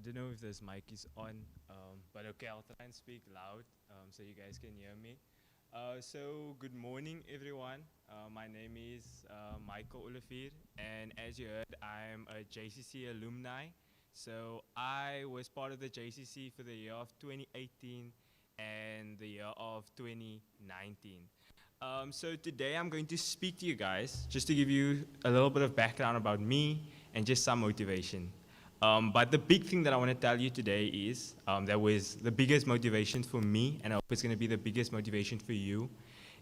don't know if this mic is on, but okay, I'll try and speak loud so you guys can hear me. So, good morning, everyone. My name is Michael Olafir, and as you heard, I'm a JCC alumni. So, I was part of the JCC for the year of 2018 and the year of 2019. So, today I'm going to speak to you guys just to give you a little bit of background about me and just some motivation. But the big thing that I want to tell you today is that was the biggest motivation for me, and I hope it's going to be the biggest motivation for you,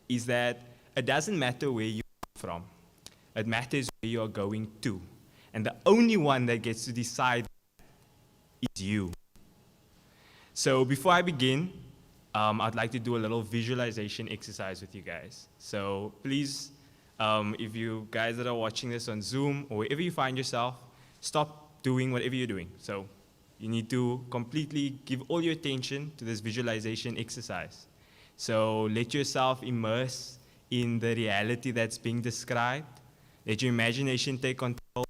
is that it doesn't matter where you come from. It matters where you are going to. And the only one that gets to decide is you. So before I begin, I'd like to do a little visualization exercise with you guys. So please, if you guys that are watching this on Zoom or wherever you find yourself, stop doing whatever you're doing. So you need to completely give all your attention to this visualization exercise. So let yourself immerse in the reality that's being described. Let your imagination take control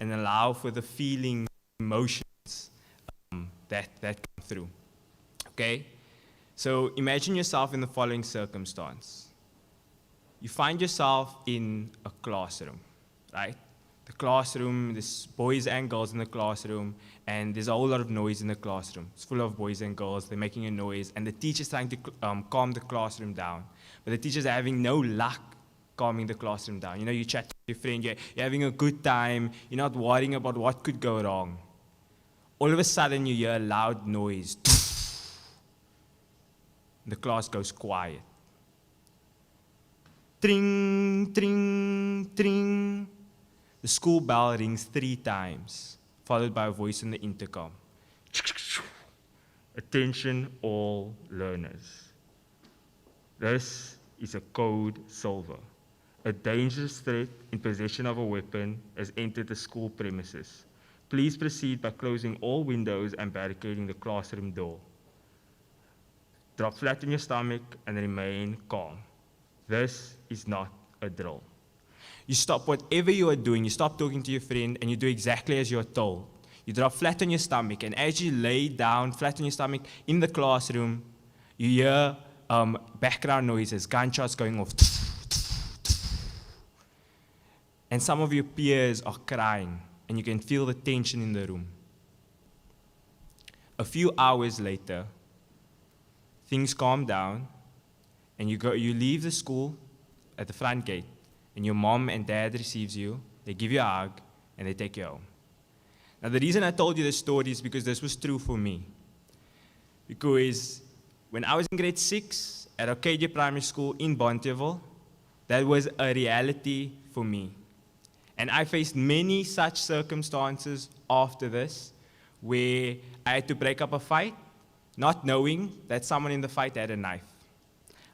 and allow for the feeling, emotions that come through. Okay? So imagine yourself in the following circumstance. You find yourself in a classroom, right? The classroom, there's boys and girls in the classroom, and there's a whole lot of noise in the classroom. It's full of boys and girls, they're making a noise, and the teacher's trying to calm the classroom down. But the teacher's having no luck calming the classroom down. You know, you chat to your friend, you're having a good time, you're not worrying about what could go wrong. All of a sudden, you hear a loud noise. The class goes quiet. Tring, tring, tring. The school bell rings 3 times, followed by a voice on the intercom. Attention all learners. This is a code silver. A dangerous threat in possession of a weapon has entered the school premises. Please proceed by closing all windows and barricading the classroom door. Drop flat on your stomach and remain calm. This is not a drill. You stop whatever you are doing, you stop talking to your friend, and you do exactly as you're told. You drop flat on your stomach, and as you lay down flat on your stomach in the classroom, you hear background noises, gunshots going off. And some of your peers are crying, and you can feel the tension in the room. A few hours later, things calm down, and you leave the school at the front gate. And your mom and dad receives you, they give you a hug, and they take you home. Now, the reason I told you this story is because this was true for me. Because when I was in grade 6 at Arcadia Primary School in Bonteheuwel, that was a reality for me. And I faced many such circumstances after this, where I had to break up a fight, not knowing that someone in the fight had a knife.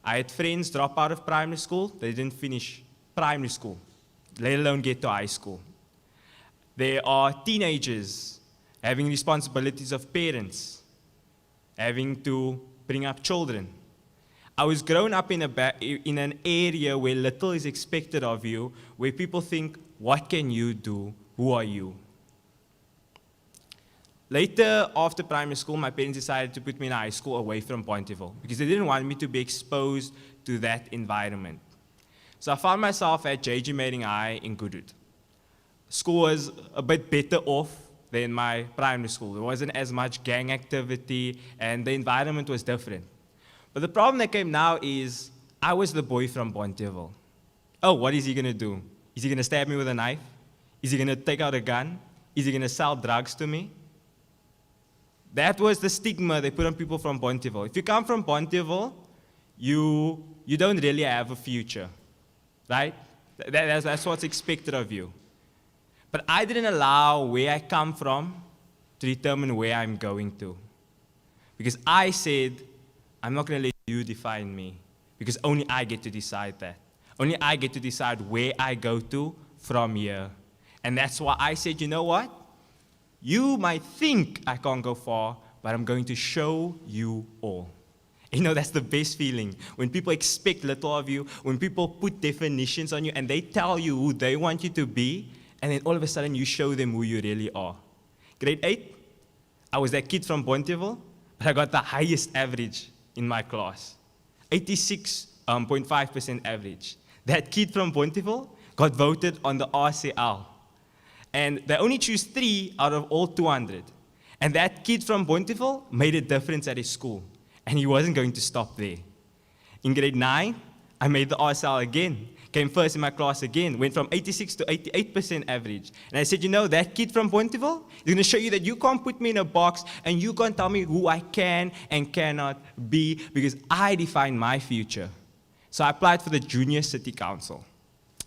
I had friends drop out of primary school, they didn't finish primary school, let alone get to high school. There are teenagers having responsibilities of parents, having to bring up children. I was grown up in an area where little is expected of you, where people think, what can you do? Who are you? Later, after primary school, my parents decided to put me in high school away from Bonteheuwel because they didn't want me to be exposed to that environment. So I found myself at J.G. Meering High in Goodwood. School was a bit better off than my primary school. There wasn't as much gang activity, and the environment was different. But the problem that came now is I was the boy from Bonteheuwel. Oh, what is he going to do? Is he going to stab me with a knife? Is he going to take out a gun? Is he going to sell drugs to me? That was the stigma they put on people from Bonteheuwel. If you come from Bonteheuwel, you don't really have a future. Right? That's what's expected of you. But I didn't allow where I come from to determine where I'm going to. Because I said, I'm not going to let you define me. Because only I get to decide that. Only I get to decide where I go to from here. And that's why I said, you know what? You might think I can't go far, but I'm going to show you all. You know, that's the best feeling. When people expect little of you, when people put definitions on you and they tell you who they want you to be, and then all of a sudden you show them who you really are. Grade 8, I was that kid from Bonteville, but I got the highest average in my class. 86.5% average. That kid from Bonteville got voted on the RCL. And they only choose 3 out of all 200. And that kid from Bonteville made a difference at his school. And he wasn't going to stop there. In grade 9, I made the RSL again. Came first in my class again. Went from 86 to 88% average. And I said, you know, that kid from Bonteville is going to show you that you can't put me in a box and you can't tell me who I can and cannot be because I define my future. So I applied for the Junior City Council.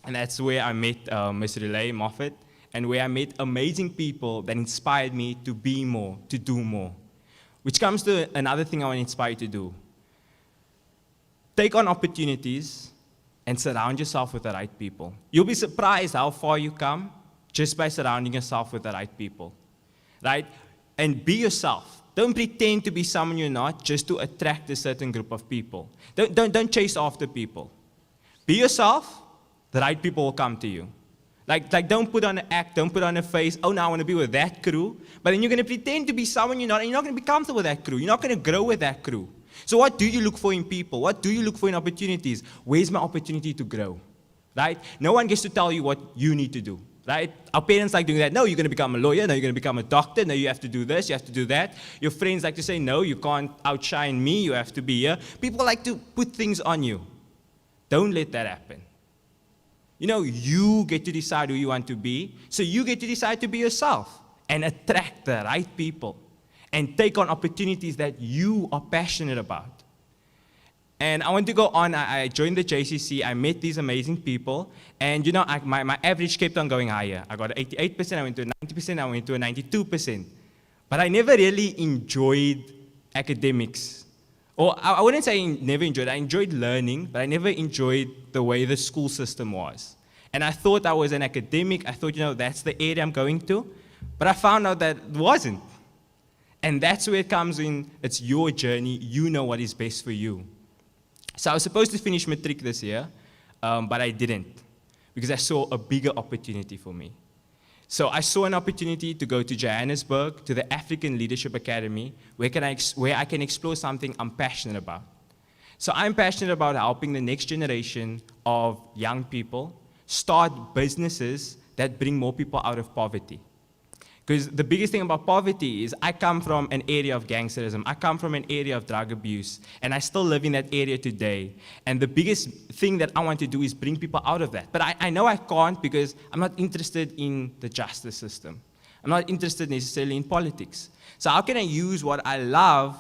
And that's where I met Ms. Relay Moffat and where I met amazing people that inspired me to be more, to do more. Which comes to another thing I want to inspire you to do. Take on opportunities and surround yourself with the right people. You'll be surprised how far you come just by surrounding yourself with the right people, right? And be yourself. Don't pretend to be someone you're not just to attract a certain group of people. Don't chase after people. Be yourself, the right people will come to you. Like don't put on an act, don't put on a face, oh, now I want to be with that crew. But then you're going to pretend to be someone you're not, and you're not going to be comfortable with that crew. You're not going to grow with that crew. So what do you look for in people? What do you look for in opportunities? Where's my opportunity to grow? Right? No one gets to tell you what you need to do. Right? Our parents like doing that. No, you're going to become a lawyer. No, you're going to become a doctor. No, you have to do this. You have to do that. Your friends like to say, no, you can't outshine me. You have to be here. People like to put things on you. Don't let that happen. You know, you get to decide who you want to be. So you get to decide to be yourself and attract the right people and take on opportunities that you are passionate about. And I want to go on. I joined the JCC. I met these amazing people. And, you know, my average kept on going higher. I got 88%. I went to 90%. I went to a 92%. But I never really enjoyed academics. Or I wouldn't say I never enjoyed it. I enjoyed learning, but I never enjoyed the way the school system was. And I thought I was an academic. I thought, you know, that's the area I'm going to. But I found out that it wasn't. And that's where it comes in. It's your journey. You know what is best for you. So I was supposed to finish matric this year, but I didn't because I saw a bigger opportunity for me. So I saw an opportunity to go to Johannesburg, to the African Leadership Academy, where I can explore something I'm passionate about. So I'm passionate about helping the next generation of young people start businesses that bring more people out of poverty. Because the biggest thing about poverty is I come from an area of gangsterism. I come from an area of drug abuse. And I still live in that area today. And the biggest thing that I want to do is bring people out of that. But I know I can't because I'm not interested in the justice system. I'm not interested necessarily in politics. So how can I use what I love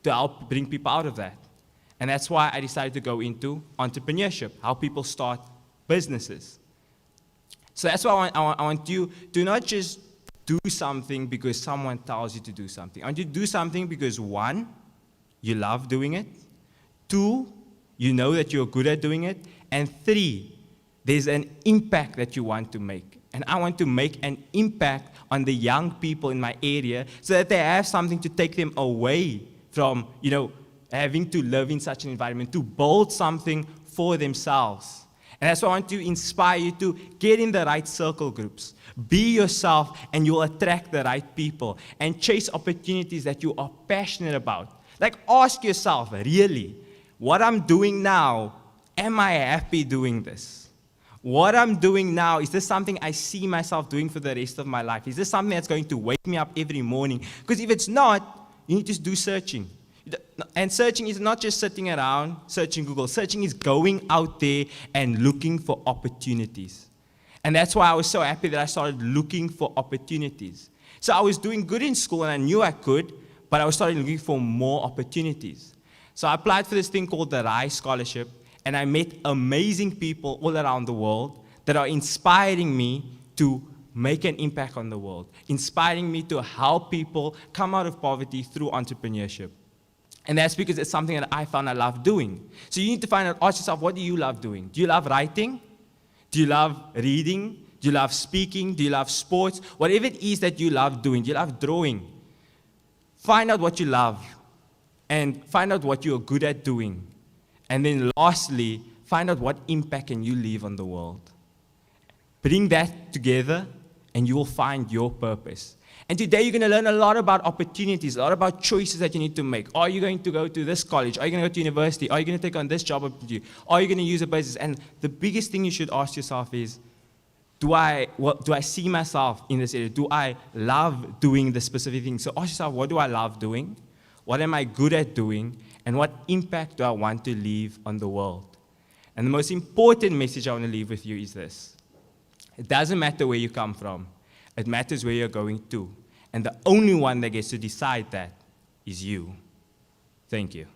to help bring people out of that? And that's why I decided to go into entrepreneurship, how people start businesses. So that's why I want you to not just do something because someone tells you to do something. I want you to do something because 1, you love doing it. 2, you know that you're good at doing it. And 3, there's an impact that you want to make. And I want to make an impact on the young people in my area so that they have something to take them away from, you know, having to live in such an environment, to build something for themselves. And that's why I want to inspire you to get in the right circle groups. Be yourself and you'll attract the right people. And chase opportunities that you are passionate about. Like ask yourself, really, what I'm doing now, am I happy doing this? What I'm doing now, is this something I see myself doing for the rest of my life? Is this something that's going to wake me up every morning? Because if it's not, you need to do searching. And searching is not just sitting around, searching Google. Searching is going out there and looking for opportunities. And that's why I was so happy that I started looking for opportunities. So I was doing good in school and I knew I could, but I was starting looking for more opportunities. So I applied for this thing called the RISE Scholarship, and I met amazing people all around the world that are inspiring me to make an impact on the world, inspiring me to help people come out of poverty through entrepreneurship. And that's because it's something that I found I love doing. So you need to find out, ask yourself, what do you love doing? Do you love writing? Do you love reading? Do you love speaking? Do you love sports? Whatever it is that you love doing, do you love drawing? Find out what you love and find out what you're good at doing. And then lastly, find out what impact can you leave on the world. Bring that together and you will find your purpose. And today you're going to learn a lot about opportunities, a lot about choices that you need to make. Are you going to go to this college? Are you going to go to university? Are you going to take on this job opportunity? Are you going to use a business? And the biggest thing you should ask yourself is, do I see myself in this area? Do I love doing this specific thing? So ask yourself, what do I love doing? What am I good at doing? And what impact do I want to leave on the world? And the most important message I want to leave with you is this. It doesn't matter where you come from. It matters where you're going to. And the only one that gets to decide that is you. Thank you.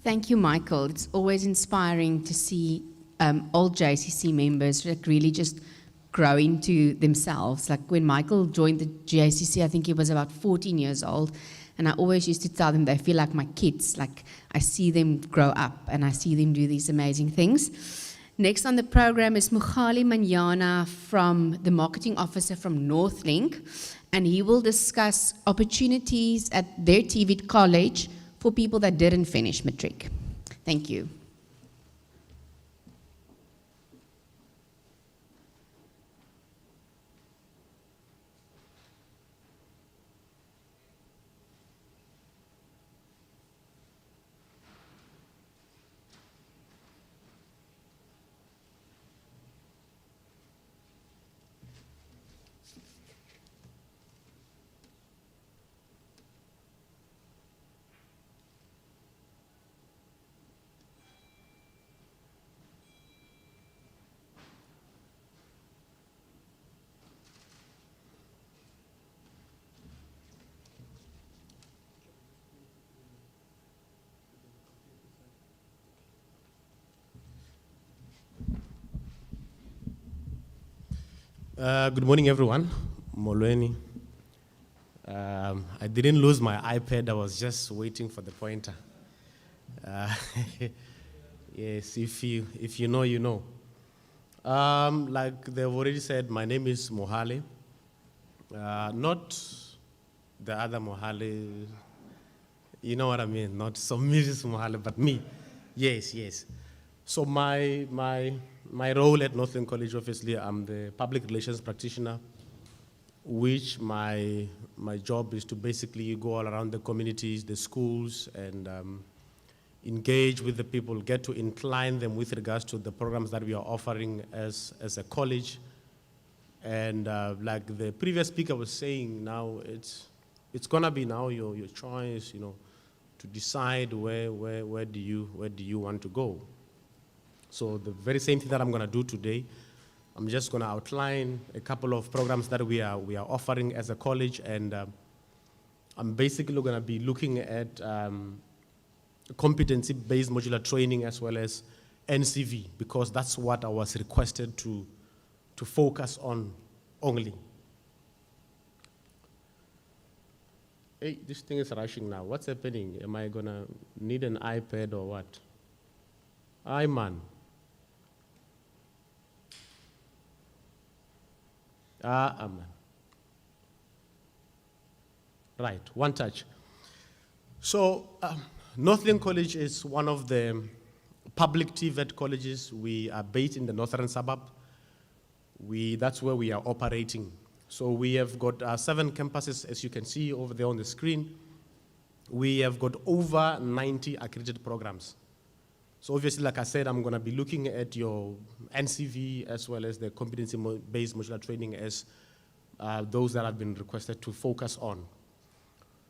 Thank you, Michael. It's always inspiring to see old JCC members like really just grow into themselves. Like when Michael joined the JCC, I think he was about 14 years old, and I always used to tell them they feel like my kids. Like I see them grow up and I see them do these amazing things. Next on the program is Mukhali Manyana, from the marketing officer from Northlink, and he will discuss opportunities at their TVET college for people that didn't finish matric. Thank you. Good morning, everyone. Molweni. I didn't lose my iPad. I was just waiting for the pointer. Yes, if you know, you know. Like they've already said, my name is Mohale. Not the other Mohale. You know what I mean? Not some Mrs. Mohale, but me. Yes, yes. So my role at Northland College, obviously, I'm the public relations practitioner, which my job is to basically go all around the communities, the schools, and engage with the people, get to incline them with regards to the programs that we are offering as a college. And like the previous speaker was saying, now it's gonna be now your choice, you know, to decide where do you want to go. So the very same thing that I'm going to do today, I'm just going to outline a couple of programs that we are offering as a college, and I'm basically going to be looking at competency-based modular training as well as NCV, because that's what I was requested to focus on only. Hey, this thing is rushing now. What's happening? Am I going to need an iPad or what? Aye, man. Man. Right, one touch. So, Northland College is one of the public TVET colleges. We are based in the northern suburb. That's where we are operating. So we have got 7 campuses, as you can see over there on the screen. We have got over 90 accredited programs. So obviously, like I said, I'm going to be looking at your NCV as well as the competency-based modular training as those that have been requested to focus on.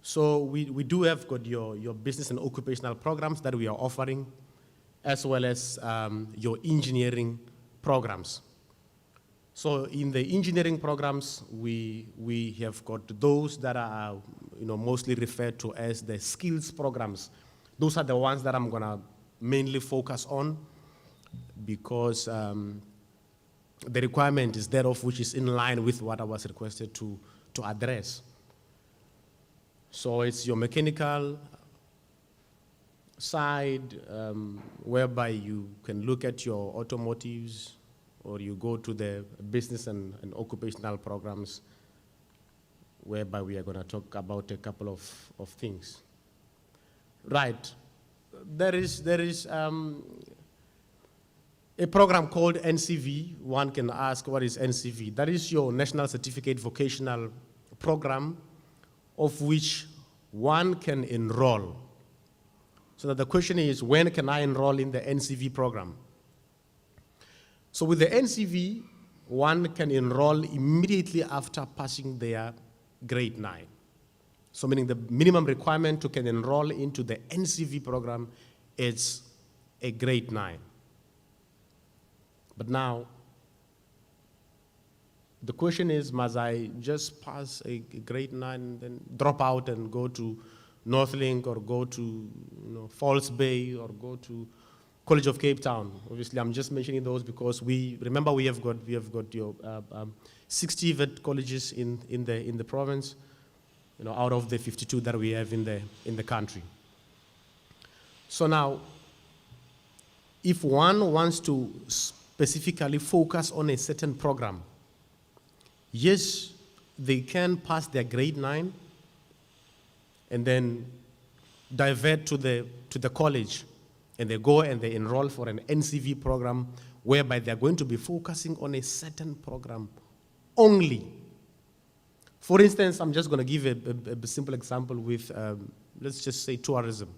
So we do have got your business and occupational programs that we are offering, as well as your engineering programs. So in the engineering programs, we have got those that are mostly referred to as the skills programs. Those are the ones that I'm going to mainly focus on, because the requirement is thereof, which is in line with what I was requested to address. So it's your mechanical side, whereby you can look at your automotives, or you go to the business and occupational programs, whereby we are going to talk about a couple of things. Right. There is a program called NCV. One can ask, what is NCV? That is your National Certificate Vocational Program, of which one can enroll. So that the question is, when can I enroll in the NCV program? So with the NCV, one can enroll immediately after passing their grade 9. So meaning the minimum requirement to can enroll into the NCV program is a grade 9. But now, the question is, must I just pass a grade 9 and then drop out and go to Northlink or go to Falls Bay or go to College of Cape Town? Obviously, I'm just mentioning those because we have got your 60 vet colleges in the province, out of the 52 that we have in the country. So now, if one wants to specifically focus on a certain program, yes, they can pass their grade 9 and then divert to the college, and they go and they enroll for an NCV program whereby they're going to be focusing on a certain program only. For instance, I'm just going to give a simple example with, let's just say, tourism.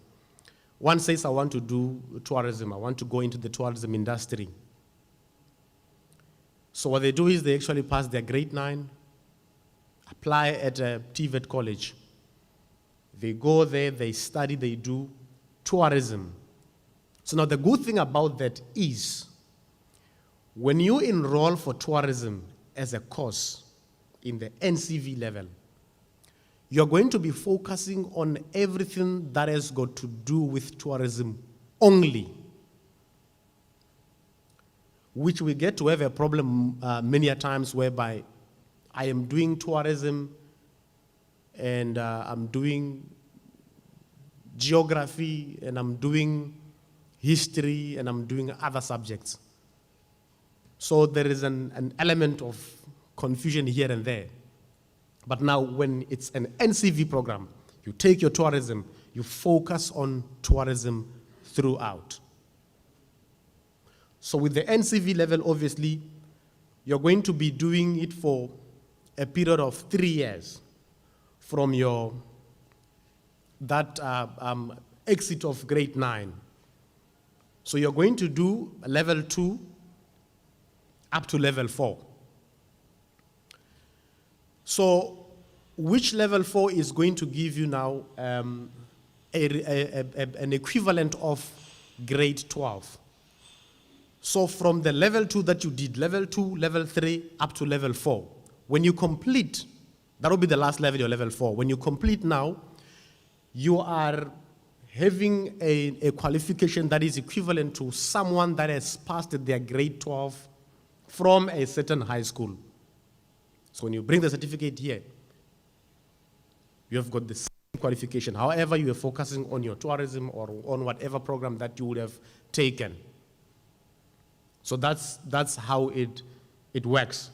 One says, I want to do tourism. I want to go into the tourism industry. So what they do is they actually pass their grade 9, apply at a TVET college. They go there, they study, they do tourism. So now the good thing about that is, when you enroll for tourism as a course in the NCV level, you're going to be focusing on everything that has got to do with tourism only, which we get to have a problem many a times whereby I am doing tourism and I'm doing geography and I'm doing history and I'm doing other subjects. So there is an element of confusion here and there. But now when it's an NCV program, you take your tourism, you focus on tourism throughout. So with the NCV level, obviously, you're going to be doing it for a period of 3 years from that exit of grade 9. So you're going to do level 2 up to level 4. So which level 4 is going to give you now an equivalent of grade 12. So from the level 2 that you did, level 2, level 3, up to level 4, when you complete, that will be the last level, your level 4. When you complete now, you are having a qualification that is equivalent to someone that has passed their grade 12 from a certain high school. So when you bring the certificate here, you have got the same qualification. However, you are focusing on your tourism or on whatever program that you would have taken. So that's how it works.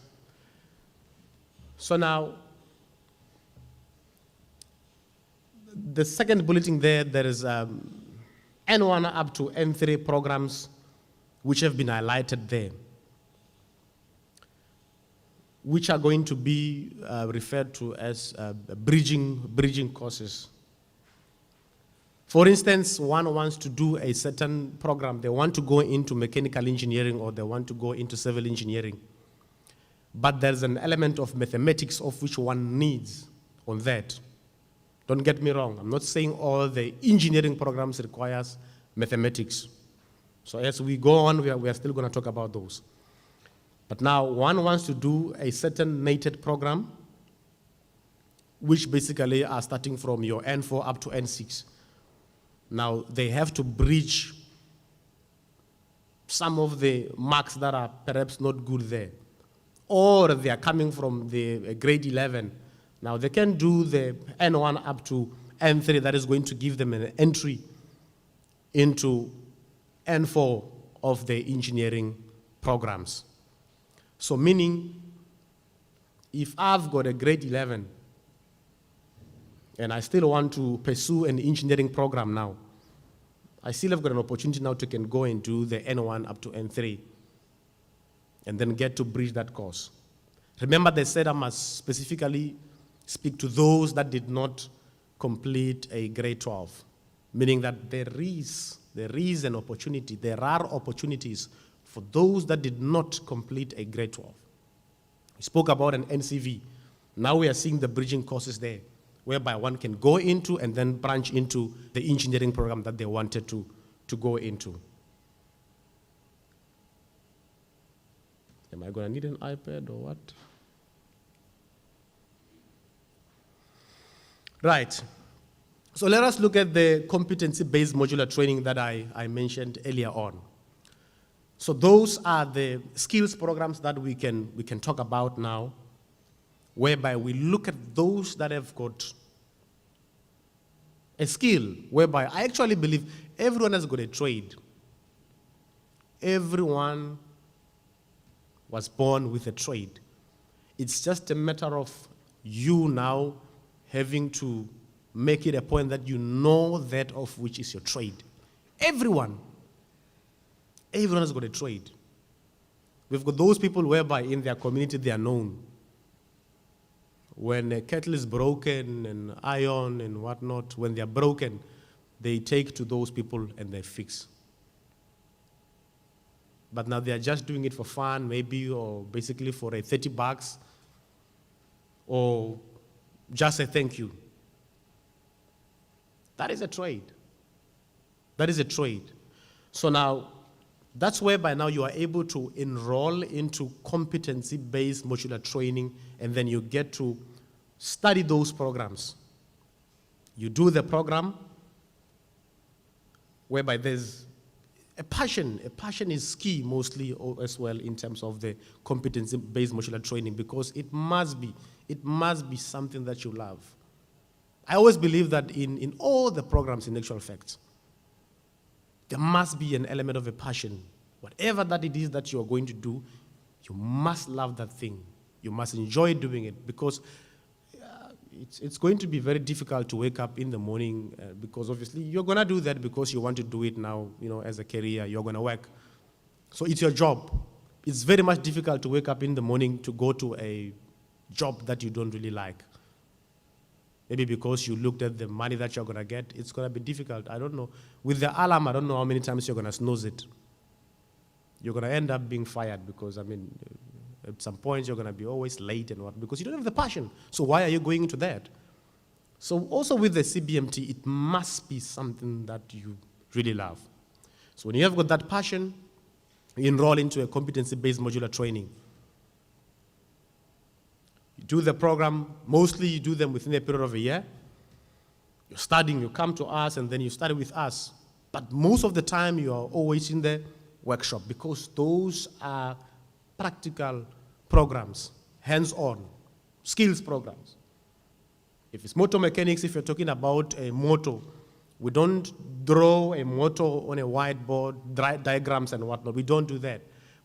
So now, the second bulletin there is N1 up to N3 programs which have been highlighted there, which are going to be referred to as bridging courses. For instance, one wants to do a certain program. They want to go into mechanical engineering or they want to go into civil engineering. But there's an element of mathematics of which one needs on that. Don't get me wrong. I'm not saying all the engineering programs requires mathematics. So as we go on, we are still going to talk about those. But now one wants to do a certain NATED program, which basically are starting from your N4 up to N6. Now they have to bridge some of the marks that are perhaps not good there. Or they are coming from the grade 11. Now they can do the N1 up to N3, that is going to give them an entry into N4 of the engineering programs. So meaning, if I've got a grade 11 and I still want to pursue an engineering program now, I still have got an opportunity now to can go and do the N1 up to N3 and then get to bridge that course. Remember, they said I must specifically speak to those that did not complete a grade 12, meaning that there is an opportunity, there are opportunities for those that did not complete a grade 12. We spoke about an NCV. Now we are seeing the bridging courses there, whereby one can go into and then branch into the engineering program that they wanted to go into. Am I going to need an iPad or what? Right. So let us look at the competency-based modular training that I mentioned earlier on. So those are the skills programs that we can talk about now, whereby we look at those that have got a skill, whereby I actually believe everyone has got a trade. Everyone was born with a trade. It's just a matter of you now having to make it a point that you know that of which is your trade. Everyone has got a trade. We've got those people whereby in their community they are known. When a kettle is broken and iron and whatnot, when they are broken, they take to those people and they fix. But now they are just doing it for fun, maybe, or basically for a $30, or just a thank you. That is a trade. That is a trade. So now, that's whereby now you are able to enroll into competency-based modular training, and then you get to study those programs. You do the program, whereby there's a passion. A passion is key mostly as well in terms of the competency-based modular training, because it must be something that you love. I always believe that in all the programs, in actual fact, there must be an element of a passion. Whatever that it is that you are going to do, you must love that thing. You must enjoy doing it, because it's going to be very difficult to wake up in the morning because obviously you're going to do that because you want to do it now, as a career, you're going to work. So it's your job. It's very much difficult to wake up in the morning to go to a job that you don't really like. Maybe because you looked at the money that you're going to get, it's going to be difficult. I don't know. With the alarm, I don't know how many times you're going to snooze it. You're going to end up being fired because, at some point you're going to be always late and what, because you don't have the passion. So why are you going into that? So also with the CBMT, it must be something that you really love. So when you have got that passion, you enroll into a competency-based modular training. You do the program, mostly you do them within a period of a year. You're studying, you come to us, and then you study with us. But most of the time, you are always in the workshop, because those are practical programs, hands-on, skills programs. If it's motor mechanics, if you're talking about a motor, we don't draw a motor on a whiteboard, diagrams and whatnot. We don't do that.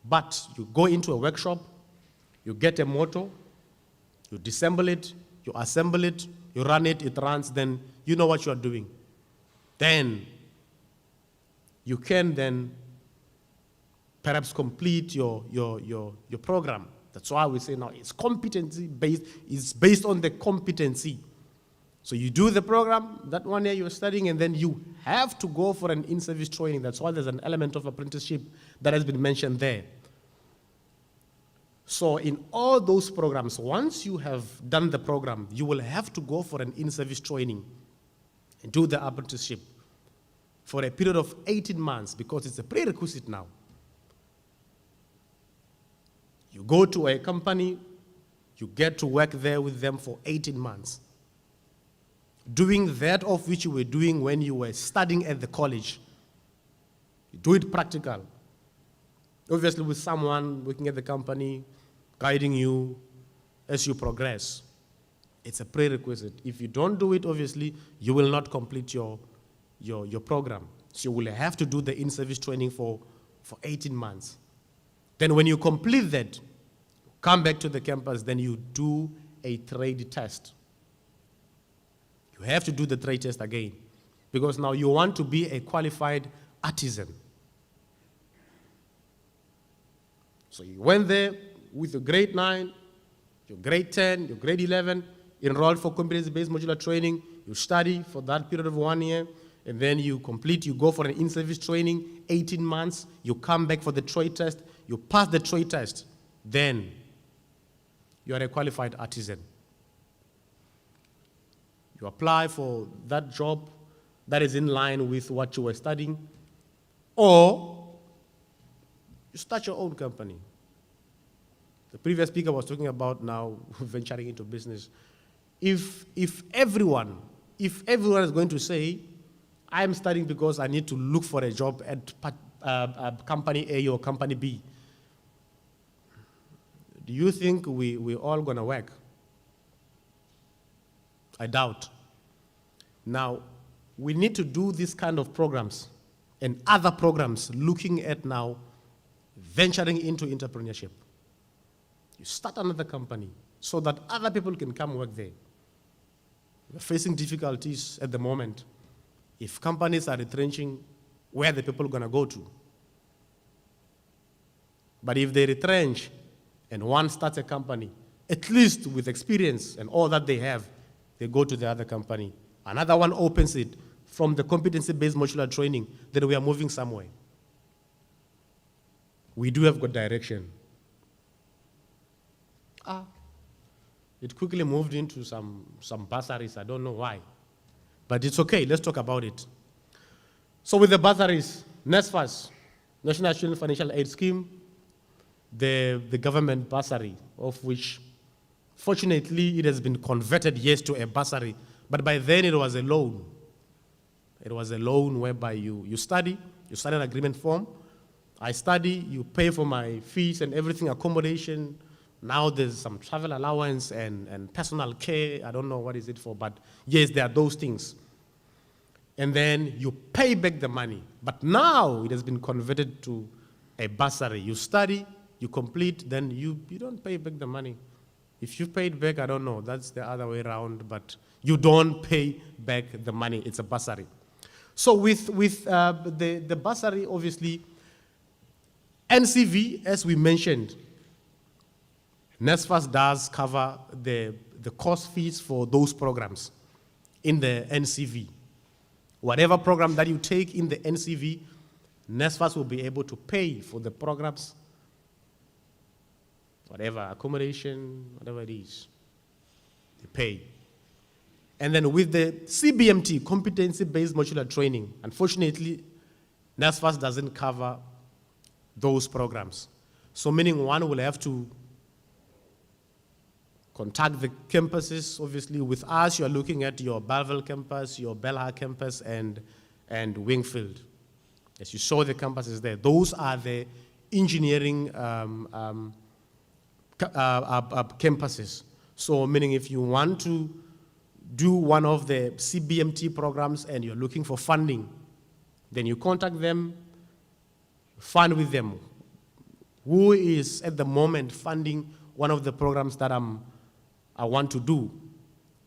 But you go into a workshop, you get a motor, you disassemble it, you assemble it, you run it, it runs, then you know what you are doing. Then you can then perhaps complete your program. That's why we say now it's competency-based. It's based on the competency. So you do the program, that 1 year you're studying, and then you have to go for an in-service training. That's why there's an element of apprenticeship that has been mentioned there. So in all those programs, once you have done the program, you will have to go for an in-service training and do the apprenticeship for a period of 18 months, because it's a prerequisite now. You go to a company, you get to work there with them for 18 months. Doing that of which you were doing when you were studying at the college. You do it practical. Obviously with someone working at the company, guiding you as you progress. It's a prerequisite. If you don't do it, obviously, you will not complete your program. So you will have to do the in-service training for 18 months. Then when you complete that, come back to the campus, then you do a trade test. You have to do the trade test again because now you want to be a qualified artisan. So you went there with your grade 9, your grade 10, your grade 11, enrolled for competency-based modular training. You study for that period of 1 year, and then you complete, you go for an in-service training, 18 months, you come back for the trade test, you pass the trade test, then you are a qualified artisan. You apply for that job that is in line with what you were studying, or you start your own company. The previous speaker was talking about now venturing into business. If everyone is going to say, I'm studying because I need to look for a job at company A or company B, do you think we're all going to work? I doubt. Now, we need to do this kind of programs and other programs looking at now venturing into entrepreneurship. You start another company so that other people can come work there. We're facing difficulties at the moment. If companies are retrenching, where are the people going to go to? But if they retrench and one starts a company, at least with experience and all that they have, they go to the other company. Another one opens it from the competency-based modular training, then we are moving somewhere. We do have good direction. It quickly moved into some bursaries. I don't know why. But it's okay. Let's talk about it. So with the bursaries, NSFAS, National Student Financial Aid Scheme, the government bursary, of which, fortunately, it has been converted, yes, to a bursary. But by then, it was a loan. It was a loan whereby you study an agreement form. I study, you pay for my fees and everything, accommodation. Now there's some travel allowance and personal care. I don't know what is it for, but yes, there are those things. And then you pay back the money. But now it has been converted to a bursary. You study, you complete, then you don't pay back the money. If you paid back, I don't know, that's the other way around, but you don't pay back the money. It's a bursary. So with the bursary, obviously, NCV, as we mentioned, NSFAS does cover the course fees for those programs in the NCV. Whatever program that you take in the NCV, NSFAS will be able to pay for the programs, whatever, accommodation, whatever it is, they pay. And then with the CBMT, competency-based modular training, unfortunately, NSFAS doesn't cover those programs. So meaning one will have to contact the campuses. Obviously, with us, you're looking at your Bellville campus, your Belha campus, and Wingfield. As you saw the campuses there, those are the engineering campuses. So meaning if you want to do one of the CBMT programs and you're looking for funding, then you contact them, fund with them. Who is at the moment funding one of the programs that I want to do?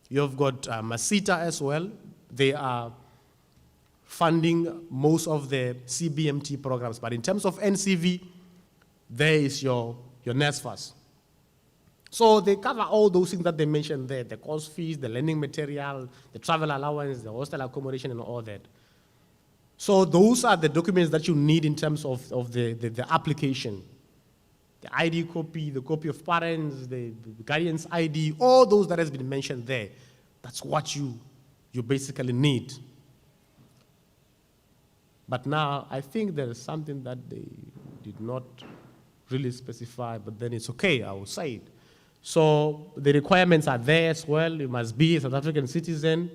You've got Masita as well. They are funding most of the CBMT programs. But in terms of NCV, there is your NSFAS. So they cover all those things that they mentioned there, the course fees, the learning material, the travel allowance, the hostel accommodation, and all that. So those are the documents that you need in terms of the application. The ID copy, the copy of parents, the guardian's ID, all those that has been mentioned there. That's what you basically need. But now, I think there is something that they did not really specify, but then it's okay, I will say it. So the requirements are there as well. You must be a South African citizen.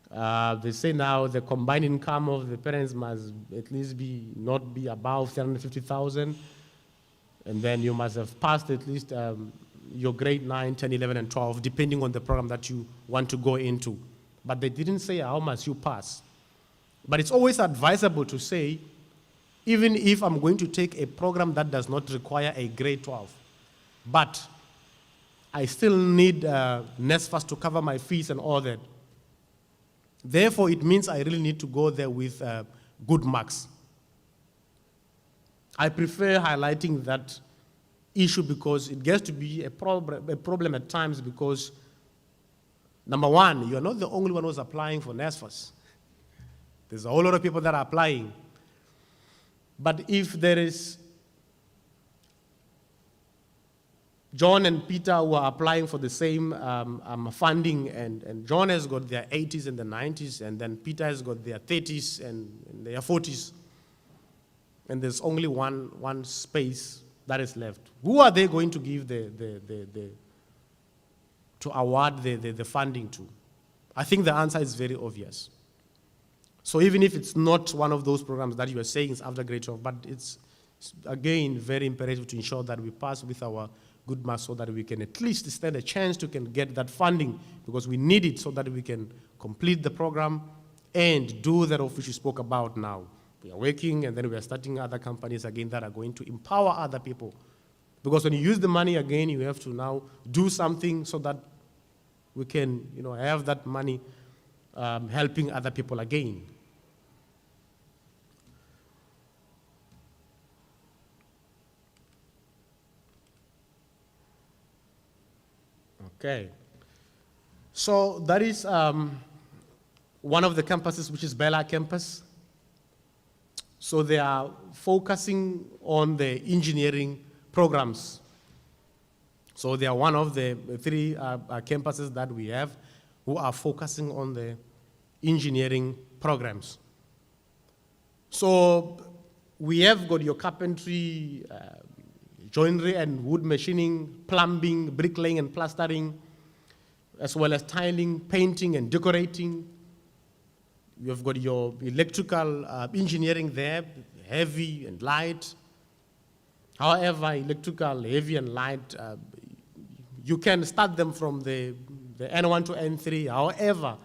They say now the combined income of the parents must at least not be above 350,000. And then you must have passed at least your grade 9, 10, 11, and 12, depending on the program that you want to go into. But they didn't say how much you pass. But it's always advisable to say, even if I'm going to take a program that does not require a grade 12, but I still need NSFAS to cover my fees and all that. Therefore, it means I really need to go there with good marks. I prefer highlighting that issue because it gets to be a problem at times because, number one, you're not the only one who's applying for NSFAS. There's a whole lot of people that are applying. But if there is John and Peter who are applying for the same funding, and John has got their 80s and the 90s, and then Peter has got their 30s and their 40s, and there's only one space that is left. Who are they going to give to award the funding to? I think the answer is very obvious. So even if it's not one of those programs that you are saying is after grade 12, but it's again very imperative to ensure that we pass with our good marks so that we can at least stand a chance to can get that funding, because we need it so that we can complete the program and do that of which we spoke about now. We are working and then we are starting other companies again that are going to empower other people. Because when you use the money again, you have to now do something so that we can have that money helping other people again. Okay, so that is one of the campuses, which is Bella campus. So they are focusing on the engineering programs. So they are one of the three campuses that we have who are focusing on the engineering programs. So we have got your carpentry, joinery and wood machining, plumbing, bricklaying and plastering, as well as tiling, painting and decorating. You have got your electrical engineering there, heavy and light. However, electrical, heavy and light, you can start them from the N1 to N3. However,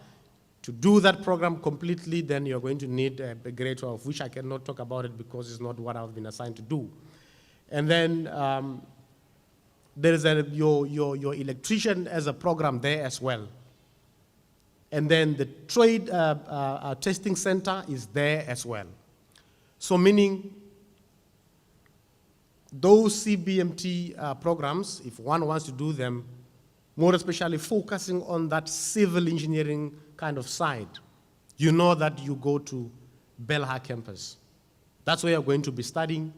to do that program completely, then you're going to need a grade 12, which I cannot talk about it because it's not what I've been assigned to do. And then there is your electrician as a program there as well. And then the trade testing center is there as well. So meaning those CBMT programs, if one wants to do them, more especially focusing on that civil engineering kind of side, you know that you go to Belha campus. That's where you're going to be studying.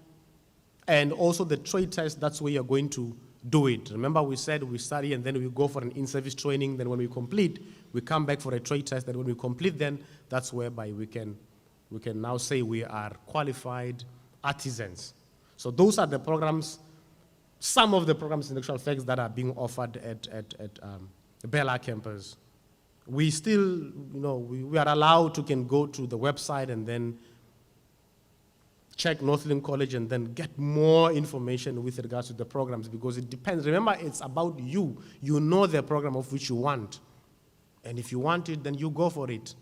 And also the trade test, that's where you're going to do it. Remember we said we study and then we go for an in-service training, then when we complete, we come back for a trade test, then when we complete then, that's whereby we can now say we are qualified artisans. So those are the programs, some of the programs in actual facts that are being offered at Bella campus. We still, we are allowed to can go to the website and then check Northland College and then get more information with regards to the programs, because it depends. Remember, it's about you. You know the program of which you want. And if you want it, then you go for it.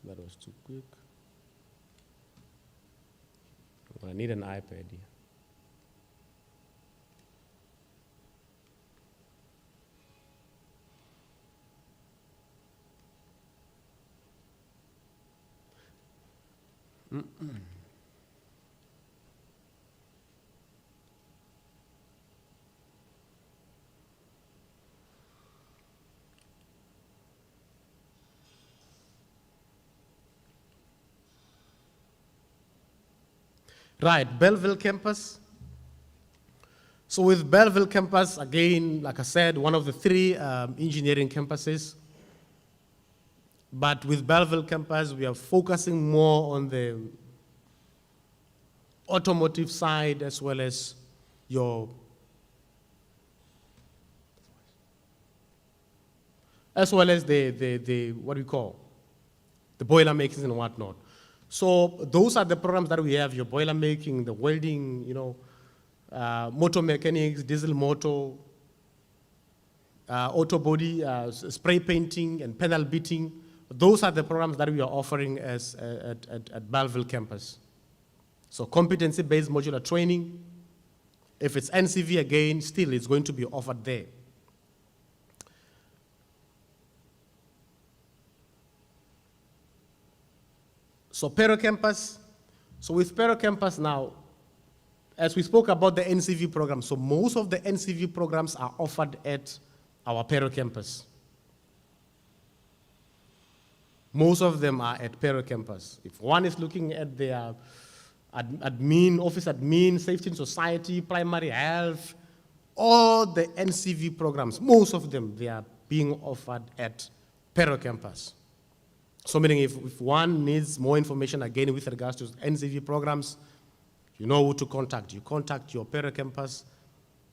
That was too quick. I need an iPad here. Right, Belleville campus. So with Belleville campus, again, like I said, one of the three engineering campuses. But with Belleville campus, we are focusing more on the automotive side as well as the what we call the boiler makings and whatnot. So those are the programs that we have: your boiler making, the welding, motor mechanics, diesel motor, auto body, spray painting, and panel beating. those are the programs that we are offering at Belleville campus. So competency-based modular training. If it's NCV again, still it's going to be offered there. So Pero campus. So with Pero campus now, as we spoke about the NCV program, so most of the NCV programs are offered at our Pero campus. Most of them are at Pero campus. If one is looking at their admin, office admin, safety and society, primary health, all the NCV programs, most of them, they are being offered at Pero campus. So meaning if one needs more information again with regards to NCV programs, you know who to contact. You contact your Pero campus.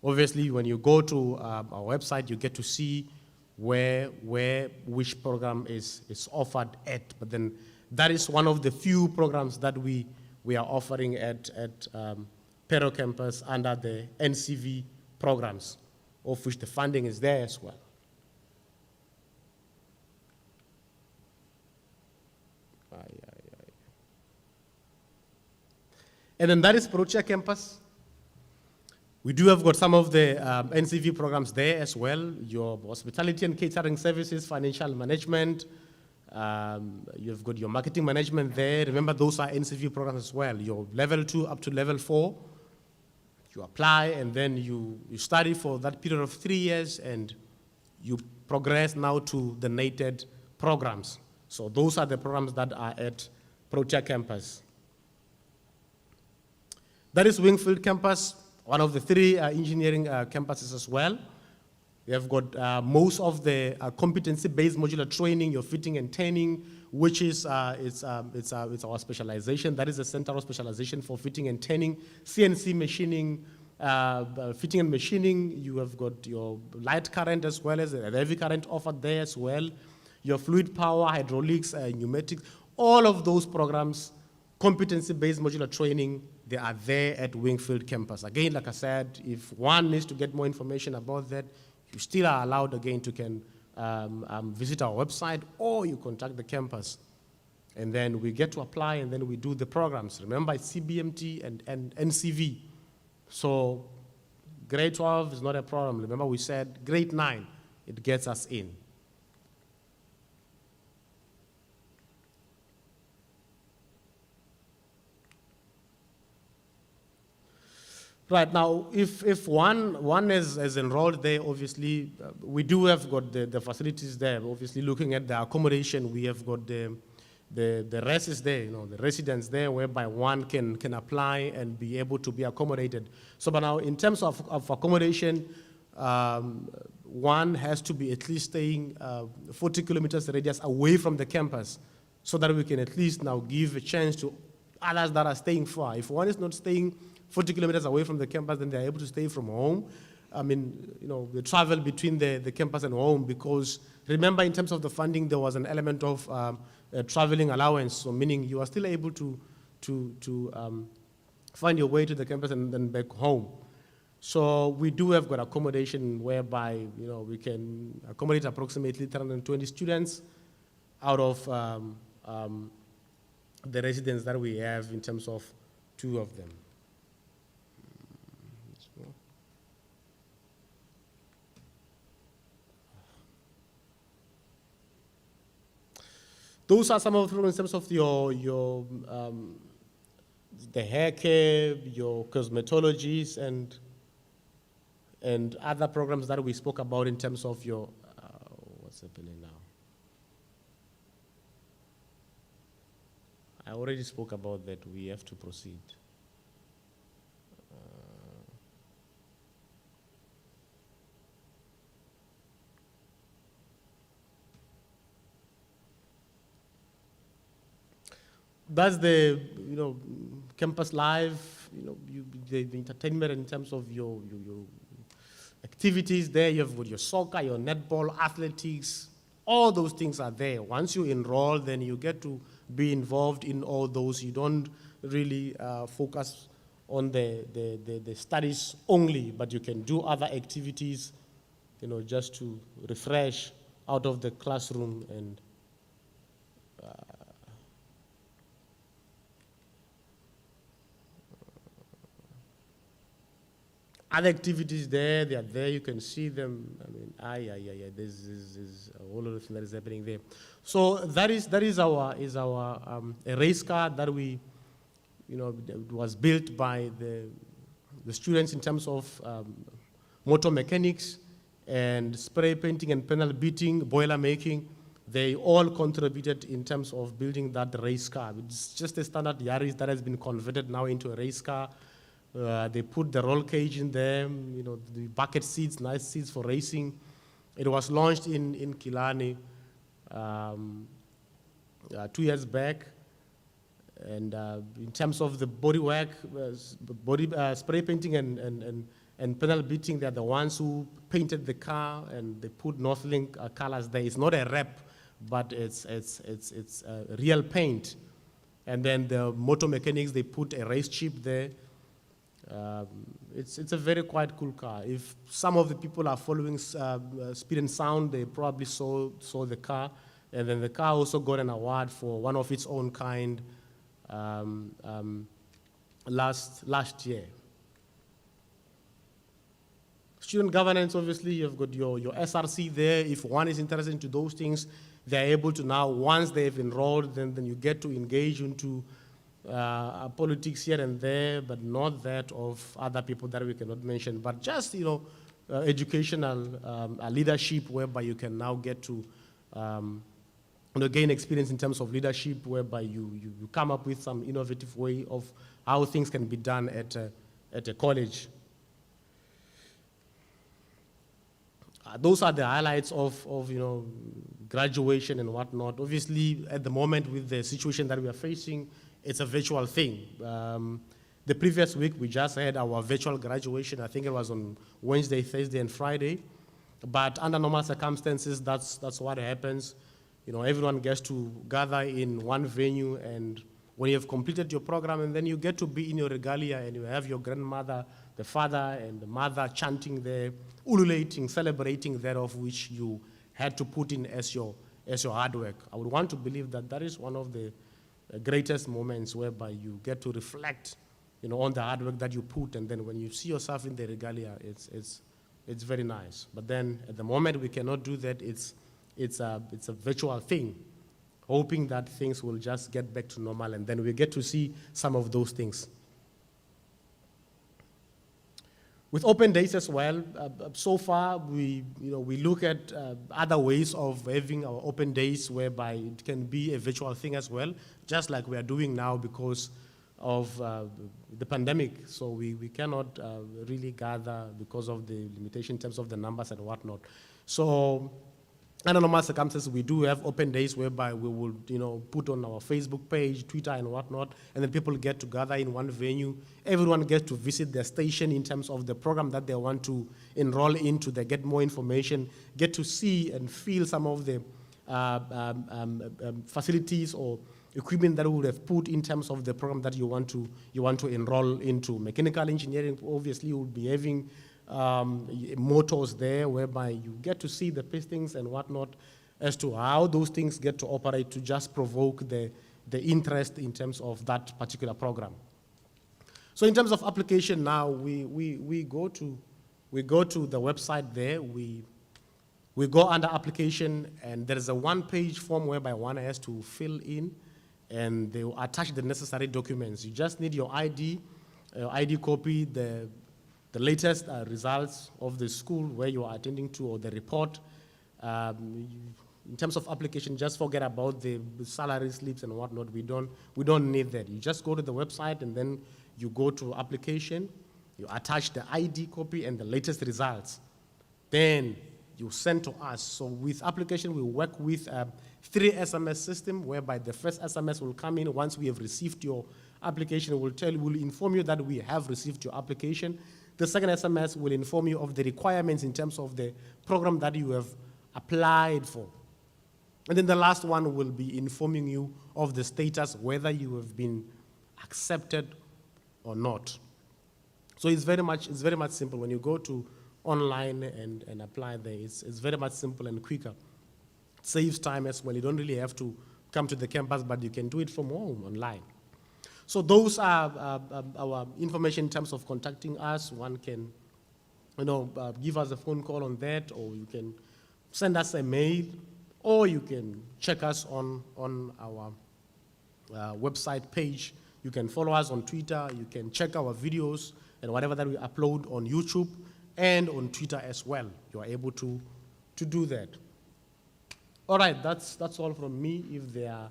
Obviously, when you go to our website, you get to see which program is offered at. But then that is one of the few programs that we are offering at Pero campus under the NCV programs, of which the funding is there as well. And then that is Procha campus. We do have got some of the NCV programs there as well. Your hospitality and catering services, financial management. You've got your marketing management there. Remember, those are NCV programs as well. Your level 2 up to level 4. You apply and then you study for that period of 3 years and you progress now to the NATED programs. So those are the programs that are at Procha campus. That is Wingfield campus, one of the 3 engineering campuses as well. We have got most of the competency-based modular training, your fitting and turning, which is it's our specialization. That is a center of specialization for fitting and turning, CNC machining, fitting and machining. You have got your light current as well as the heavy current offered there as well. Your fluid power, hydraulics, pneumatics, all of those programs, competency-based modular training, they are there at Wingfield campus. Again, like I said, if one needs to get more information about that, you still are allowed again to visit our website or you contact the campus. And then we get to apply and then we do the programs. Remember, it's CBMT and NCV. So grade 12 is not a problem. Remember, we said grade 9, it gets us in. Right, now, if one is enrolled there, obviously, we do have got the facilities there. Obviously, looking at the accommodation, we have got the rest is there, the residence there, whereby one can apply and be able to be accommodated. So, but now, in terms of accommodation, one has to be at least staying 40 kilometers radius away from the campus so that we can at least now give a chance to others that are staying far. If one is not staying 40 kilometers away from the campus, then they're able to stay from home. I mean, the travel between the campus and home, because remember, in terms of the funding, there was an element of a traveling allowance, so meaning you are still able to find your way to the campus and then back home. So we do have got accommodation whereby, we can accommodate approximately 320 students out of the residents that we have in terms of 2 of them. Those are some of the programs in terms of the hair care, your cosmetologies, and other programs that we spoke about in terms of your, what's happening now? I already spoke about that. We have to proceed. That's the campus life, the entertainment in terms of your activities there. You have got your soccer, your netball, athletics, all those things are there. Once you enroll, then you get to be involved in all those. You don't really focus on the studies only, but you can do other activities, just to refresh out of the classroom Other activities there, they are there, you can see them. I mean, this is a whole lot of things that is happening there. So that is our a race car that we, it was built by the students in terms of motor mechanics and spray painting and panel beating, boiler making. They all contributed in terms of building that race car. It's just a standard Yaris that has been converted now into a race car. They put the roll cage in there, the bucket seats, nice seats for racing. It was launched in Killarney 2 years back. And in terms of the bodywork, spray painting and panel beating, they're the ones who painted the car and they put Northlink colors there. It's not a wrap, but it's real paint. And then the motor mechanics, they put a race chip there. It's a very quite cool car. If some of the people are following Speed and Sound, they probably saw the car. And then the car also got an award for one of its own kind last year. Student governance, obviously, you've got your SRC there. If one is interested into those things, they're able to now, once they've enrolled, then you get to engage into politics here and there, but not that of other people that we cannot mention, but just, educational leadership, whereby you can now get to gain experience in terms of leadership, whereby you come up with some innovative way of how things can be done at a college. Those are the highlights of graduation and whatnot. Obviously, at the moment, with the situation that we are facing, it's a virtual thing. The previous week, we just had our virtual graduation. I think it was on Wednesday, Thursday, and Friday. But under normal circumstances, that's what happens. Everyone gets to gather in one venue, and when you have completed your program, and then you get to be in your regalia, and you have your grandmother, the father, and the mother chanting there, ululating, celebrating that of which you had to put in as your hard work. I would want to believe that is one of the greatest moments whereby you get to reflect, on the hard work that you put, and then when you see yourself in the regalia, it's very nice. But then at the moment we cannot do that. It's a virtual thing, hoping that things will just get back to normal, and then we get to see some of those things. With open days as well, so far we look at other ways of having our open days whereby it can be a virtual thing as well, just like we are doing now because of the pandemic. So we cannot really gather because of the limitation in terms of the numbers and whatnot. So under normal circumstances, we do have open days whereby we will, put on our Facebook page, Twitter, and whatnot, and then people get to gather in one venue. Everyone gets to visit their station in terms of the program that they want to enroll into. They get more information, get to see and feel some of the facilities or equipment that we would have put in terms of the program that you want to enroll into. Mechanical engineering, obviously, will be having motors there whereby you get to see the pistons and whatnot as to how those things get to operate to just provoke the interest in terms of that particular program. So in terms of application now, we go to the website there, we go under application, and there is a one-page form whereby one has to fill in, and they will attach the necessary documents. You just need your ID copy, the latest results of the school where you are attending to, or the report. In terms of application, just forget about the salary slips and whatnot. We don't need that. You just go to the website, and then you go to application, you attach the ID copy and the latest results. Then you send to us. So with application, we work with a 3 SMS system, whereby the first SMS will come in once we have received your application. We'll inform you that we have received your application. The second SMS will inform you of the requirements in terms of the program that you have applied for. And then the last one will be informing you of the status, whether you have been accepted or not. So it's very much simple. When you go to online and apply there, it's very much simple and quicker. It saves time as well. You don't really have to come to the campus, but you can do it from home online. So those are our information in terms of contacting us. One can give us a phone call on that, or you can send us a mail, or you can check us on our website page. You can follow us on Twitter. You can check our videos and whatever that we upload on YouTube and on Twitter as well. You are able to do that. All right, that's all from me. If there are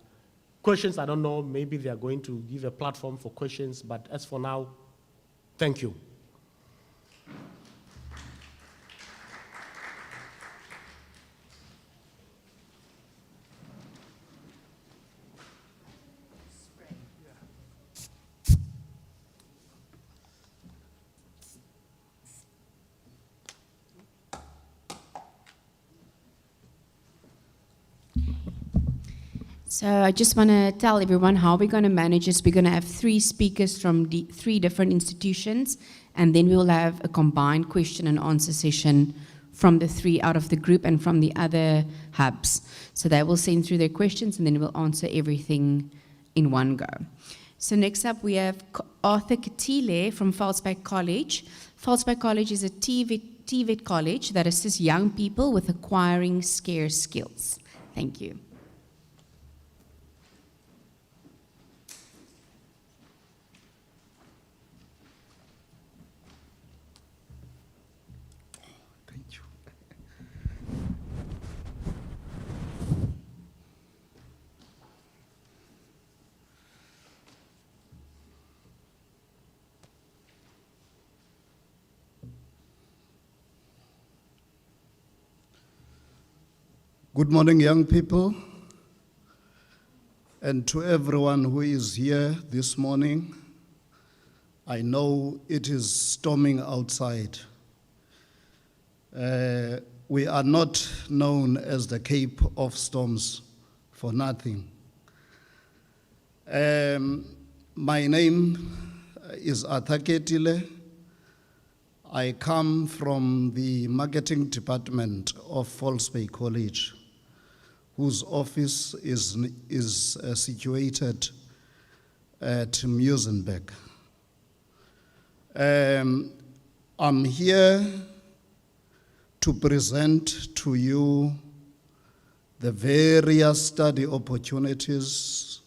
questions, I don't know, maybe they are going to give a platform for questions, but as for now, thank you. So I just want to tell everyone how we're going to manage this. We're going to have 3 speakers from 3 different institutions, and then we will have a combined question and answer session from the 3 out of the group and from the other hubs. So they will send through their questions, and then we'll answer everything in one go. So next up we have Arthur Katile from Falsbeck College. Falsbeck College is a TVET college that assists young people with acquiring scarce skills. Thank you. Good morning, young people, and to everyone who is here this morning. I know it is storming outside. We are not known as the Cape of Storms for nothing. My name is Arthur Ketile. I come from the marketing department of Falsbeck College, whose office is situated at Muizenberg. I'm here to present to you the various study opportunities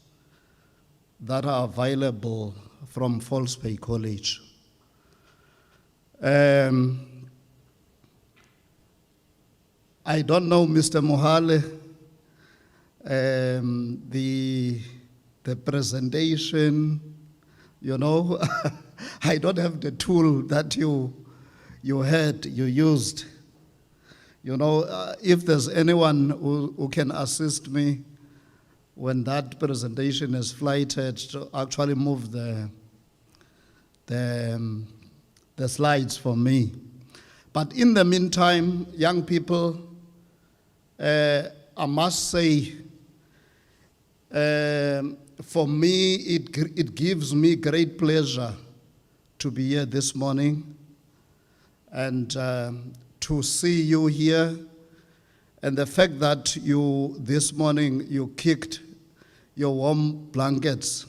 that are available from Falsbeck College. I don't know, Mr. Mohale, the presentation, I don't have the tool that you used. If there's anyone who can assist me when that presentation is flighted to actually move the slides for me. But in the meantime, young people, I must say, for me, it gives me great pleasure to be here this morning and to see you here. And the fact that this morning you kicked your warm blankets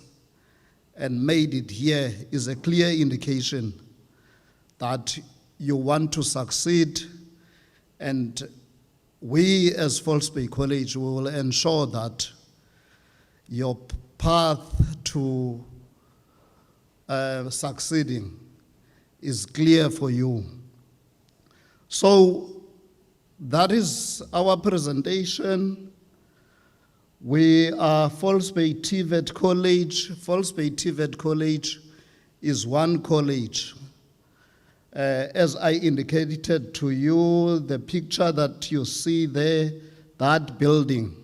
and made it here is a clear indication that you want to succeed, and we as Falsbeck College will ensure that your path to succeeding is clear for you. So that is our presentation. We are Falsbeck TVET College. Falsbeck TVET College is one college. As I indicated to you, the picture that you see there, that building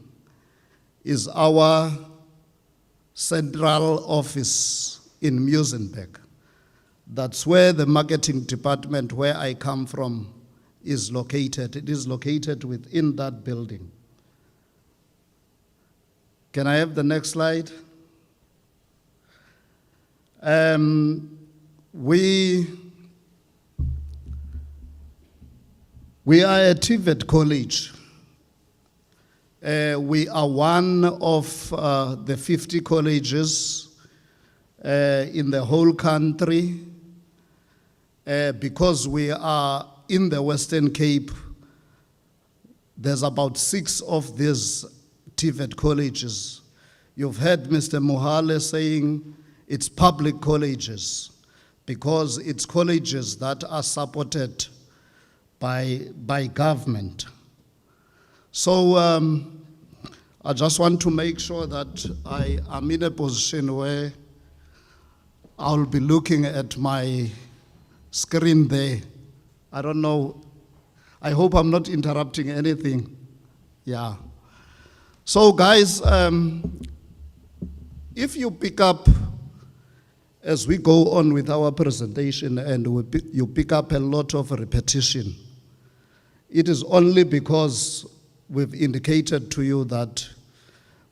is our central office in Muizenberg. That's where the marketing department, where I come from, is located. It is located within that building. Can I have the next slide? We are a TVET college. We are one of the 50 colleges in the whole country because we are in the Western Cape, there's about 6 of these TVET colleges. You've heard Mr. Mohale saying it's public colleges because it's colleges that are supported by government. So I just want to make sure that I am in a position where I'll be looking at my screen there. I don't know. I hope I'm not interrupting anything. Yeah. So guys, if you pick up, as we go on with our presentation and you pick up a lot of repetition, it is only because we've indicated to you that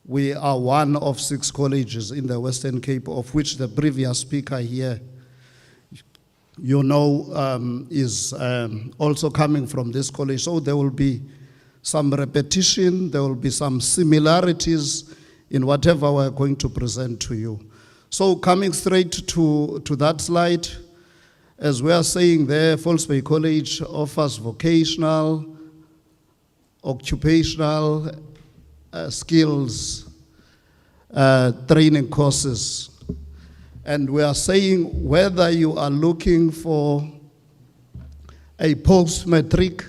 we are one of 6 colleges in the Western Cape, of which the previous speaker here, you know, is also coming from this college. So there will be some repetition, there will be some similarities in whatever we're going to present to you. So coming straight to that slide, as we are saying there, False Bay College offers vocational, occupational skills training courses. And we are saying whether you are looking for a post-matric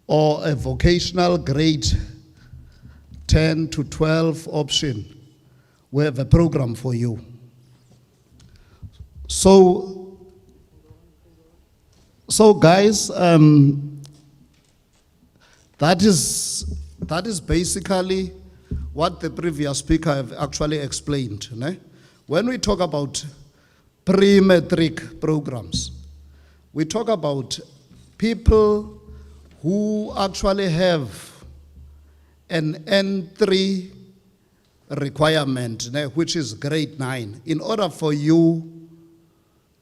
or a vocational grade 10 to 12 option, we have a program for you. So guys, that is basically what the previous speaker have actually explained. Ne? When we talk about pre-matric programs, we talk about people who actually have an entry requirement, ne, which is grade 9. In order for you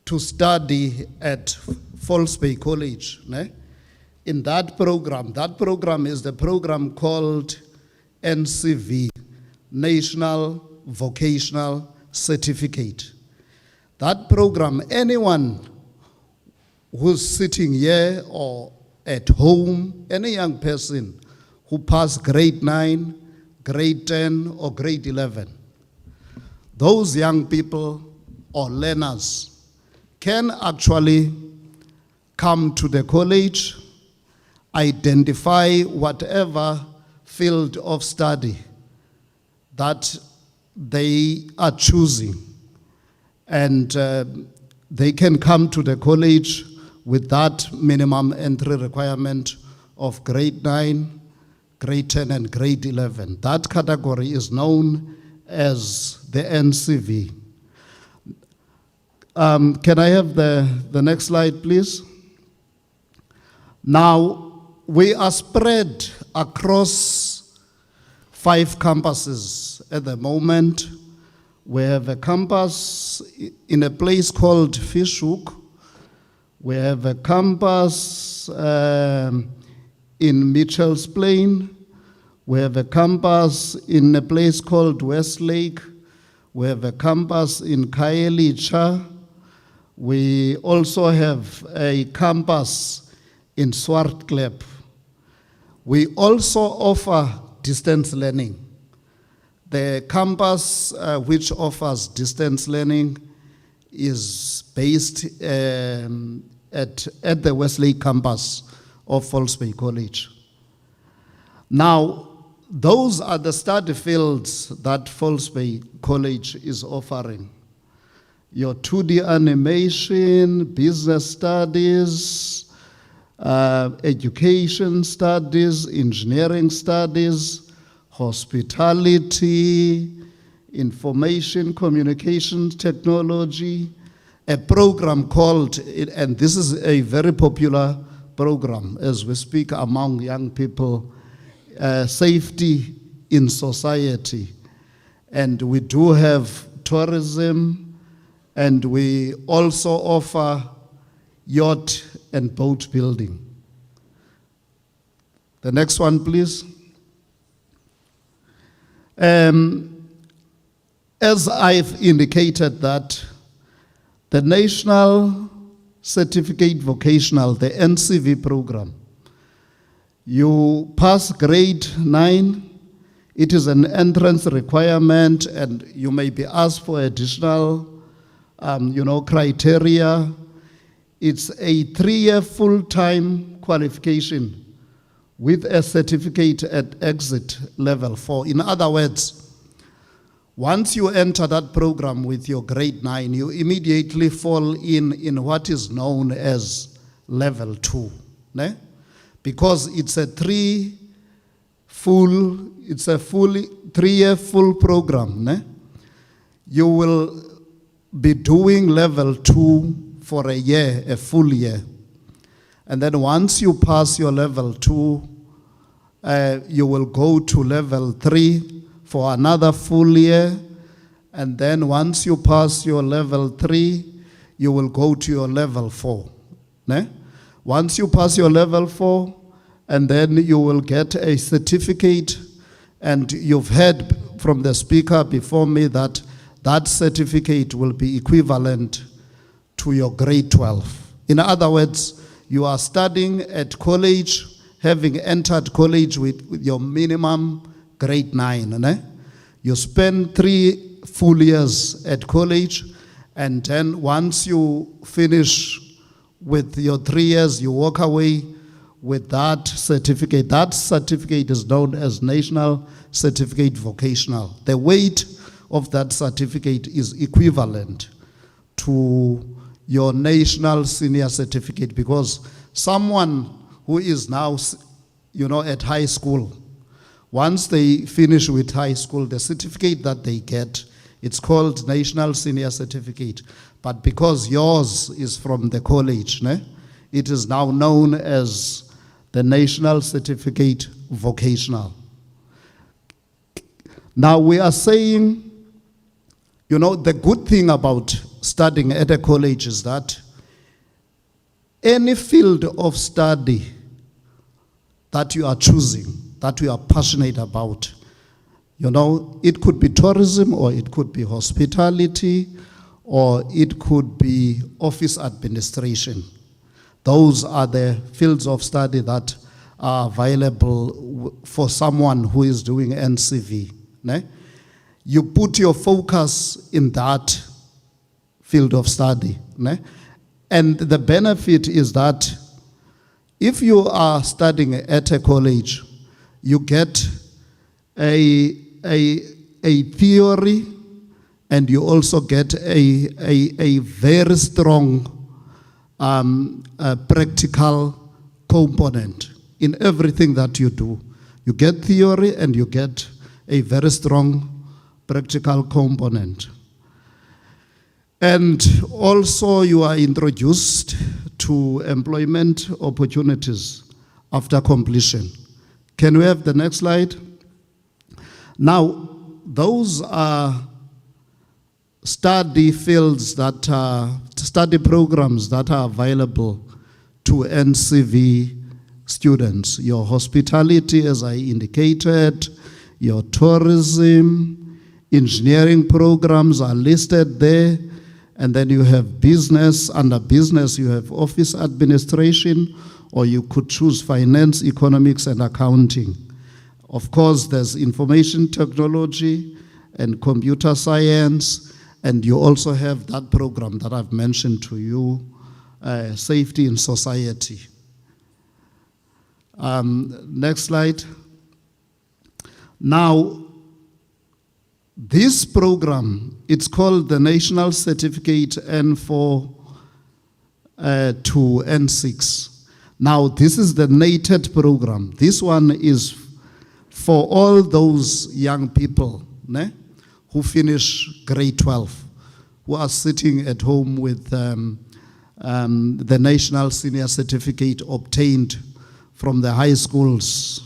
to study at False Bay College, ne, in that program is the program called NCV, National Vocational Certificate. That program, anyone who's sitting here or at home, any young person who passed grade 9, grade 10, or grade 11, those young people or learners can actually come to the college, identify whatever field of study that they are choosing, and they can come to the college with that minimum entry requirement of grade 9, grade 10, and grade 11. That category is known as the NCV. Can I have the next slide, please? Now, we are spread across 5 campuses at the moment. We have a campus in a place called Fishhook. We have a campus in Mitchell's Plain. We have a campus in a place called Westlake. We have a campus in Khayelitsha. We also have a campus in Swartklep. We also offer distance learning. The campus which offers distance learning is based at the Westlake campus of False Bay College. Now, those are the study fields that False Bay College is offering. Your 2D animation, business studies, education studies, engineering studies, hospitality, information communication technology, a program called, and this is a very popular program as we speak among young people, safety in society. And we do have tourism, and we also offer yacht and boat building. The next one, please. As I've indicated that the National certificate vocational, the NCV program. You pass grade 9, it is an entrance requirement, and you may be asked for additional criteria. It's a 3-year full-time qualification with a certificate at exit level 4. In other words, once you enter that program with your grade 9, you immediately fall in what is known as level 2. Ne? Because it's a 3-year full program. Ne? You will be doing level 2 for a year, a full year. And then once you pass your level 2, you will go to level 3 for another full year. And then once you pass your level 3, you will go to your level 4. Ne? Once you pass your level 4, and then you will get a certificate, and you've heard from the speaker before me that that certificate will be equivalent to your grade 12. In other words, you are studying at college, having entered college with your minimum grade 9. Ne? You spend 3 full years at college, and then once you finish with your 3 years, you walk away with that certificate. That certificate is known as National Certificate Vocational. The weight of that certificate is equivalent to your National Senior Certificate, because someone who is now, at high school, once they finish with high school, the certificate that they get, it's called National Senior Certificate. But because yours is from the college, it is now known as the National Certificate Vocational. Now we are saying, the good thing about studying at a college is that any field of study that you are choosing, that you are passionate about, it could be tourism, or it could be hospitality, or it could be office administration. Those are the fields of study that are available for someone who is doing NCV. Ne? You put your focus in that field of study. Ne? And the benefit is that if you are studying at a college, you get a theory, and you also get a very strong practical component in everything that you do. You get theory, and you get a very strong practical component. And also you are introduced to employment opportunities after completion. Can we have the next slide? Now, those are study fields that are, study programs that are available to NCV students. Your hospitality, as I indicated, your tourism, engineering programs are listed there. And then you have business. Under business, you have office administration, or you could choose finance, economics, and accounting. Of course, there's information technology and computer science, and you also have that program that I've mentioned to you, safety in society. Next slide. Now, this program, it's called the National Certificate N4 to N6. Now, this is the NATED program. This one is for all those young people who finish grade 12, who are sitting at home with the National Senior Certificate obtained from the high schools,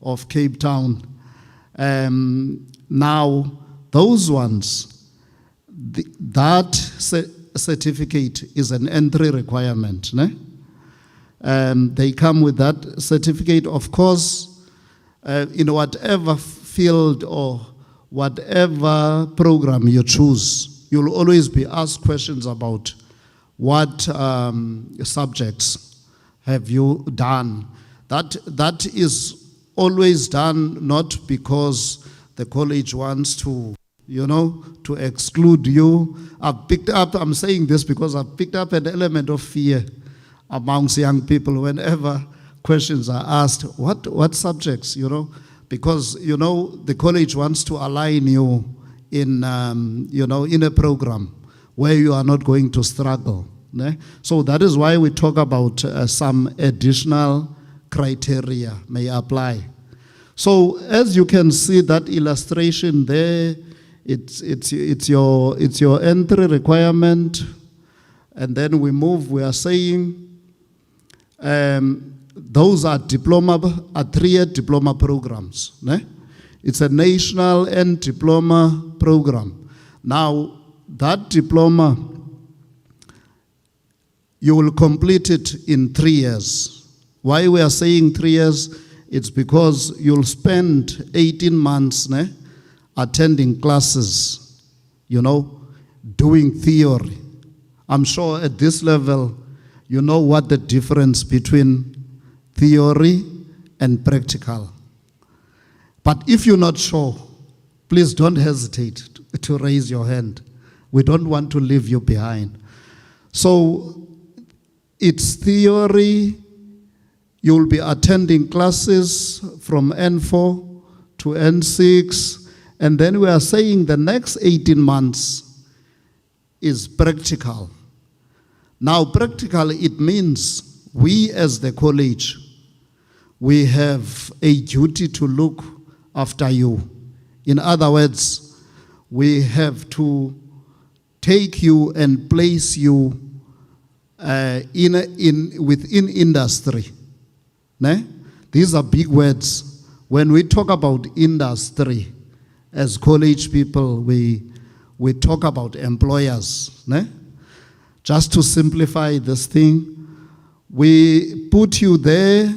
of Cape Town. Now, those ones, that certificate is an entry requirement. They come with that certificate. Of course, in whatever field or whatever program you choose, you'll always be asked questions about what subjects have you done. That is always done not because the college wants to, to exclude you. I'm saying this because I've picked up an element of fear amongst young people whenever questions are asked, what subjects, because, the college wants to align you in, in a program where you are not going to struggle. Ne? So that is why we talk about some additional criteria may apply. So as you can see that illustration there, it's your entry requirement, and then we are saying those are 3-year diploma programs. Ne? It's a national and diploma program. Now, that diploma, you will complete it in 3 years. Why we are saying 3 years? It's because you'll spend 18 months attending classes, doing theory. I'm sure at this level, you know what the difference between theory and practical. But if you're not sure, please don't hesitate to raise your hand. We don't want to leave you behind. So it's theory. You'll be attending classes from N4 to N6. And then we are saying the next 18 months is practical. Now, practical, it means we as the college, we have a duty to look after you. In other words, we have to take you and place you within industry. Ne? These are big words. When we talk about industry, as college people, we talk about employers. Ne? Just to simplify this thing, we put you there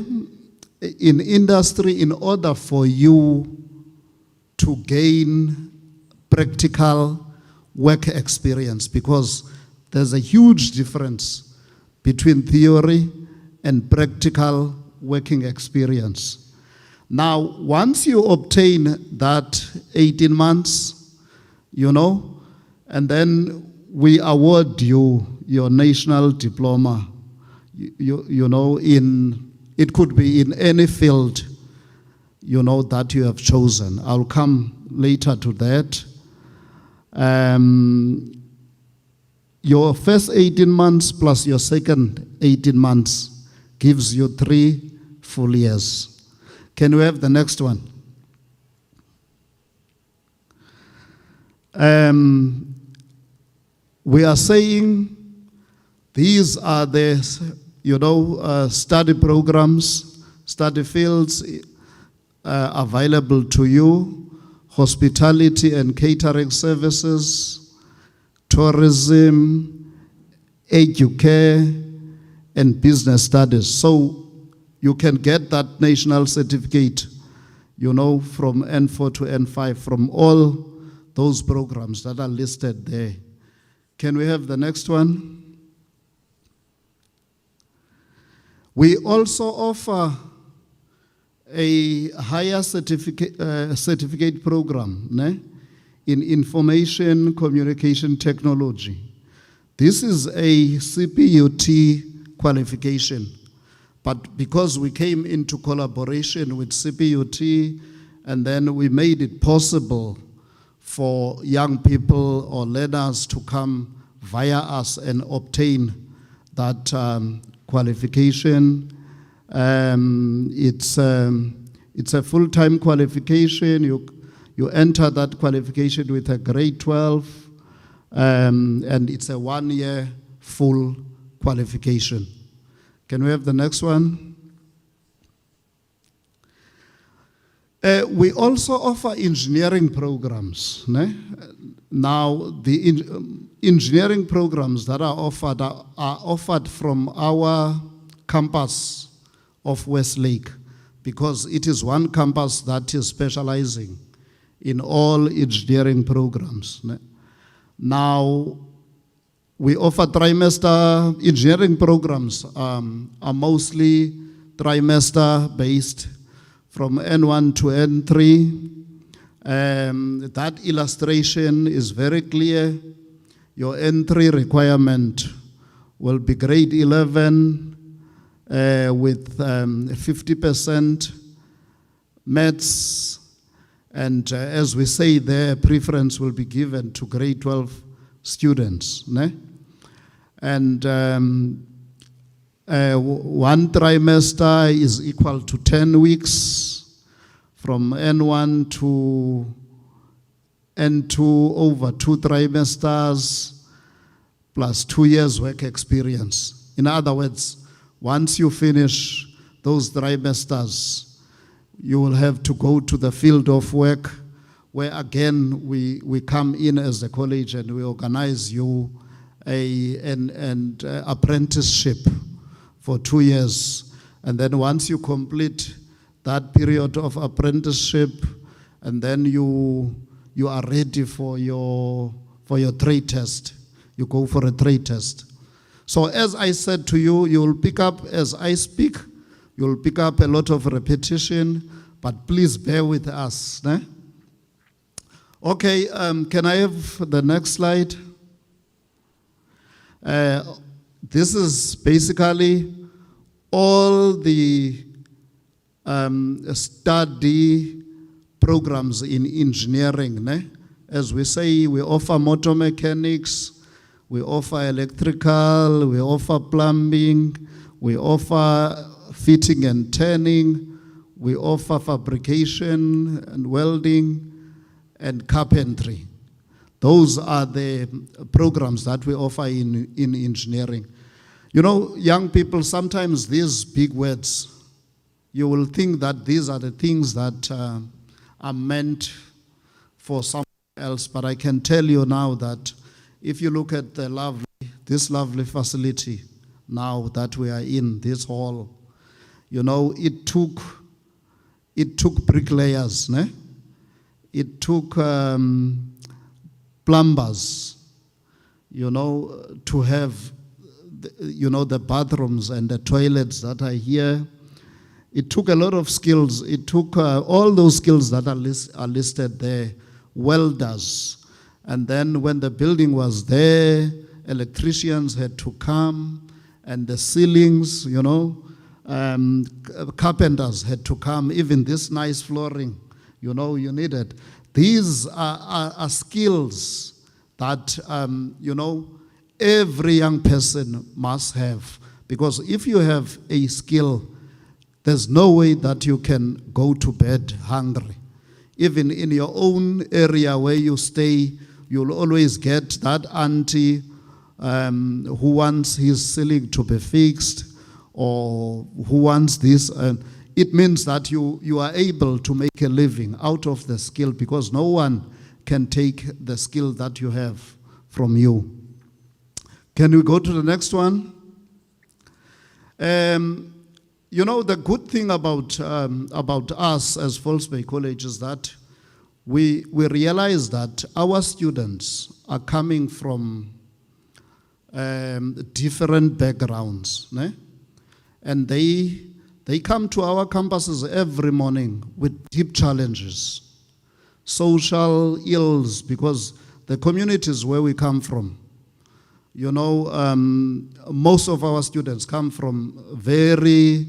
in industry in order for you to gain practical work experience, because there's a huge difference between theory and practical working experience. Now, once you obtain that 18 months, and then we award you your national diploma, it could be in any field, that you have chosen. I'll come later to that. Your first 18 months plus your second 18 months gives you 3 full years. Can we have the next one? We are saying these are the, study programs, study fields available to you: hospitality and catering services, tourism, educare, and business studies. So you can get that national certificate, from N4 to N5, from all those programs that are listed there. Can we have the next one? We also offer a higher certificate program in information communication technology. This is a CPUT qualification, but because we came into collaboration with CPUT, and then we made it possible for young people or learners to come via us and obtain that qualification. It's a full-time qualification. You enter that qualification with a grade 12, and it's a 1-year full qualification. Can we have the next one? We also offer engineering programs. Now, the engineering programs that are offered from our campus of Westlake, because it is one campus that is specializing in all engineering programs. Now, we offer trimester engineering programs, are mostly trimester based from N1 to N3. That illustration is very clear. Your N3 requirement will be grade 11 with 50% maths, and as we say there, preference will be given to grade 12 students. Ne? And one trimester is equal to 10 weeks from N1 to N2 over 2 trimesters plus 2 years work experience. In other words, once you finish those trimesters, you will have to go to the field of work, where again we come in as a college and we organize you an apprenticeship for 2 years. And then once you complete that period of apprenticeship, and then you are ready for your trade test. You go for a trade test. So as I said to you, you'll pick up, as I speak, you'll pick up a lot of repetition, but please bear with us. Ne? Okay, can I have the next slide? This is basically all the study programs in engineering. Ne? As we say, we offer motor mechanics, we offer electrical, we offer plumbing, we offer fitting and turning, we offer fabrication and welding and carpentry. Those are the programs that we offer in engineering. You know, young people, sometimes these big words, you will think that these are the things that are meant for someone else, but I can tell you now that if you look at this lovely facility now that we are in, this hall, you know, it took bricklayers, ne? It took plumbers, you know, to have, the bathrooms and the toilets that are here. It took a lot of skills. It took all those skills that are listed there, welders. And then when the building was there, electricians had to come, and the ceilings, carpenters had to come, even this nice flooring, you needed. These are skills that, every young person must have. Because if you have a skill, there's no way that you can go to bed hungry. Even in your own area where you stay, you'll always get that auntie who wants his ceiling to be fixed, or who wants this. It means that you are able to make a living out of the skill, because no one can take the skill that you have from you. Can we go to the next one? The good thing about us as False Bay College is that we realize that our students are coming from different backgrounds, né? And they come to our campuses every morning with deep challenges, social ills, because the communities where we come from, most of our students come from very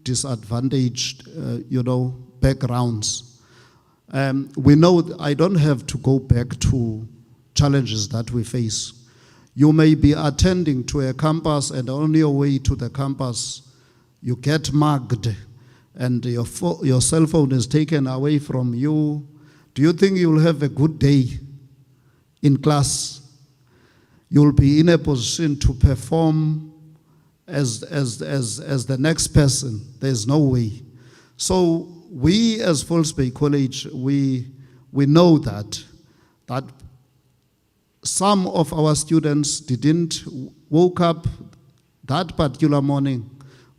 disadvantaged, backgrounds. We know I don't have to go back to challenges that we face. You may be attending to a campus, and on your way to the campus, you get mugged, and your cell phone is taken away from you. Do you think you'll have a good day in class? You'll be in a position to perform as the next person. There's no way. So we as False Bay College, we know that some of our students didn't woke up that particular morning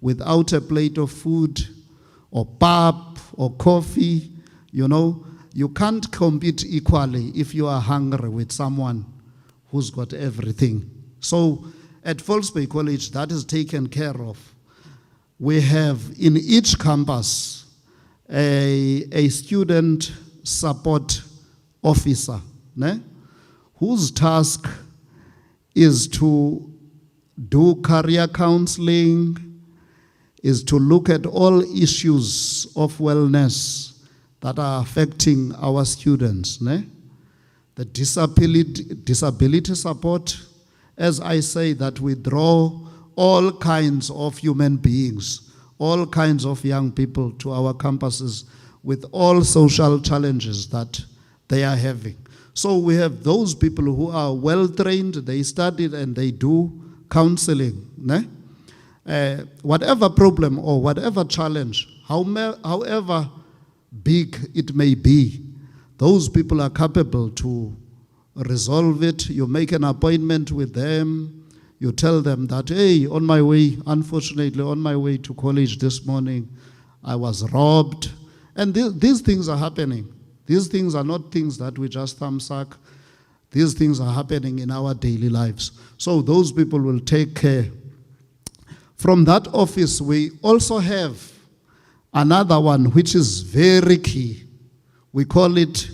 without a plate of food or pap or coffee. You can't compete equally if you are hungry with someone who's got everything. So at False Bay College, that is taken care of. We have in each campus a student support officer, ne, whose task is to do career counseling, is to look at all issues of wellness that are affecting our students. Ne? The disability support, as I say, that we draw all kinds of human beings, all kinds of young people to our campuses with all social challenges that they are having. So we have those people who are well trained, they studied and they do counseling. Ne? Whatever problem or whatever challenge, however big it may be, those people are capable to resolve it. You make an appointment with them. You tell them that, hey, on my way, unfortunately, on my way to college this morning, I was robbed. And these things are happening. These things are not things that we just thumbsuck. These things are happening in our daily lives. So those people will take care. From that office, we also have another one which is very key. We call it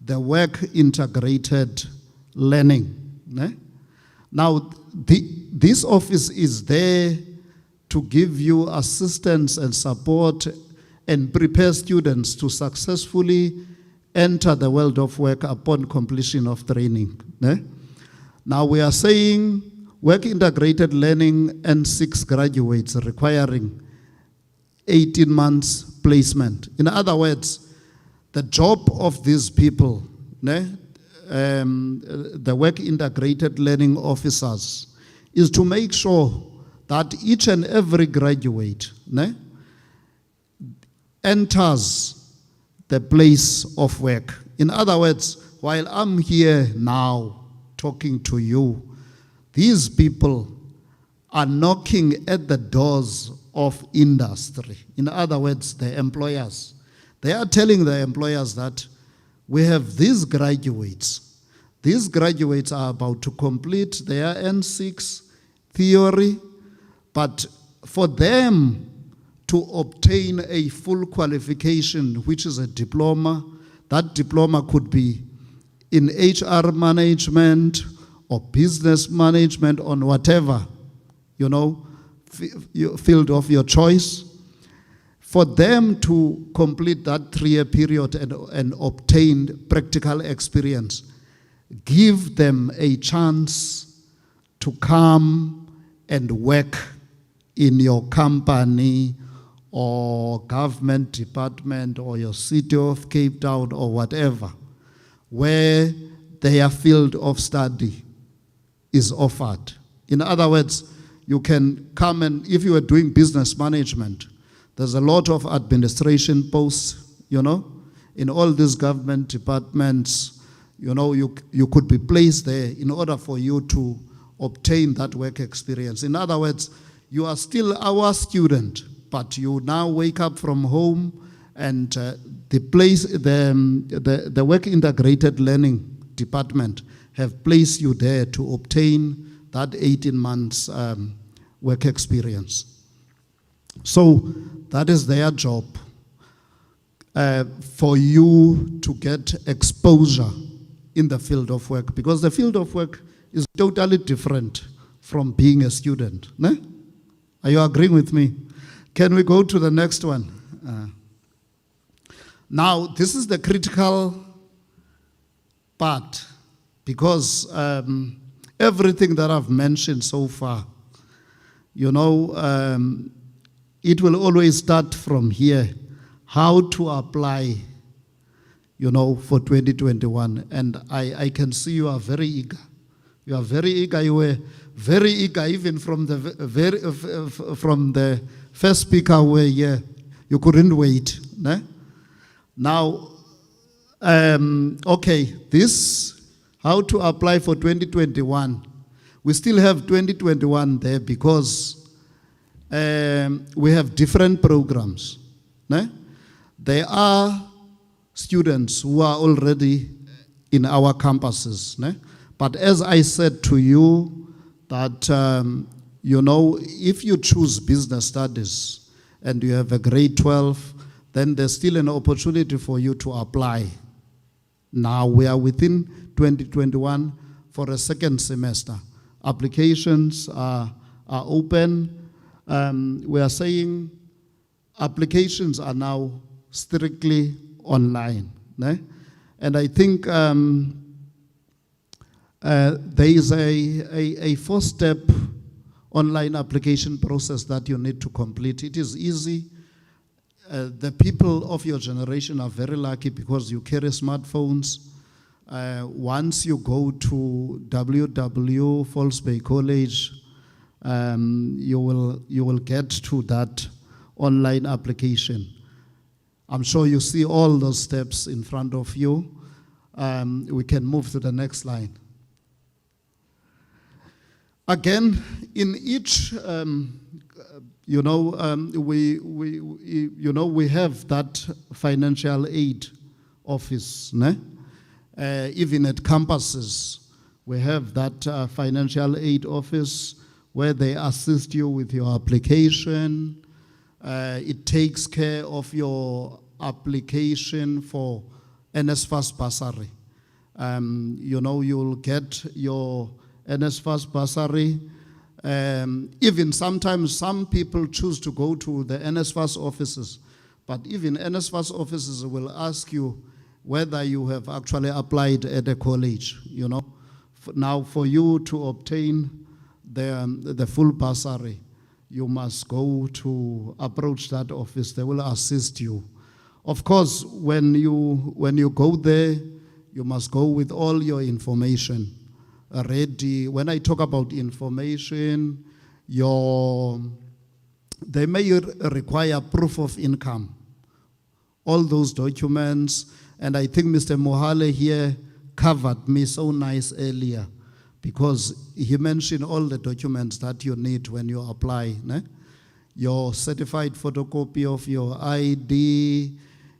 the work integrated learning. Ne? Now, this office is there to give you assistance and support and prepare students to successfully enter the world of work upon completion of training. Ne? Now, we are saying work integrated learning and 6 graduates requiring 18 months placement. In other words, the job of these people, ne, the work integrated learning officers, is to make sure that each and every graduate, ne, enters the place of work. In other words, while I'm here now talking to you, these people are knocking at the doors of industry. In other words, the employers. They are telling the employers that we have these graduates. These graduates are about to complete their N6 theory, but for them to obtain a full qualification, which is a diploma, that diploma could be in HR management or business management on whatever, field of your choice. For them to complete that 3-year period and obtain practical experience, give them a chance to come and work in your company or government department or your city of Cape Town or whatever, where their field of study is offered. In other words, you can come and, if you are doing business management, there's a lot of administration posts, in all these government departments, you could be placed there in order for you to obtain that work experience. In other words, you are still our student, but you now wake up from home and the work integrated learning department have placed you there to obtain that 18 months work experience. So that is their job, for you to get exposure in the field of work, because the field of work is totally different from being a student. Ne? Are you agreeing with me? Can we go to the next one? Now, this is the critical part, because everything that I've mentioned so far, it will always start from here, how to apply, for 2021. And I can see you are very eager. You are very eager. You were very eager even from the first speaker who were here. You couldn't wait. Ne? Now, okay, this, how to apply for 2021. We still have 2021 there because we have different programs. Ne? There are students who are already in our campuses. Ne? But as I said to you, that, if you choose business studies and you have a grade 12, then there's still an opportunity for you to apply. Now we are within 2021 for a second semester. Applications are open. We are saying applications are now strictly online. Ne? And I think there is a four-step online application process that you need to complete. It is easy. The people of your generation are very lucky because you carry smartphones. Once you go to www False Bay College, you will get to that online application. I'm sure you see all those steps in front of you. We can move to the next line. Again, in each, we have that financial aid office. Ne? Even at campuses, we have that financial aid office where they assist you with your application. It takes care of your application for NSFAS bursary. You'll get your NSFAS bursary. Even sometimes some people choose to go to the NSFAS offices, but even NSFAS offices will ask you whether you have actually applied at a college. Now for you to obtain the full bursary, you must go to approach that office. They will assist you. Of course, when you go there, you must go with all your information ready. When I talk about information, they may require proof of income, all those documents. And I think Mr. Mohale here covered me so nice earlier, because he mentioned all the documents that you need when you apply. Ne? Your certified photocopy of your ID,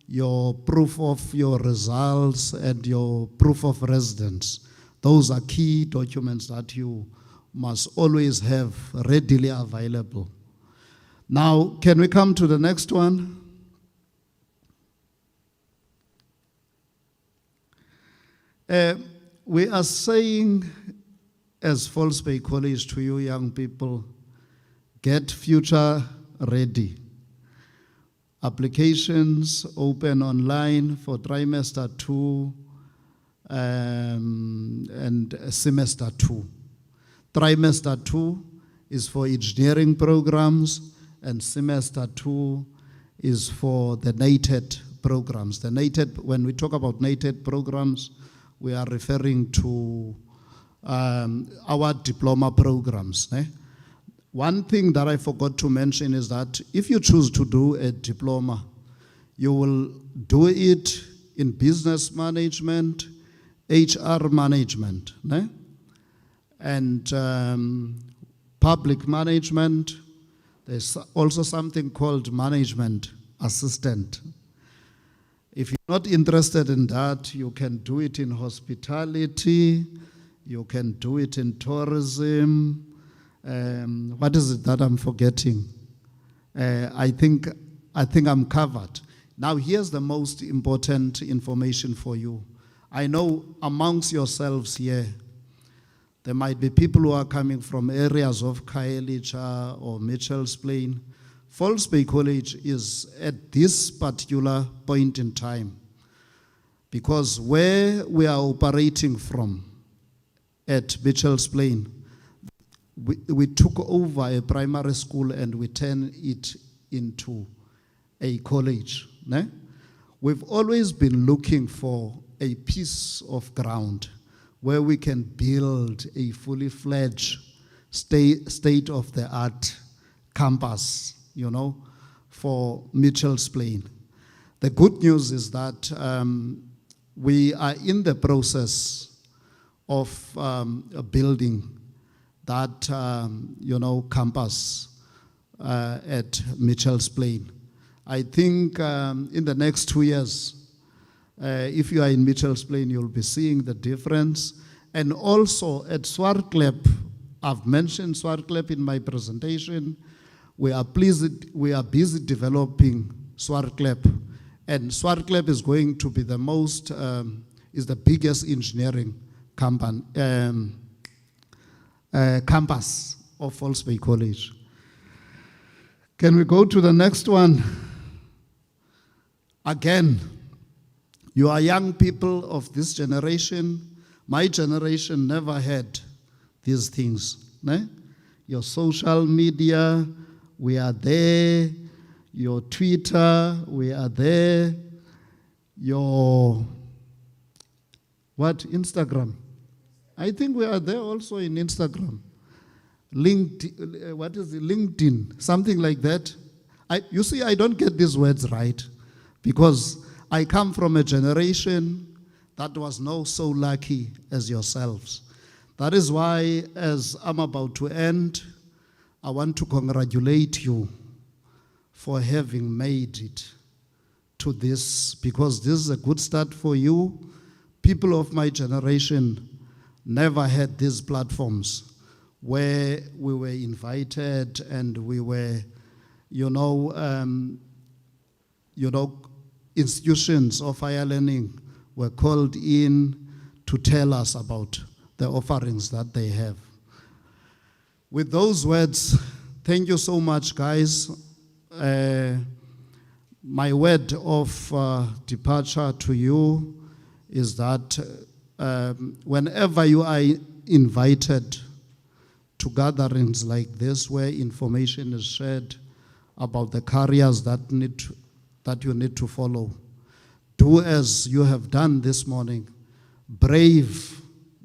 your proof of your results, and your proof of residence. Those are key documents that you must always have readily available. Now, can we come to the next one? We are saying, as False Bay College, to you young people, get future ready. Applications open online for trimester 2 and semester 2. Trimester 2 is for engineering programs, and semester 2 is for the NATED programs. The NATED, when we talk about NATED programs, we are referring to our diploma programs. One thing that I forgot to mention is that if you choose to do a diploma, you will do it in business management, HR management, and public management. There's also something called management assistant. If you're not interested in that, you can do it in hospitality, you can do it in tourism. What is it that I'm forgetting? I think I'm covered. Now here's the most important information for you. I know amongst yourselves here, there might be people who are coming from areas of Khayelitsha or Mitchell's Plain. False Bay College is at this particular point in time, because where we are operating from at Mitchell's Plain, we took over a primary school and we turned it into a college. We've always been looking for a piece of ground where we can build a fully fledged state-of-the-art campus, for Mitchell's Plain. The good news is that we are in the process of building that, campus at Mitchell's Plain. I think in the next 2 years, if you are in Mitchell's Plain, you'll be seeing the difference. And also at Swartklep, I've mentioned Swartklep in my presentation. We are busy developing Swartklep, and Swartklep is going to be the biggest engineering campus of False Bay College. Can we go to the next one? Again, you are young people of this generation. My generation never had these things. Ne? Your social media, we are there. Your Twitter, we are there. Your, Instagram? I think we are there also in Instagram. LinkedIn, something like that. You see, I don't get these words right because I come from a generation that was not so lucky as yourselves. That is why, as I'm about to end, I want to congratulate you for having made it to this, because this is a good start for you. People of my generation never had these platforms where we were invited and we were, institutions of higher learning were called in to tell us about the offerings that they have. With those words, thank you so much, guys. My word of departure to you is that whenever you are invited to gatherings like this where information is shared about the careers that you need to follow, do as you have done this morning. Brave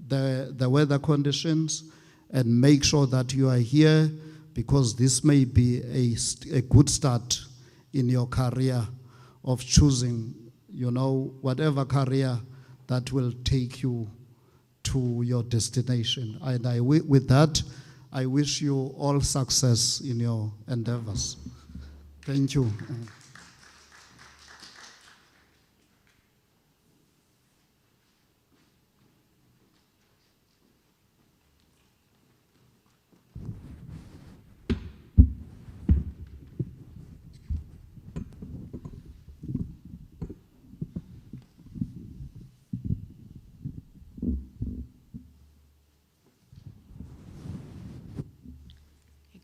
the weather conditions and make sure that you are here, because this may be a good start in your career of choosing, whatever career that will take you to your destination. And with that, I wish you all success in your endeavors. Thank you.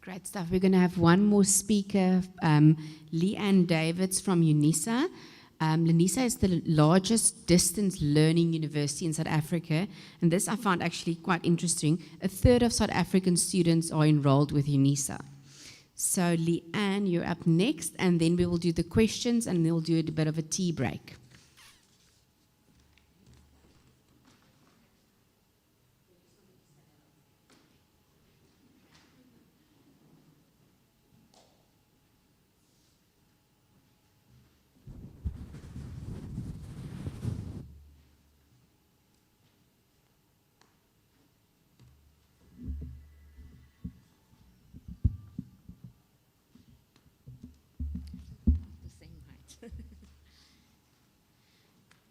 Great stuff. We're going to have one more speaker, Leanne Davids from UNISA. UNISA is the largest distance learning university in South Africa, and this I found actually quite interesting. A third of South African students are enrolled with UNISA. So Leanne, you're up next, and then we will do the questions, and then we'll do a bit of a tea break.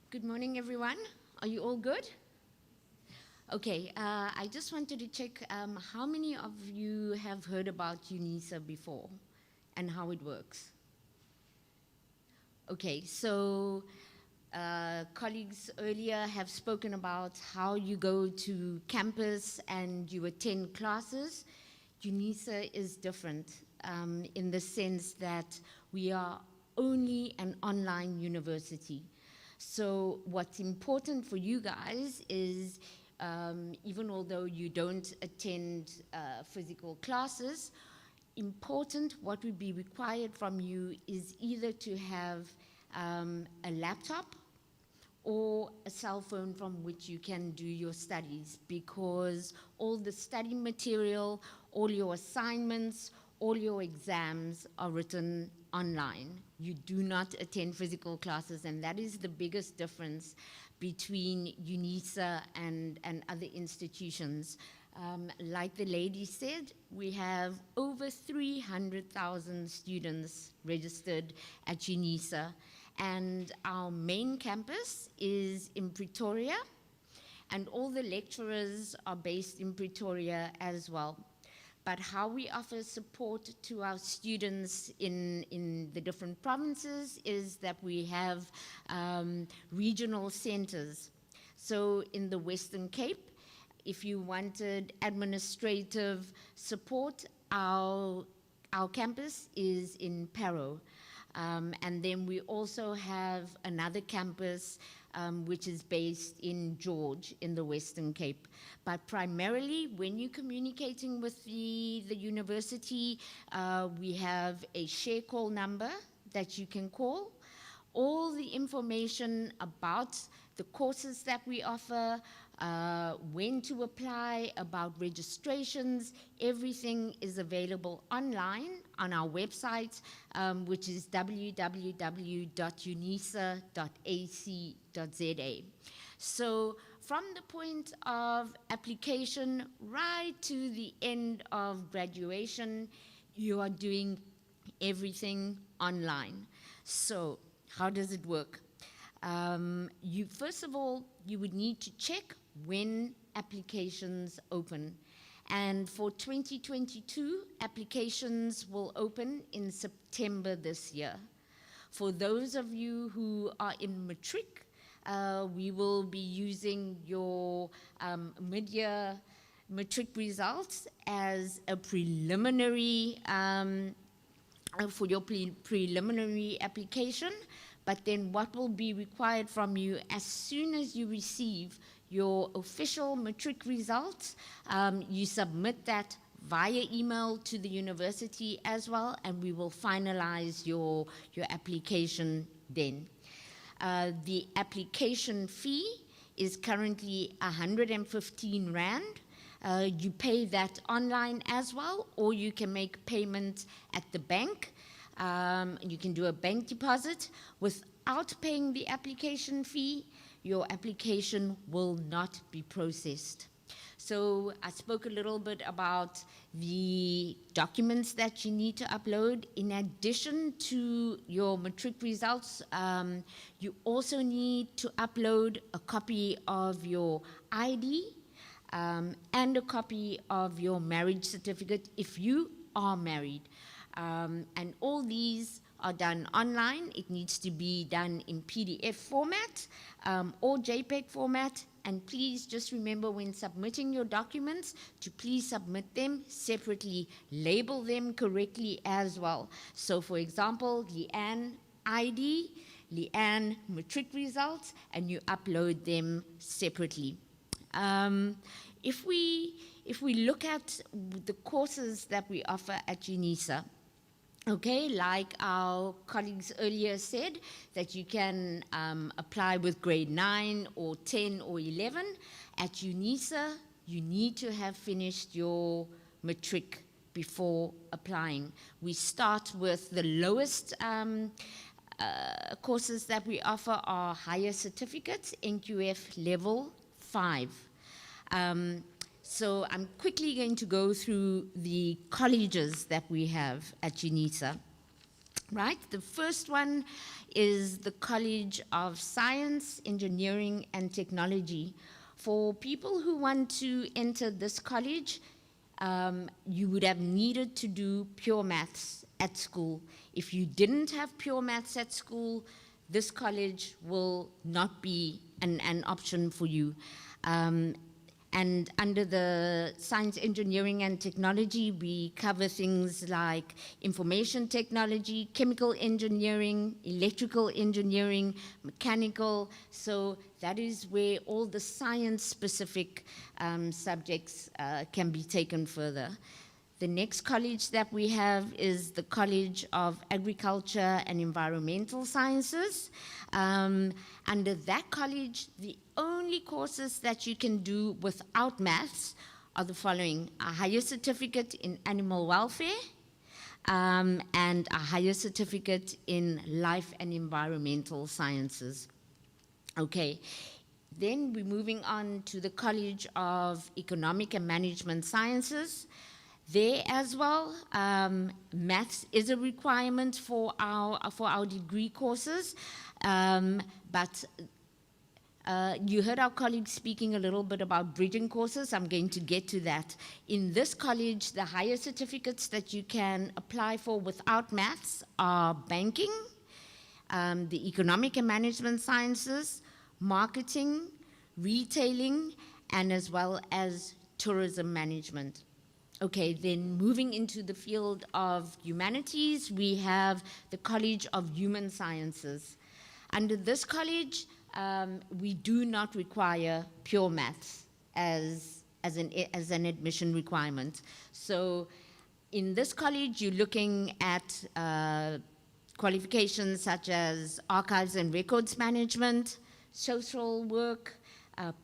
Good morning, everyone. Are you all good? Okay, I just wanted to check how many of you have heard about UNISA before and how it works? Okay, so colleagues earlier have spoken about how you go to campus and you attend classes. UNISA is different in the sense that we are only an online university. So what's important for you guys is, even although you don't attend physical classes, important, what would be required from you is either to have a laptop or a cell phone from which you can do your studies, because all the study material, all your assignments, all your exams are written online. You do not attend physical classes, and that is the biggest difference between UNISA and other institutions. Like the lady said, we have over 300,000 students registered at UNISA, and our main campus is in Pretoria, and all the lecturers are based in Pretoria as well. But how we offer support to our students in the different provinces is that we have regional centers. So in the Western Cape, if you wanted administrative support, our campus is in Parow. And then we also have another campus which is based in George in the Western Cape. But primarily, when you're communicating with the university, we have a share call number that you can call. All the information about the courses that we offer, when to apply, about registrations, everything is available online on our website, which is www.unisa.ac.za. So from the point of application right to the end of graduation, you are doing everything online. So how does it work? First of all, you would need to check when applications open. And for 2022, applications will open in September this year. For those of you who are in matric, we will be using your mid-year matric results as a preliminary, for your preliminary application. But then what will be required from you as soon as you receive your official matric results, you submit that via email to the university as well, and we will finalize your application then. The application fee is currently 115 Rand. You pay that online as well, or you can make payment at the bank. You can do a bank deposit. Without paying the application fee, your application will not be processed. So I spoke a little bit about the documents that you need to upload. In addition to your matric results, you also need to upload a copy of your ID and a copy of your marriage certificate if you are married. And all these are done online. It needs to be done in PDF format or JPEG format. And please just remember when submitting your documents to please submit them separately. Label them correctly as well. So for example, Leanne ID, Leanne matric results, and you upload them separately. If we look at the courses that we offer at UNISA, okay, like our colleagues earlier said, that you can apply with grade 9 or 10 or 11. At UNISA, you need to have finished your matric before applying. We start with the lowest courses that we offer are higher certificates, NQF level 5. So I'm quickly going to go through the colleges that we have at UNISA. Right, the first one is the College of Science, Engineering and Technology. For people who want to enter this college, you would have needed to do pure maths at school. If you didn't have pure maths at school, this college will not be an option for you. And under the Science, Engineering and Technology, we cover things like information technology, chemical engineering, electrical engineering, mechanical. So that is where all the science-specific subjects can be taken further. The next college that we have is the College of Agriculture and Environmental Sciences. Under that college, the only courses that you can do without maths are the following: a higher certificate in animal welfare and a higher certificate in life and environmental sciences. Okay, then we're moving on to the College of Economic and Management Sciences. There as well, maths is a requirement for our degree courses, but You heard our colleagues speaking a little bit about bridging courses. I'm going to get to that. In this college, the higher certificates that you can apply for without maths are banking, the economic and management sciences, marketing, retailing, and as well as tourism management. Okay, then moving into the field of humanities, we have the College of Human Sciences. Under this college, we do not require pure maths as an admission requirement. So in this college, you're looking at qualifications such as archives and records management, social work,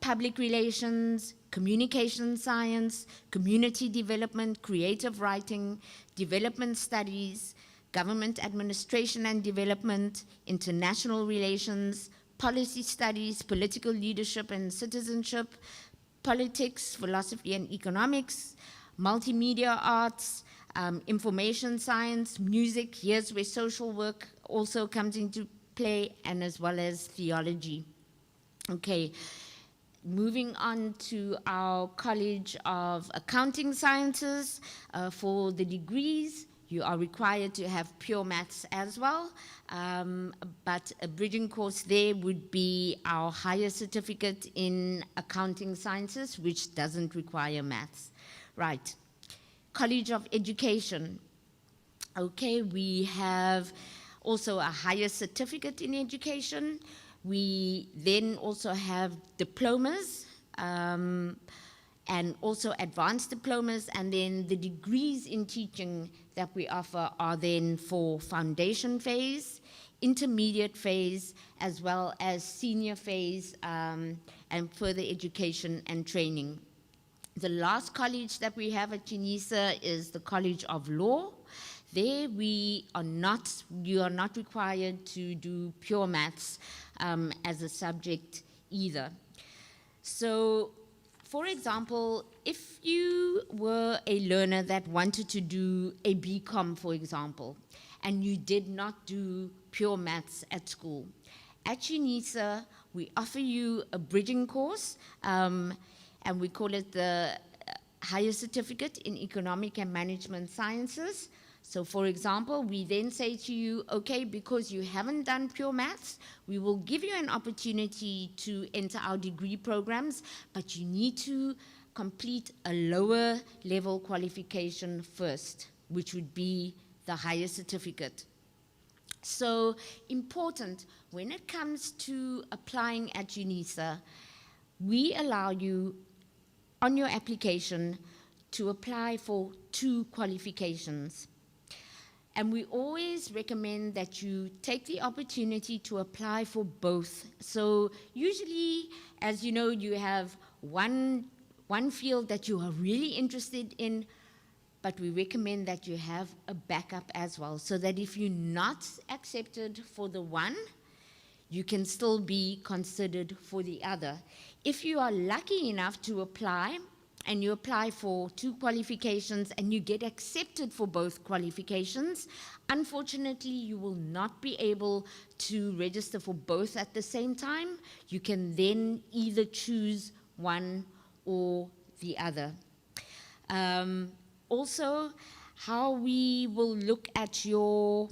public relations, communication science, community development, creative writing, development studies, government administration and development, international relations, policy studies, political leadership and citizenship, politics, philosophy and economics, multimedia arts, information science, music. Here's where social work also comes into play, and as well as theology. Okay, moving on to our College of Accounting Sciences. For the degrees, you are required to have pure maths as well, but a bridging course there would be our higher certificate in accounting sciences, which doesn't require maths. Right. College of Education. Okay, we have also a higher certificate in education. We then also have diplomas, and also advanced diplomas, and then the degrees in teaching that we offer are then for foundation phase, intermediate phase, as well as senior phase, and further education and training. The last college that we have at UNISA is the College of Law. There you are not required to do pure maths as a subject either. So, for example, if you were a learner that wanted to do a BCom, for example, and you did not do pure maths at school, at UNISA, we offer you a bridging course, and we call it the Higher Certificate in Economic and Management Sciences. So for example, we then say to you, okay, because you haven't done pure maths, we will give you an opportunity to enter our degree programs, but you need to complete a lower level qualification first, which would be the higher certificate. So important, when it comes to applying at UNISA, we allow you on your application to apply for 2 qualifications. And we always recommend that you take the opportunity to apply for both. So usually, as you know, you have one field that you are really interested in, but we recommend that you have a backup as well, so that if you're not accepted for the one, you can still be considered for the other. If you are lucky enough to apply, and you apply for 2 qualifications and you get accepted for both qualifications, unfortunately, you will not be able to register for both at the same time. You can then either choose one or the other. Also, how we will look at your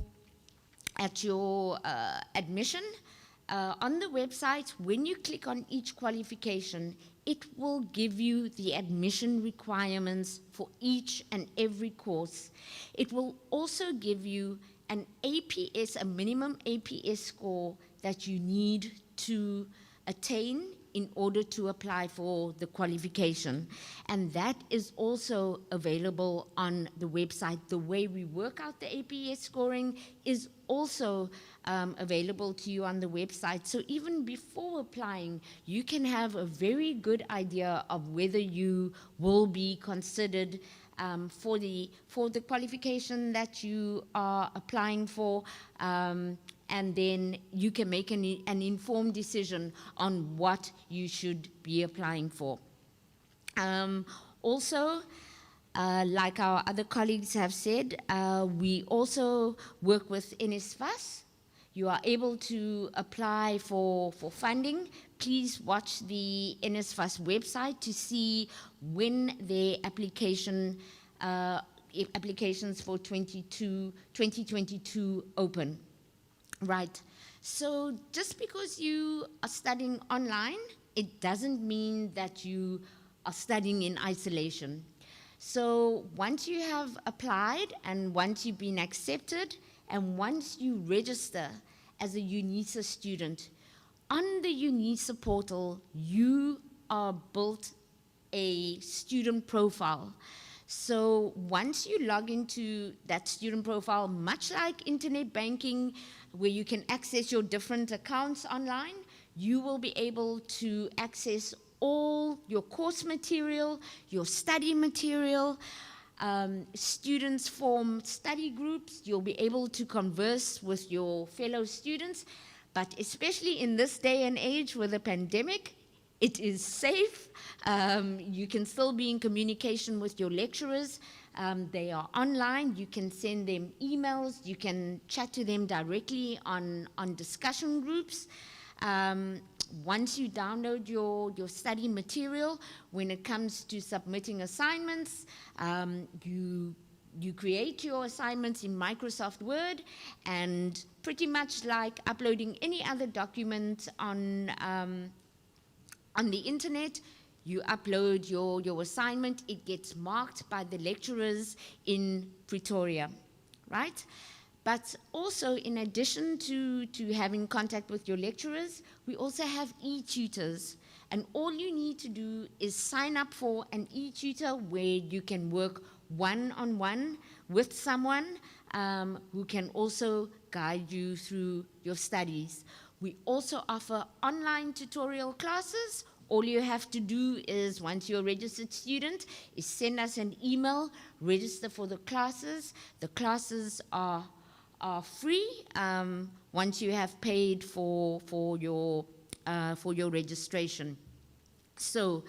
admission. On the website, when you click on each qualification, it will give you the admission requirements for each and every course. It will also give you an APS, a minimum APS score that you need to attain in order to apply for the qualification. And that is also available on the website. The way we work out the APS scoring is also available to you on the website. So even before applying, you can have a very good idea of whether you will be considered for the qualification that you are applying for, and then you can make an informed decision on what you should be applying for. Also, like our other colleagues have said, we also work with NSFAS. You are able to apply for funding. please watch the NSFAS website to see when their applications for 2022 open. Right. So just because you are studying online, it doesn't mean that you are studying in isolation. So once you have applied and once you've been accepted and once you register as a UNISA student, on the UNISA portal, you are built a student profile. So once you log into that student profile, much like internet banking, where you can access your different accounts online, you will be able to access all your course material, your study material. Students form study groups. You'll be able to converse with your fellow students. But especially in this day and age with the pandemic, it is safe. You can still be in communication with your lecturers. They are online. You can send them emails. You can chat to them directly on discussion groups. Once you download your study material, when it comes to submitting assignments, you create your assignments in Microsoft Word, and pretty much like uploading any other document on the internet, you upload your assignment, it gets marked by the lecturers in Pretoria, right? But also, in addition to having contact with your lecturers, we also have e-tutors. And all you need to do is sign up for an e-tutor where you can work one-on-one with someone who can also guide you through your studies. We also offer online tutorial classes. All you have to do is, once you're a registered student, is send us an email, register for the classes. The classes are free once you have paid for your registration. So,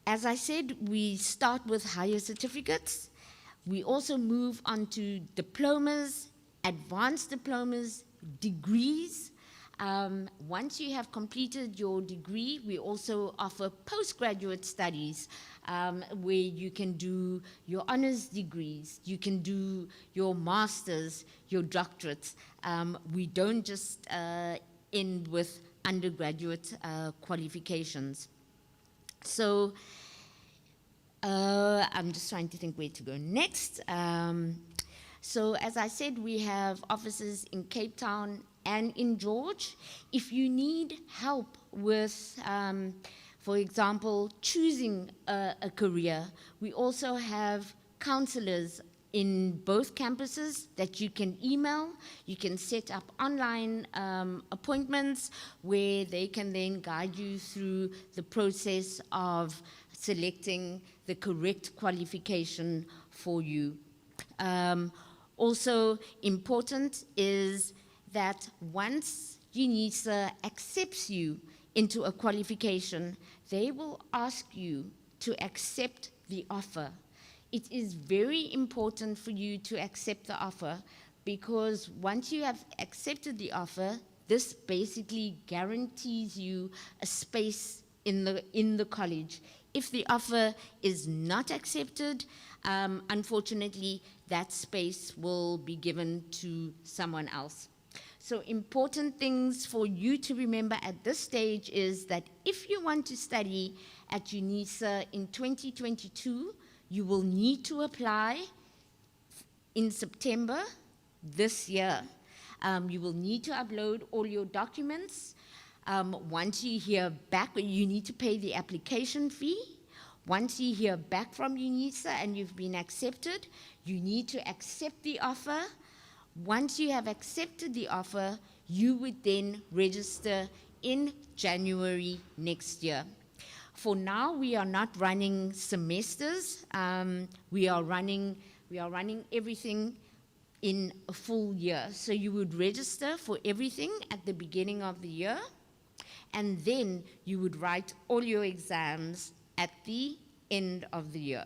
as I said, we start with higher certificates. We also move on to diplomas, advanced diplomas, degrees. Once you have completed your degree, we also offer postgraduate studies where you can do your honors degrees, you can do your masters, your doctorates. We don't just end with undergraduate qualifications. So I'm just trying to think where to go next. So as I said, we have offices in Cape Town and in George. If you need help with, for example, choosing a career, we also have counselors in both campuses that you can email. You can set up online appointments where they can then guide you through the process of selecting the correct qualification for you. Also important is that once UNISA accepts you into a qualification, they will ask you to accept the offer. It is very important for you to accept the offer, because once you have accepted the offer, this basically guarantees you a space in the college. If the offer is not accepted, unfortunately, that space will be given to someone else. So important things for you to remember at this stage is that if you want to study at UNISA in 2022, you will need to apply in September this year. You will need to upload all your documents. Once you hear back, you need to pay the application fee. Once you hear back from UNISA and you've been accepted, you need to accept the offer. Once you have accepted the offer, you would then register in January next year. For now, we are not running semesters. We are running everything in a full year. So you would register for everything at the beginning of the year, and then you would write all your exams at the end of the year.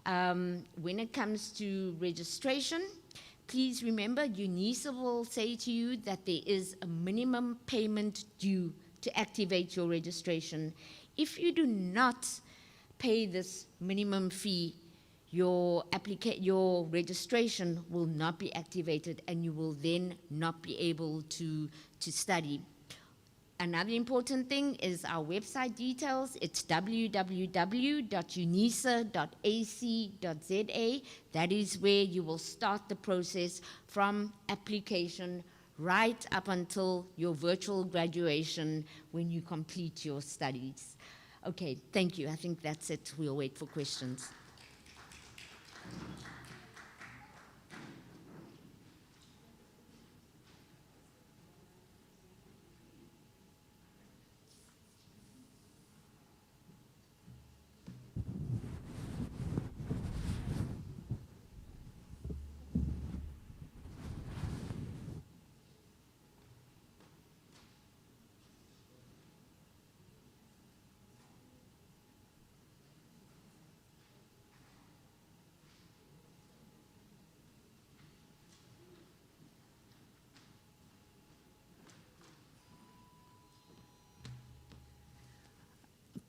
When it comes to registration, please remember, UNISA will say to you that there is a minimum payment due to activate your registration. If you do not pay this minimum fee, your registration will not be activated and you will then not be able to study. Another important thing is our website details. It's www.unisa.ac.za. That is where you will start the process from application right up until your virtual graduation when you complete your studies. Okay, thank you. I think that's it. We'll wait for questions.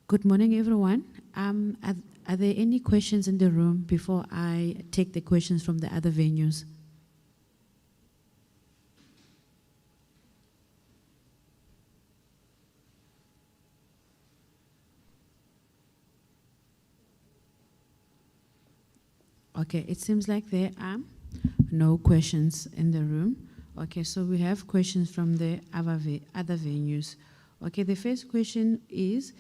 Good morning, everyone. Are there any questions in the room before I take the questions from the other venues? Okay, it seems like there are no questions in the room. Okay, so we have questions from the other venues. Okay, the first question is,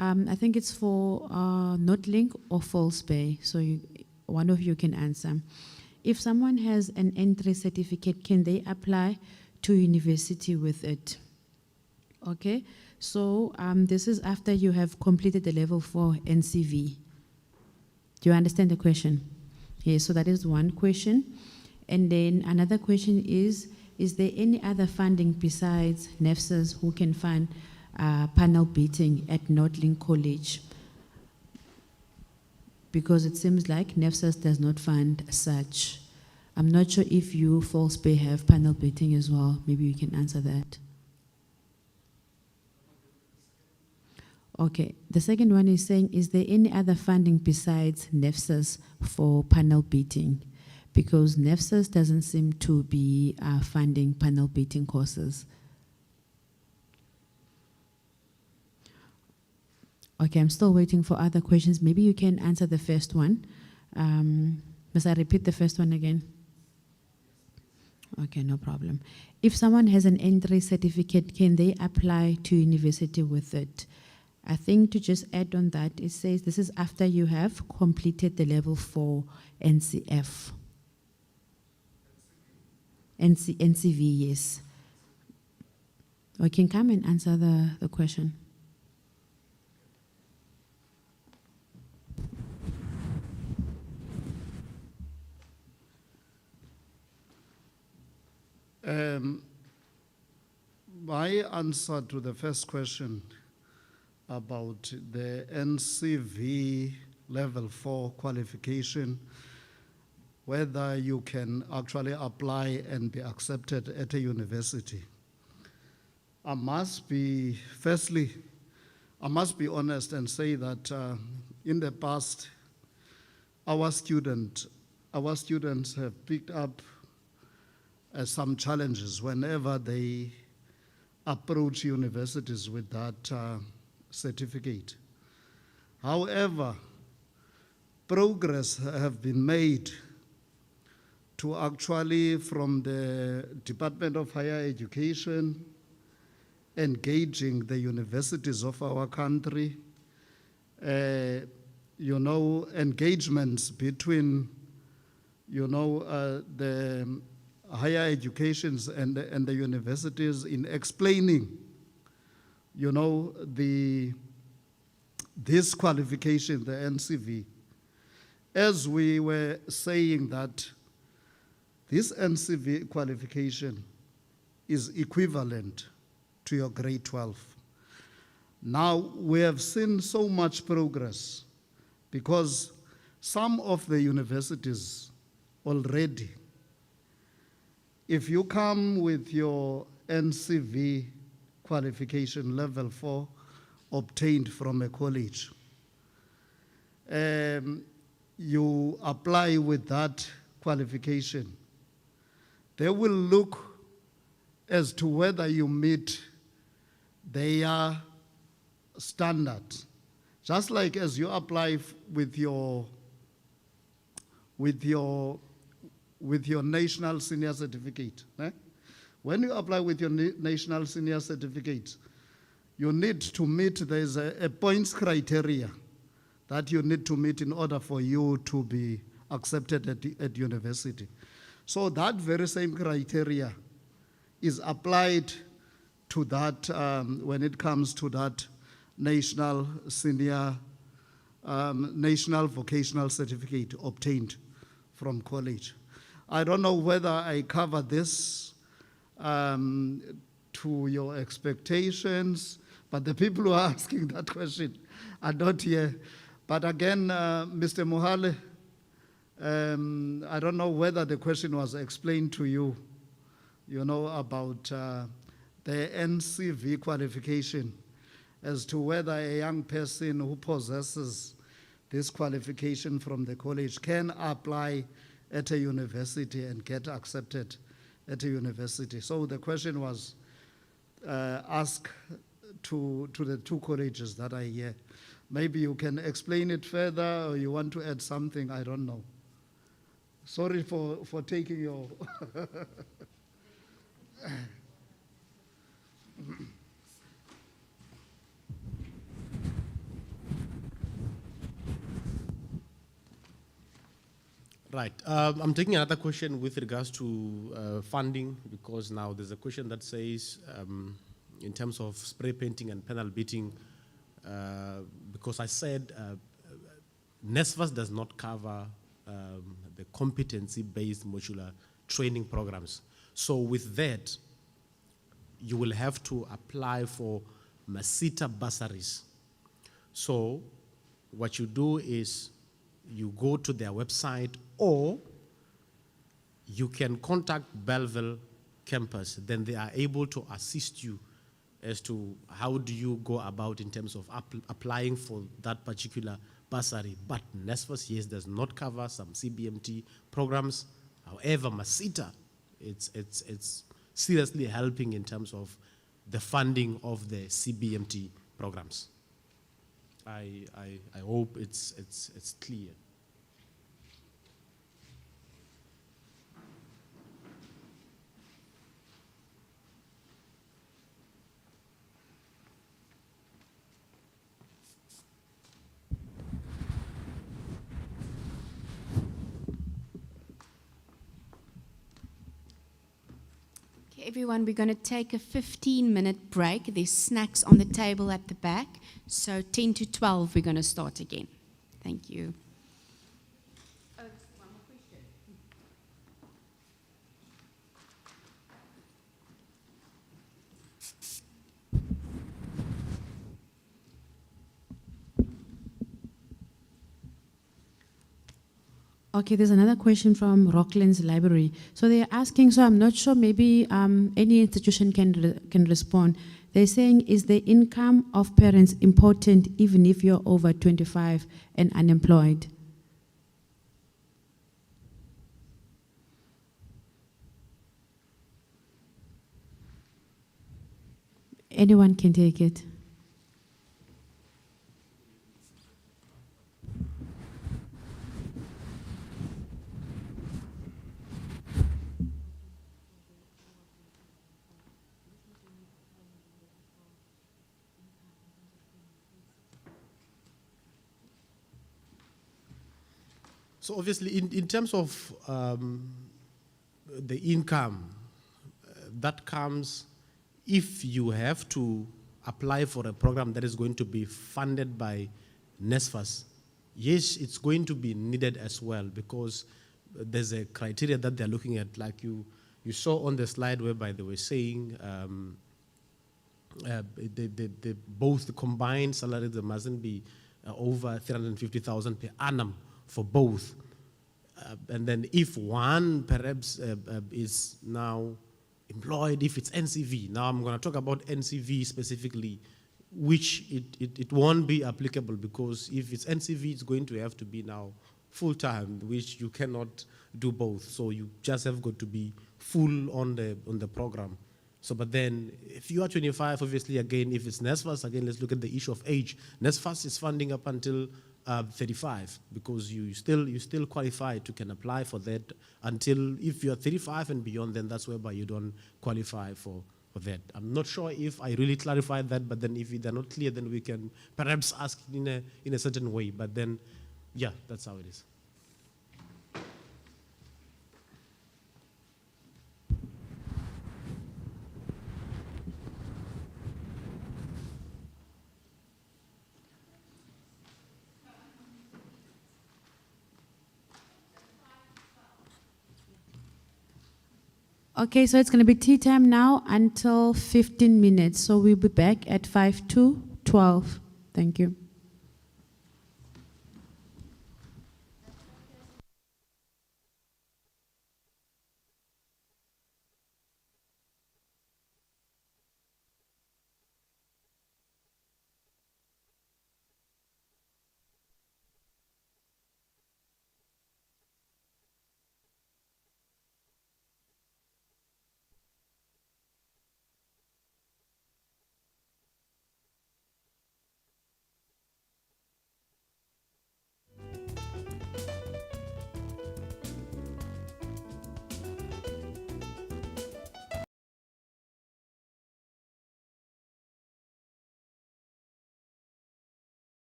I think it's for Notlink or False Bay, so one of you can answer. If someone has an entry certificate, can they apply to university with it? Okay, so this is after you have completed the level 4 NCV. Do you understand the question? Yes, so that is one question. And then another question is there any other funding besides NEFSAS who can fund panel beating at Notlink College? Because it seems like NEFSAS does not fund such. I'm not sure if you, False Bay, have panel beating as well. Maybe you can answer that. Okay, the second one is saying, is there any other funding besides NEFSAS for panel beating? Because NEFSAS doesn't seem to be funding panel beating courses. Okay, I'm still waiting for other questions. Maybe you can answer the first one. Must I repeat the first one again? Okay, no problem. If someone has an entry certificate, can they apply to university with it? I think to just add on that, it says this is after you have completed the level 4 NCF. NCV, yes. We can come and answer the question. My answer to the first question about the NCV level 4 qualification, whether you can actually apply and be accepted at a university. I must be honest and say that in the past, our students have picked up some challenges whenever they approach universities with that certificate. However, progress have been made to actually, from the Department of Higher Education, engaging the universities of our country, engagements between, the higher educations and the universities in explaining, this qualification, the NCV. As we were saying that this NCV qualification is equivalent to your grade 12. Now we have seen so much progress because some of the universities already, if you come with your NCV qualification level 4 obtained from a college. You apply with that qualification. They will look as to whether you meet their standards. Just like as you apply with your national senior certificate. When you apply with your national senior certificate, you need to meet, there's a points criteria that you need to meet in order for you to be accepted at university. So that very same criteria is applied to that when it comes to that national senior, national vocational certificate obtained from college. I don't know whether I cover this to your expectations, but the people who are asking that question are not here. But again, Mr. Mohale, I don't know whether the question was explained to you, about the NCV qualification, as to whether a young person who possesses this qualification from the college can apply at a university and get accepted at a university. So the question was asked to the two colleges that are here. Maybe you can explain it further, or you want to add something, I don't know. Sorry for taking your... Right. I'm taking another question with regards to funding, because now there's a question that says, in terms of spray painting and panel beating, because I said NSFAS does not cover the competency-based modular training programs. So with that, you will have to apply for Masita bursaries. So what you do is you go to their website, or you can contact Belleville campus. Then they are able to assist you as to how do you go about in terms of applying for that particular bursary. But NSFAS, yes, does not cover some CBMT programs. However, Masita, it's seriously helping in terms of the funding of the CBMT programs. I hope it's clear. Everyone, we're going to take a 15-minute break. There's snacks on the table at the back. So 10 to 12, we're going to start again. Thank you. Okay, there's another question from Rocklands Library. So they're asking, so I'm not sure, maybe any institution can respond. They're saying, is the income of parents important even if you're over 25 and unemployed? Anyone can take it. So obviously, in terms of the income, that comes if you have to apply for a program that is going to be funded by NSFAS. Yes, it's going to be needed as well, because there's a criteria that they're looking at, like you saw on the slide whereby they were saying both the combined salary, there mustn't be over 350,000 per annum for both. And then if one perhaps is now employed, if it's NCV. Now I'm going to talk about NCV specifically, which it won't be applicable, because if it's NCV, it's going to have to be now full-time, which you cannot do both. So you just have got to be full on the program. So, but then if you are 25, obviously, again, if it's NSFAS, again, let's look at the issue of age. NSFAS is funding up until 35, because you still qualify to can apply for that until, if you're 35 and beyond, then that's whereby you don't qualify for that. I'm not sure if I really clarified that, but then if they're not clear, then we can perhaps ask in a certain way. But then, yeah, that's how it is. Okay, so it's going to be tea time now until 15 minutes. So we'll be back at 5 to 12. Thank you.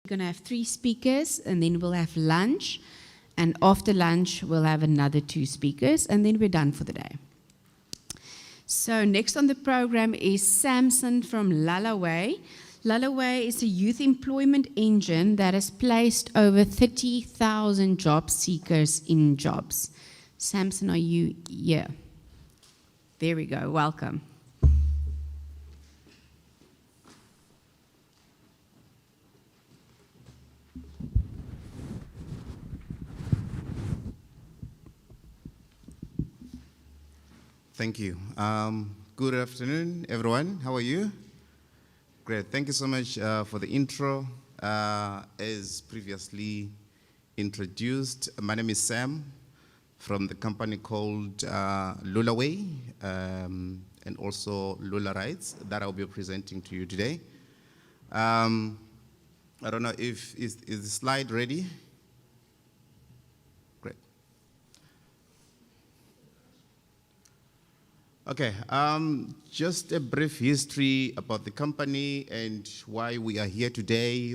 We're going to have 3 speakers, and then we'll have lunch. And after lunch, we'll have another 2 speakers, and then we're done for the day. So next on the program is Samson from Lullaway. Lullaway is a youth employment engine that has placed over 30,000 job seekers in jobs. Samson, are you here? There we go. Welcome. Thank you. Good afternoon, everyone. How are you? Great. Thank you so much for the intro. As previously introduced, my name is Sam from the company called Lullaway and also Lula Rights that I'll be presenting to you today. I don't know if is the slide ready? Great. Okay, just a brief history about the company and why we are here today.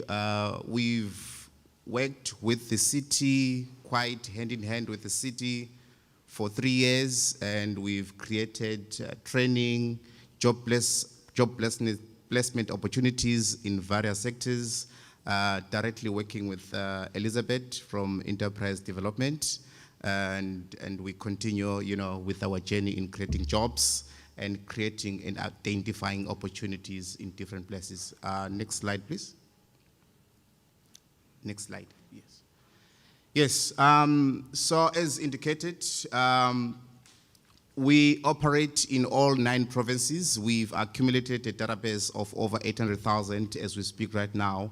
We've worked with the city, quite hand in hand with the city for 3 years, and we've created training, job placement opportunities in various sectors, directly working with Elizabeth from Enterprise Development. And we continue, with our journey in creating jobs and creating and identifying opportunities in different places. Next slide, please. Next slide, yes. Yes, so as indicated, we operate in all 9 provinces. We've accumulated a database of over 800,000 as we speak right now.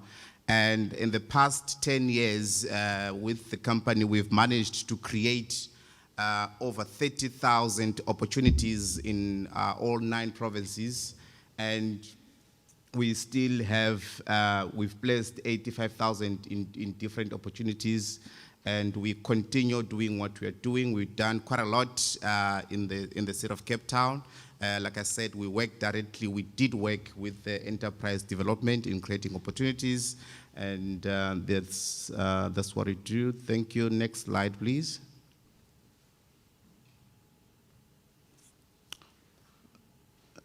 And in the past 10 years with the company, we've managed to create over 30,000 opportunities in all 9 provinces. And we still have, we've placed 85,000 in different opportunities. And we continue doing what we are doing. We've done quite a lot in the city of Cape Town. Like I said, we work directly. We did work with the enterprise development in creating opportunities, and that's what we do. Thank you. Next slide, please.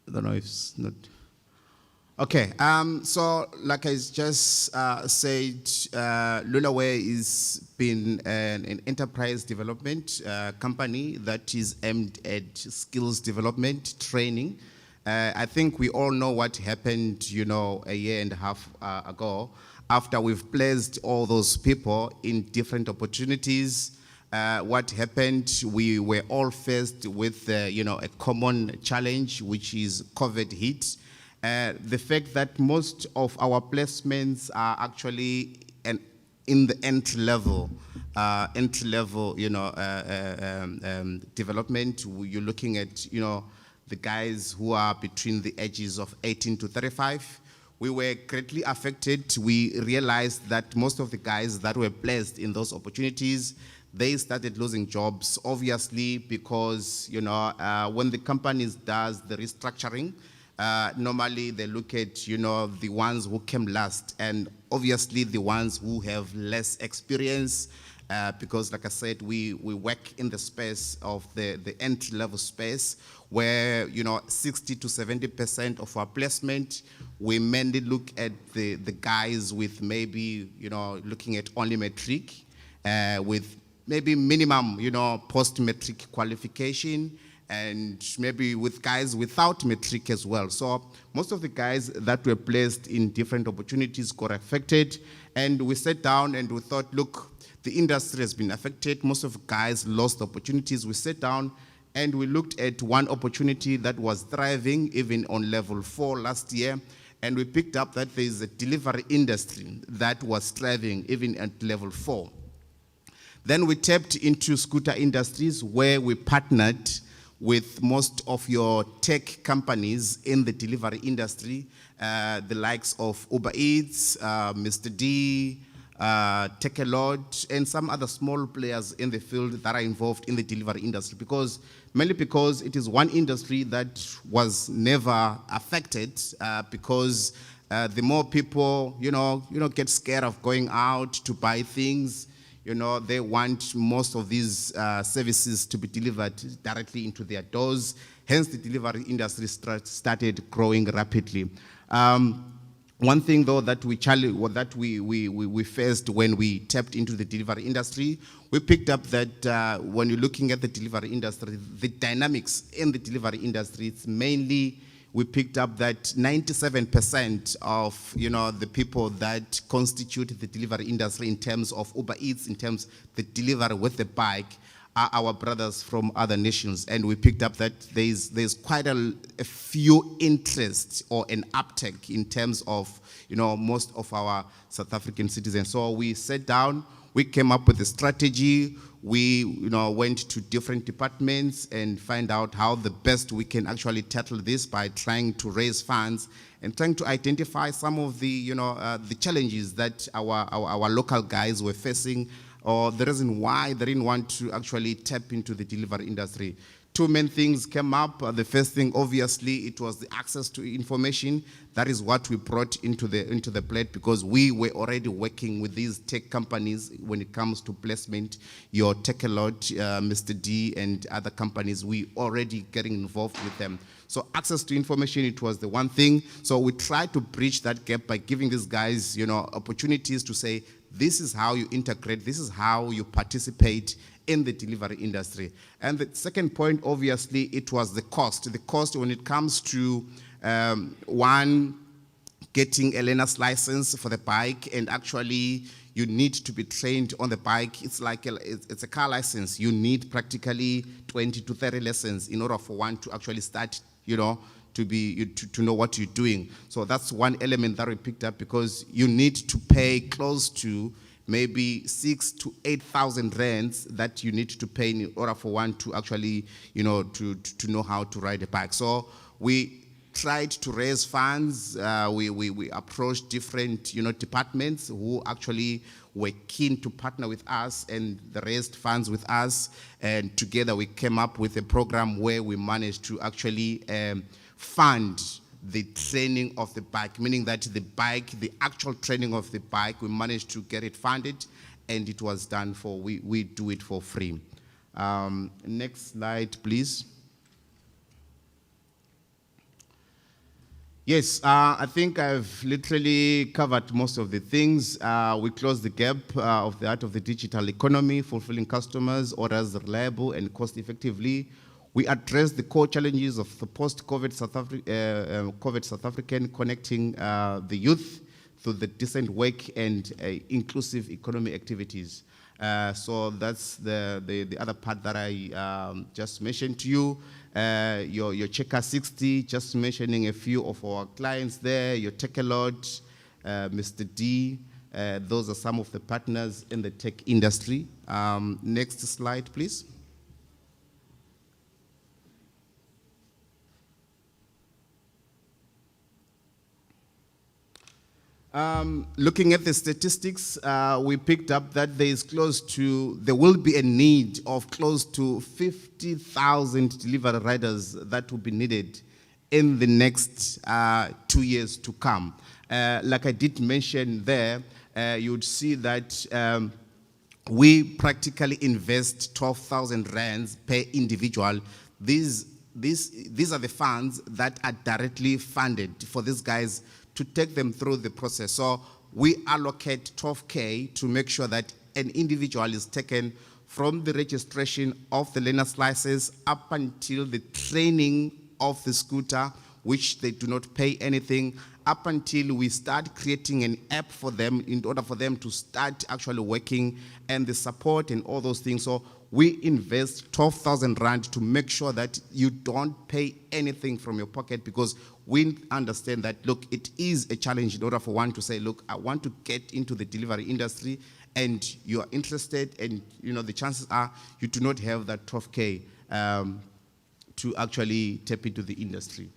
I don't know if it's not. Okay, so like I just said, Lullaway has been an enterprise development company that is aimed at skills development, training. I think we all know what happened, a year and a half ago, after we've placed all those people in different opportunities. What happened, we were all faced with, a common challenge, which is COVID hit. The fact that most of our placements are actually in the entry level, development. You're looking at, the guys who are between the ages of 18 to 35. We were greatly affected. We realized that most of the guys that were placed in those opportunities, they started losing jobs, obviously, because, when the companies does the restructuring, normally they look at, the ones who came last, and obviously the ones who have less experience, because like I said, we work in the space of the entry-level space where, 60 to 70% of our placement, we mainly look at the guys with maybe, looking at only matric, with maybe minimum, post-matric qualification, and maybe with guys without matric as well. So most of the guys that were placed in different opportunities got affected, and we sat down and we thought, look, the industry has been affected. Most of the guys lost opportunities. We sat down and we looked at one opportunity that was thriving even on level 4 last year, and we picked up that there is a delivery industry that was thriving even at level 4. Then we tapped into scooter industries where we partnered with most of your tech companies in the delivery industry, the likes of Uber Eats, Mr. D, Take a Lot, and some other small players in the field that are involved in the delivery industry, mainly because it is one industry that was never affected because the more people, get scared of going out to buy things. They want most of these services to be delivered directly into their doors. Hence, the delivery industry started growing rapidly. One thing, though, that we faced when we tapped into the delivery industry, we picked up that when you're looking at the delivery industry, the dynamics in the delivery industry, it's mainly, we picked up that 97% of the people that constitute the delivery industry in terms of Uber Eats, in terms of the delivery with the bike, are our brothers from other nations. And we picked up that there's quite a few interests or an uptake in terms of most of our South African citizens. So we sat down, we came up with a strategy. We went to different departments and find out how the best we can actually tackle this by trying to raise funds and trying to identify some of the the challenges that our local guys were facing, or the reason why they didn't want to actually tap into the delivery industry. Two main things came up. The first thing, obviously, it was the access to information. That is what we brought into the plate, because we were already working with these tech companies when it comes to placement. Your Takealot, Mr. D, and other companies, we already getting involved with them. So access to information, it was the one thing. So we tried to bridge that gap by giving these guys, opportunities to say, this is how you integrate, this is how you participate in the delivery industry. And the second point, obviously, it was the cost. The cost when it comes to, one, getting a learner's license for the bike, and actually you need to be trained on the bike. It's like it's a car license. You need practically 20 to 30 lessons in order for one to actually start, to know what you're doing. So that's one element that we picked up, because you need to pay close to maybe 6,000 to 8,000 rands that you need to pay in order for one to actually, to know how to ride a bike. So we tried to raise funds. We approached different, departments who actually were keen to partner with us, and they raised funds with us. And together we came up with a program where we managed to actually fund the training of the bike, meaning that the actual training of the bike, we managed to get it funded, and it was done we do it for free. Next slide, please. Yes, I think I've literally covered most of the things. We closed the gap of the art of the digital economy, fulfilling customers' orders reliable and cost effectively. We addressed the core challenges of the post-COVID South African, connecting the youth through the decent work and inclusive economy activities. So that's the other part that I just mentioned to you. Your Checker 60, just mentioning a few of our clients there, your Takealot, Mr. D, those are some of the partners in the tech industry. Next slide, please. Looking at the statistics, we picked up that there will be a need of close to 50,000 delivery riders that will be needed in the next 2 years to come. Like I did mention there, you would see that we practically invest 12,000 rands per individual. These are the funds that are directly funded for these guys to take them through the process. So we allocate 12K to make sure that an individual is taken from the registration of the learner's license up until the training of the scooter, which they do not pay anything, up until we start creating an app for them in order for them to start actually working, and the support and all those things. So we invest 12,000 rand to make sure that you don't pay anything from your pocket, because we understand that, look, it is a challenge in order for one to say, look, I want to get into the delivery industry, and you are interested, and the chances are you do not have that 12K to actually tap into the industry.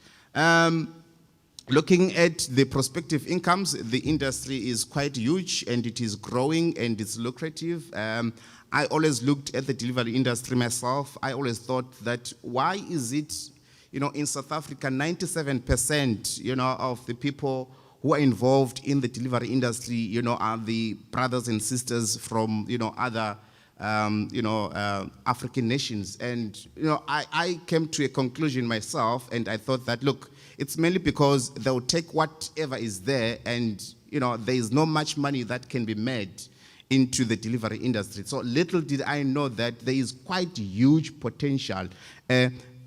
Looking at the prospective incomes, the industry is quite huge, and it is growing, and it's lucrative. I always looked at the delivery industry myself. I always thought that, why is it, in South Africa, 97%, of the people who are involved in the delivery industry, you know, are the brothers and sisters from, you know, other, African nations. And, you know, I came to a conclusion myself, and I thought that, look, it's mainly because they'll take whatever is there, and, you know, there is not much money that can be made into the delivery industry. So little did I know that there is quite huge potential.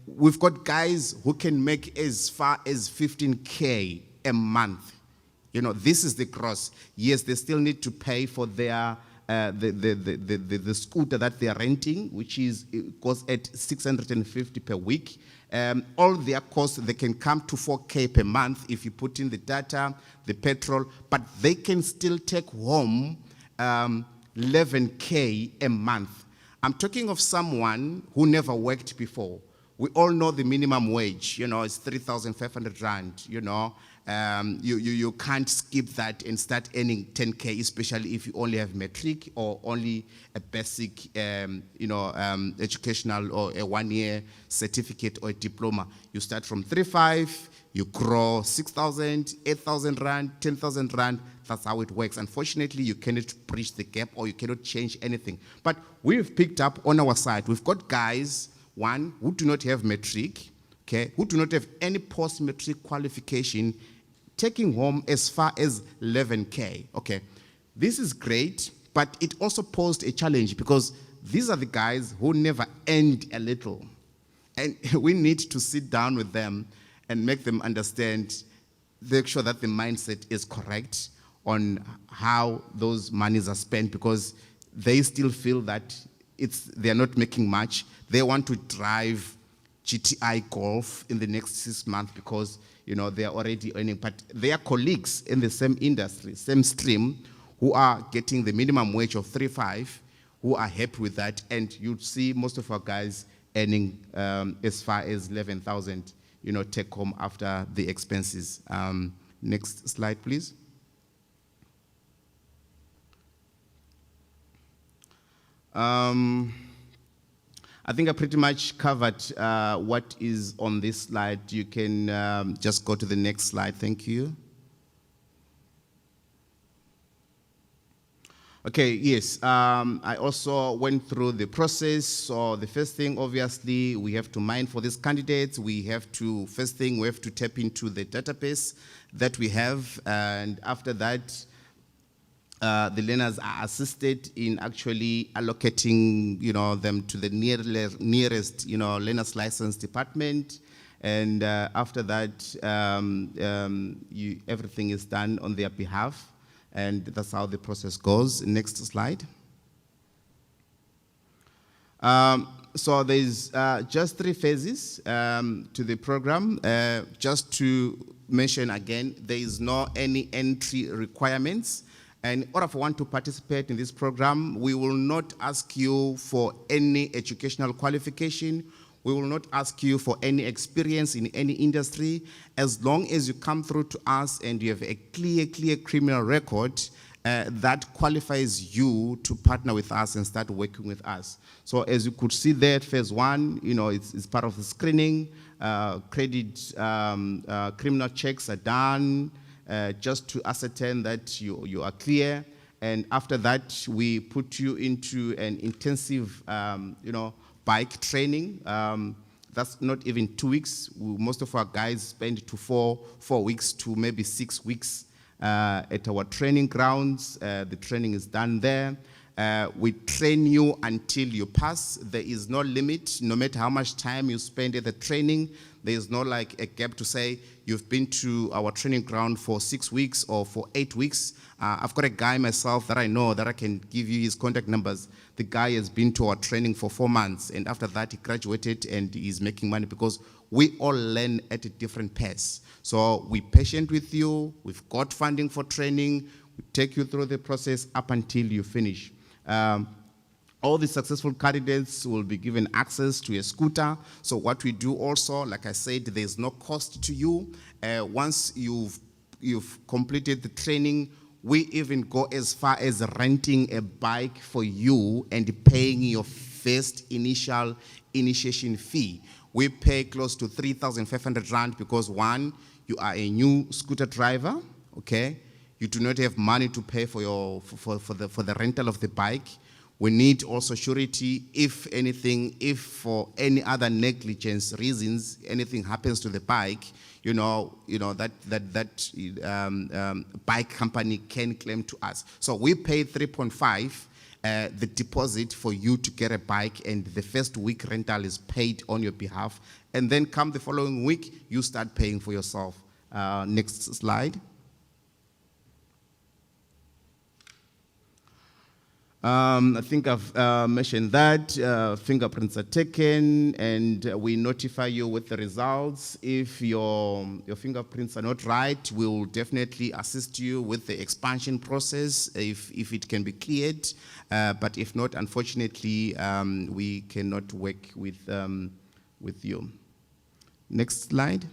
We've got guys who can make as far as 15K a month. You know, this is the gross. Yes, they still need to pay for their the scooter that they are renting, which is, it goes at 650 per week. All their costs, they can come to 4K per month if you put in the data, the petrol, but they can still take home 11K a month. I'm talking of someone who never worked before. We all know the minimum wage, you know, it's 3,500 rand, you know. You can't skip that and start earning 10K, especially if you only have matric or only a basic, educational or a one-year certificate or a diploma. You start from 3,500, you grow 6,000, 8,000 rand, 10,000 rand. That's how it works. Unfortunately, you cannot bridge the gap or you cannot change anything. But we've picked up on our side. We've got guys, one, who do not have matric, okay, who do not have any post-matric qualification, taking home as far as 11K, okay. This is great, but it also posed a challenge because these are the guys who never earned a little. And we need to sit down with them and make them understand, make sure that the mindset is correct on how those monies are spent, because they still feel that they're not making much. They want to drive GTI Golf in the next 6 months because, you know, they are already earning. But their colleagues in the same industry, same stream, who are getting the minimum wage of 3,500, who are happy with that. And you'd see most of our guys earning as far as 11,000, you know, take home after the expenses. Next slide, please. I think I pretty much covered what is on this slide. You can just go to the next slide. Thank you. Okay, yes. I also went through the process. So the first thing, obviously, we have to mine for these candidates. We have to, first thing, we have to tap into the database that we have. And after that, the learners are assisted in actually allocating, you know, them to the nearest, you know, learners license department. And after that, everything is done on their behalf. And that's how the process goes. Next slide. So there's just 3 phases to the program. Just to mention again, there is no any entry requirements. And in order for one to participate in this program, we will not ask you for any educational qualification. We will not ask you for any experience in any industry. As long as you come through to us and you have a clear criminal record, that qualifies you to partner with us and start working with us. So as you could see there, phase 1, you know, it's part of the screening. Credit, criminal checks are done. Just to ascertain that you are clear. And after that, we put you into an intensive, bike training. That's not even 2 weeks. Most of our guys spend to 4 weeks to maybe 6 weeks at our training grounds. The training is done there. We train you until you pass. There is no limit, no matter how much time you spend at the training. There is no like a gap to say you've been to our training ground for 6 weeks or for 8 weeks. I've got a guy myself that I know that I can give you his contact numbers. The guy has been to our training for 4 months, and after that he graduated and he's making money because we all learn at a different pace. So we're patient with you. We've got funding for training. We take you through the process up until you finish. All the successful candidates will be given access to a scooter. So what we do also, like I said, there's no cost to you. Once you've completed the training, we even go as far as renting a bike for you and paying your first initiation fee. We pay close to 3,500 rand because 1, you are a new scooter driver, okay? You do not have money to pay for the rental of the bike. We need also surety if anything, if for any other negligence reasons, anything happens to the bike, that bike company can claim to us. So we pay 3.5, the deposit for you to get a bike, and the first week rental is paid on your behalf. And then come the following week, you start paying for yourself. Next slide. I think I've mentioned that. Fingerprints are taken, and we notify you with the results. If your fingerprints are not right, we'll definitely assist you with the expansion process if it can be cleared. But if not, unfortunately, we cannot work with you. Next slide.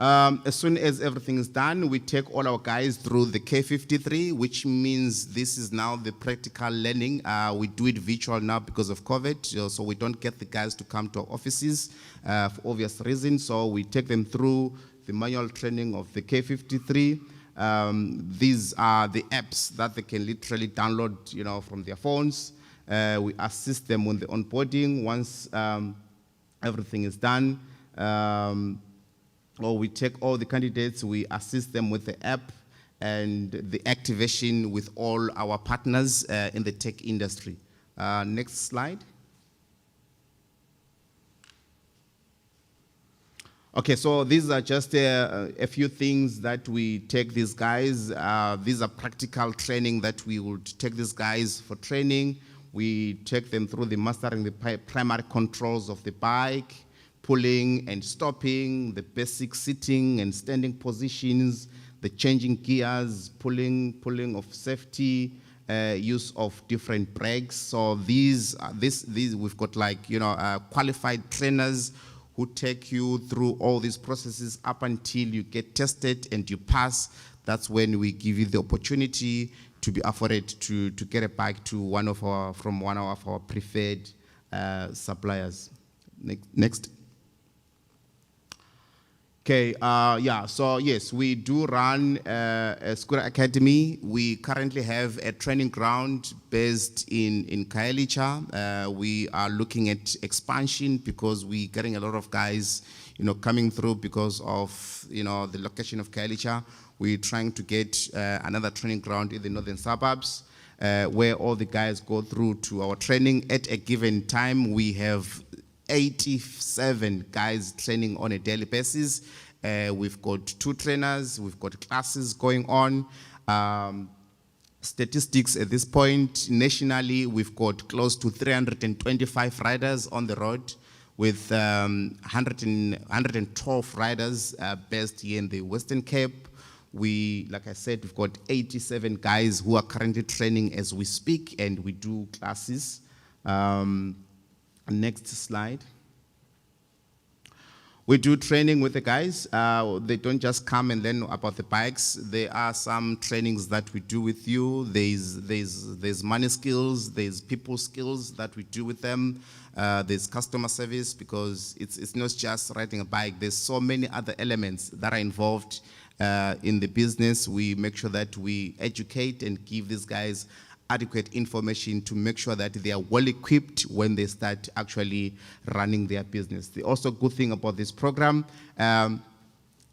As soon as everything is done, we take all our guys through the K53, which means this is now the practical learning. We do it virtual now because of COVID, so we don't get the guys to come to our offices for obvious reasons. So we take them through the manual training of the K53. These are the apps that they can literally download, from their phones. We assist them on the onboarding once everything is done. Or we take all the candidates, we assist them with the app and the activation with all our partners in the tech industry. Next slide. Okay, so these are just a few things that we take these guys. These are practical training that we would take these guys for training. We take them through the mastering the primary controls of the bike, pulling and stopping, the basic sitting and standing positions, the changing gears, pulling of safety, use of different brakes. So these we've got qualified trainers who take you through all these processes up until you get tested and you pass. That's when we give you the opportunity to be afforded to get a bike from one of our preferred suppliers. Next. Okay, so yes, we do run a scooter academy. We currently have a training ground based in Khayelitsha. We are looking at expansion because we're getting a lot of guys, coming through because of, the location of Khayelitsha. We're trying to get another training ground in the northern suburbs where all the guys go through to our training. At a given time, we have 87 guys training on a daily basis. We've got 2 trainers, we've got classes going on. Statistics at this point, nationally, we've got close to 325 riders on the road with 112 riders based here in the Western Cape. Like I said, we've got 87 guys who are currently training as we speak, and we do classes. Next slide. We do training with the guys. They don't just come and learn about the bikes. There are some trainings that we do with you. There's money skills, there's people skills that we do with them. There's customer service, because it's not just riding a bike. There's so many other elements that are involved in the business. We make sure that we educate and give these guys adequate information to make sure that they are well equipped when they start actually running their business. The also good thing about this program,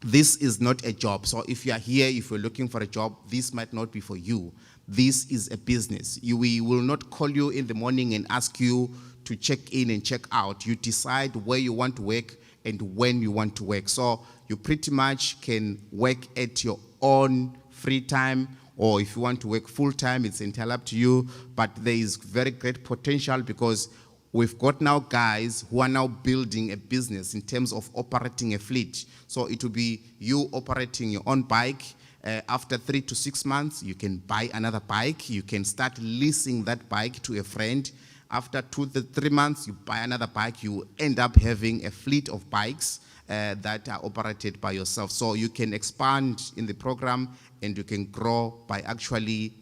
this is not a job. So if you are here, if you're looking for a job, this might not be for you. This is a business. We will not call you in the morning and ask you to check in and check out. You decide where you want to work and when you want to work. So you pretty much can work at your own free time, or if you want to work full-time, it's entirely up to you. But there is very great potential, because we've got now guys who are now building a business in terms of operating a fleet. So it will be you operating your own bike. After 3 to 6 months, you can buy another bike. You can start leasing that bike to a friend. After 2 to 3 months, you buy another bike. You end up having a fleet of bikes that are operated by yourself. So you can expand in the program, and you can grow by actually,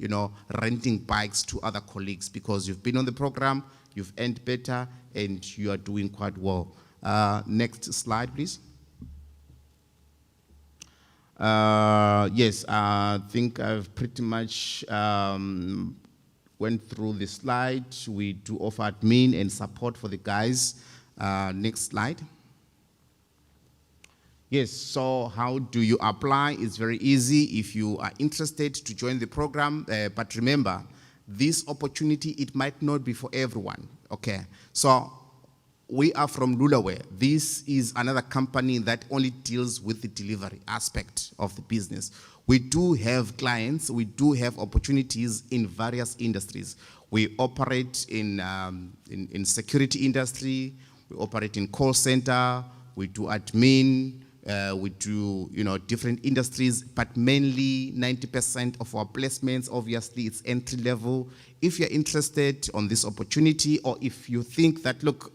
renting bikes to other colleagues, because you've been on the program, you've earned better, and you are doing quite well. Next slide, please. Yes, I think I've pretty much went through the slide. We do offer admin and support for the guys. Next slide. Yes, so how do you apply? It's very easy if you are interested to join the program. But remember, this opportunity, it might not be for everyone, okay? So we are from Lulaware. This is another company that only deals with the delivery aspect of the business. We do have clients, we do have opportunities in various industries. We operate in security industry, we operate in call center, we do admin, we do, different industries, but mainly 90% of our placements, obviously, it's entry level. If you're interested on this opportunity, or if you think that, look,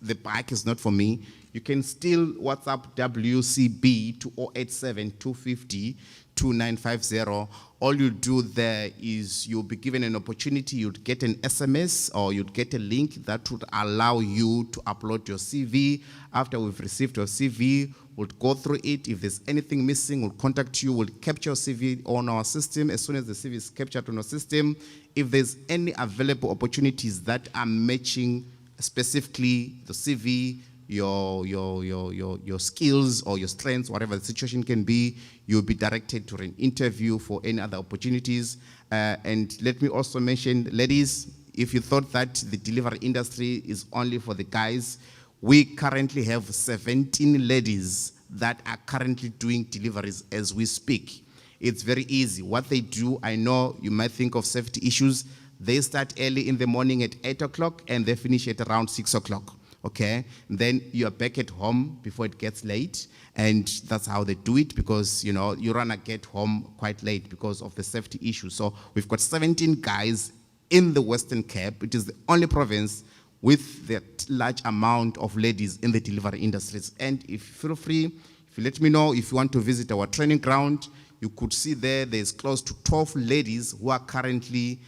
the bike is not for me, you can still WhatsApp WCB to 087 250 2950. All you do there is you'll be given an opportunity, you'd get an SMS or you'd get a link that would allow you to upload your CV. After we've received your CV, we'll go through it. If there's anything missing, we'll contact you, we'll capture your CV on our system. As soon as the CV is captured on our system, if there's any available opportunities that are matching specifically the CV, your skills or your strengths, whatever the situation can be, you'll be directed to an interview for any other opportunities. And let me also mention, ladies, if you thought that the delivery industry is only for the guys, we currently have 17 ladies that are currently doing deliveries as we speak. It's very easy. What they do, I know you might think of safety issues. They start early in the morning at 8 o'clock and they finish at around 6 o'clock. Okay, then you're back at home before it gets late, and that's how they do it, because you wanna get home quite late because of the safety issue. So we've got 17 guys in the Western Cape. It is the only province with that large amount of ladies in the delivery industries. And if feel free, if you let me know if you want to visit our training ground, you could see there's close to 12 ladies who are currently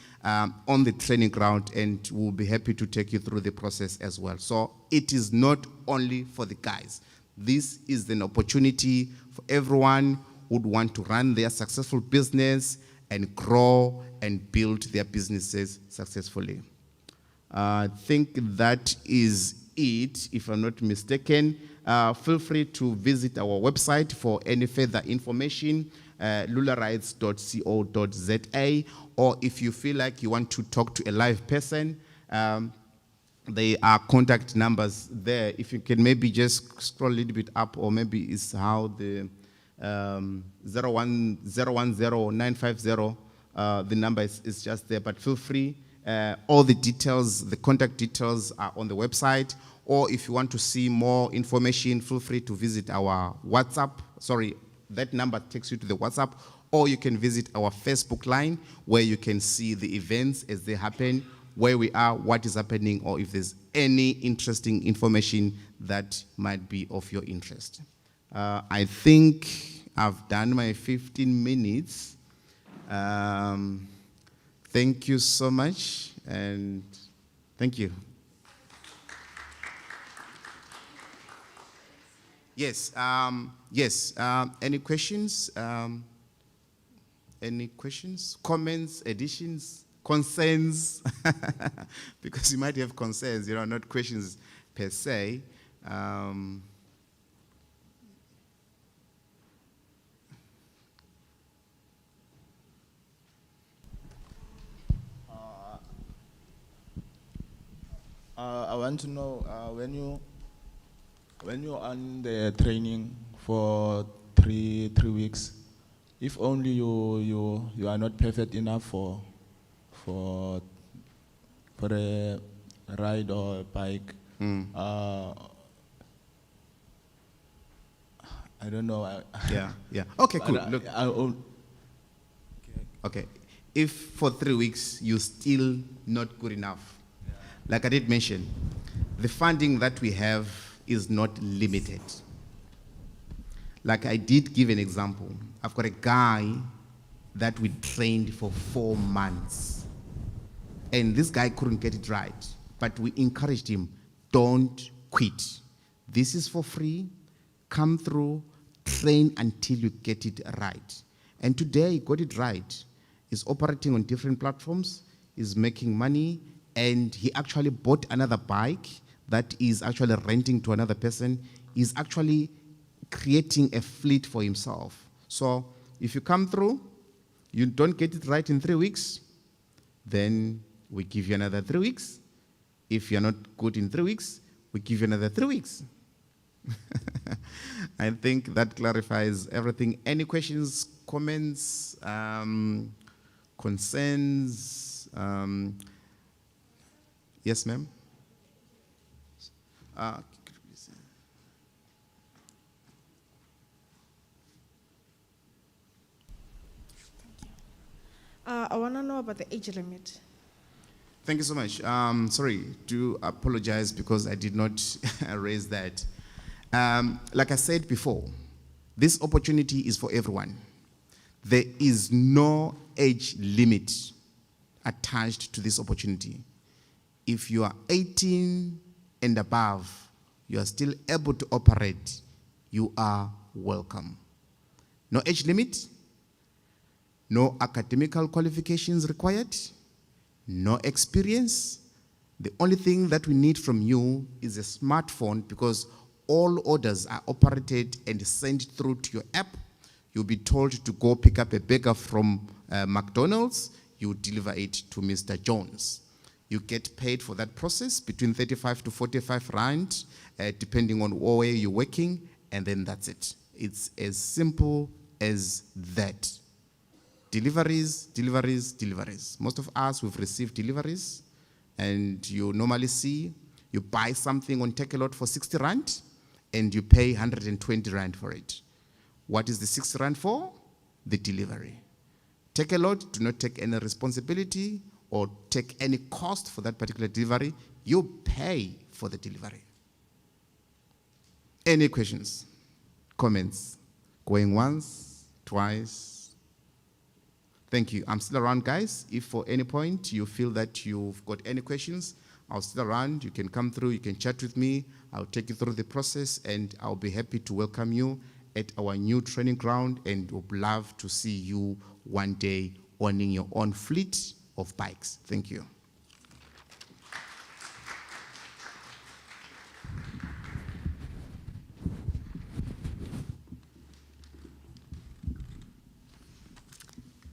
on the training ground, and we'll be happy to take you through the process as well. So it is not only for the guys. This is an opportunity for everyone who would want to run their successful business and grow and build their businesses successfully. I think that is it, if I'm not mistaken. Feel free to visit our website for any further information, lularides.co.za, or if you feel like you want to talk to a live person, there are contact numbers there. If you can maybe just scroll a little bit up, or maybe it's how the 0101950, the number is just there, but feel free. All the details, the contact details are on the website, or if you want to see more information, feel free to visit our WhatsApp. Sorry, that number takes you to the WhatsApp, or you can visit our Facebook line where you can see the events as they happen, where we are, what is happening, or if there's any interesting information that might be of your interest. I think I've done my 15 minutes. Thank you so much, and thank you. Yes, any questions? Any questions, comments, additions, concerns? Because you might have concerns, not questions per se. I want to know when you're on the training for three weeks, if only you are not perfect enough for a ride or a bike. I don't know. Yeah. Okay, cool. Look. Okay. If for 3 weeks you're still not good enough, like I did mention, the funding that we have is not limited. Like I did give an example. I've got a guy that we trained for 4 months. And this guy couldn't get it right. But we encouraged him, don't quit. This is for free. Come through, train until you get it right. And today he got it right. He's operating on different platforms, he's making money, and he actually bought another bike that is actually renting to another person. He's actually creating a fleet for himself. So if you come through, you don't get it right in 3 weeks, then we give you another 3 weeks. If you're not good in 3 weeks, we give you another 3 weeks. I think that clarifies everything. Any questions, comments, concerns? Yes, ma'am? I want to know about the age limit. Thank you so much. Sorry, do apologize because I did not raise that. Like I said before, this opportunity is for everyone. There is no age limit attached to this opportunity. If you are 18 and above, you are still able to operate, you are welcome. No age limit, no academical qualifications required, no experience. The only thing that we need from you is a smartphone, because all orders are operated and sent through to your app. You'll be told to go pick up a burger from McDonald's, you deliver it to Mr. Jones. You get paid for that process between 35 to 45 rand, depending on where you're working, and then that's it. It's as simple as that. Deliveries, deliveries, deliveries. Most of us, we've received deliveries, and you normally see, you buy something on Take a Lot for 60 rand, and you pay 120 rand for it. What is the 60 rand for? The delivery. Take a Lot, do not take any responsibility or take any cost for that particular delivery. You pay for the delivery. Any questions, comments? Going once, twice? Thank you. I'm still around, guys. If for any point you feel that you've got any questions, I'll still around. You can come through, you can chat with me. I'll take you through the process, and I'll be happy to welcome you at our new training ground, and would love to see you one day owning your own fleet of bikes. Thank you.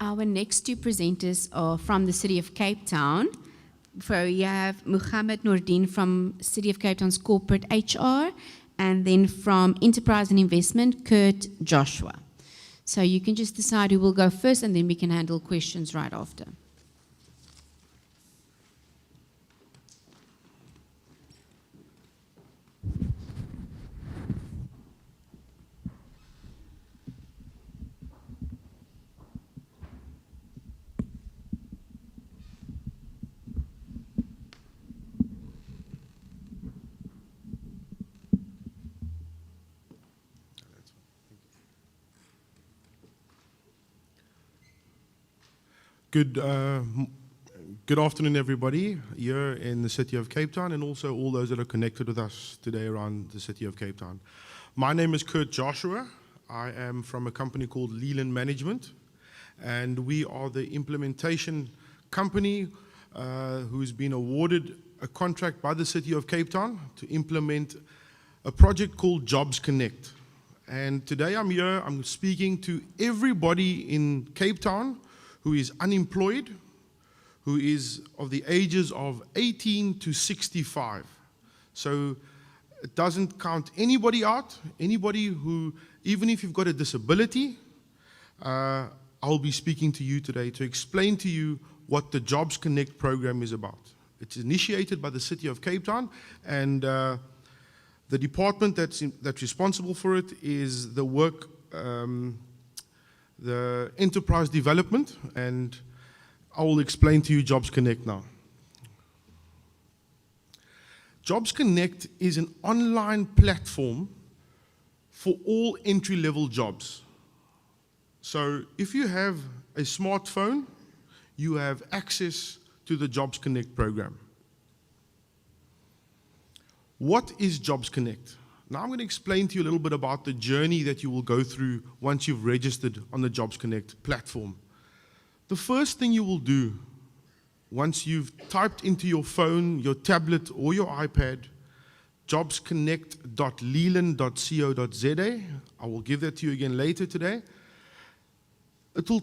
Our next two presenters are from the City of Cape Town. So you have Muhammad Noordin from City of Cape Town's Corporate HR, and then from Enterprise and Investment, Kurt Joshua. So you can just decide who will go first, and then we can handle questions right after. Good afternoon, everybody, here in the City of Cape Town, and also all those that are connected with us today around the City of Cape Town. My name is Kurt Joshua. I am from a company called Leland Management, and we are the implementation company who's been awarded a contract by the City of Cape Town to implement a project called Jobs Connect. And today I'm here, I'm speaking to everybody in Cape Town who is unemployed, who is of the ages of 18 to 65. So it doesn't count anybody out, anybody who, even if you've got a disability, I'll be speaking to you today to explain to you what the Jobs Connect program is about. It's initiated by the City of Cape Town, and the department that's responsible for it is the work, the enterprise development, and I will explain to you Jobs Connect now. Jobs Connect is an online platform for all entry-level jobs. So if you have a smartphone, you have access to the Jobs Connect program. What is Jobs Connect? Now I'm going to explain to you a little bit about the journey that you will go through once you've registered on the Jobs Connect platform. The first thing you will do once you've typed into your phone, your tablet, or your iPad, jobsconnect.leland.co.za, I will give that to you again later today. It will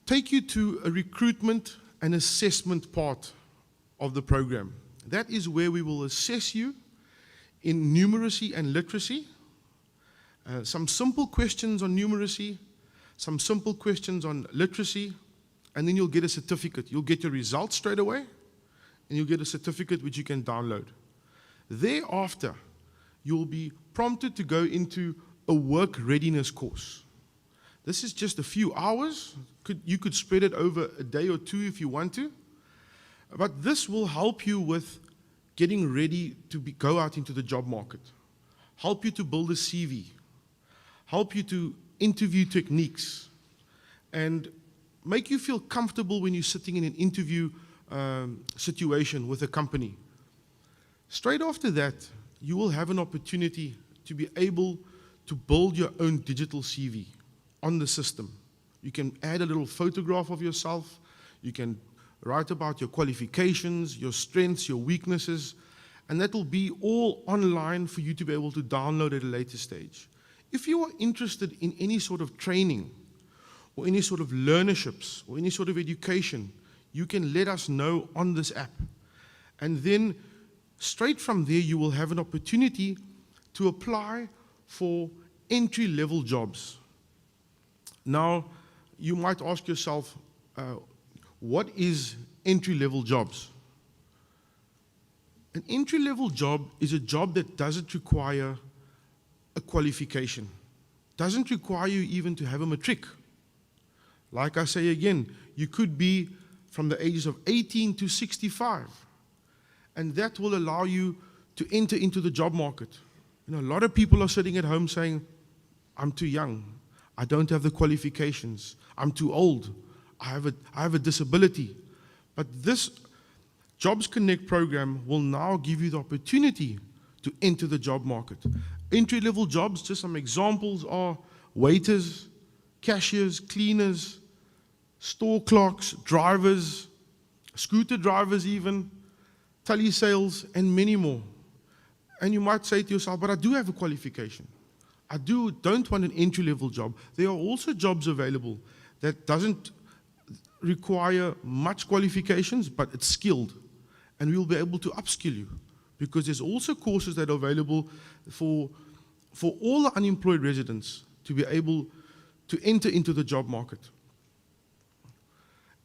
take you to a recruitment and assessment part of the program. That is where we will assess you in numeracy and literacy. Some simple questions on numeracy, some simple questions on literacy, and then you'll get a certificate. You'll get your results straight away, and you'll get a certificate which you can download. Thereafter, you'll be prompted to go into a work readiness course. This is just a few hours. You could spread it over a day or two if you want to. But this will help you with getting ready to go out into the job market, help you to build a CV, help you to interview techniques, and make you feel comfortable when you're sitting in an interview situation with a company. Straight after that, you will have an opportunity to be able to build your own digital CV on the system. You can add a little photograph of yourself, you can write about your qualifications, your strengths, your weaknesses, and that will be all online for you to be able to download at a later stage. If you are interested in any sort of training or any sort of learnerships or any sort of education, you can let us know on this app. And then straight from there, you will have an opportunity to apply for entry-level jobs. Now, you might ask yourself, what is entry-level jobs? An entry-level job is a job that doesn't require a qualification, doesn't require you even to have a matric. Like I say again, you could be from the ages of 18 to 65, and that will allow you to enter into the job market. You know, a lot of people are sitting at home saying, I'm too young, I don't have the qualifications, I'm too old, I have a disability. But this Jobs Connect program will now give you the opportunity to enter the job market. Entry-level jobs, just some examples are waiters, cashiers, cleaners, store clerks, drivers, scooter drivers even, telesales, and many more. And you might say to yourself, but I do have a qualification. I don't want an entry-level job. There are also jobs available that doesn't require much qualifications, but it's skilled. And we'll be able to upskill you, because there's also courses that are available for all the unemployed residents to be able to enter into the job market.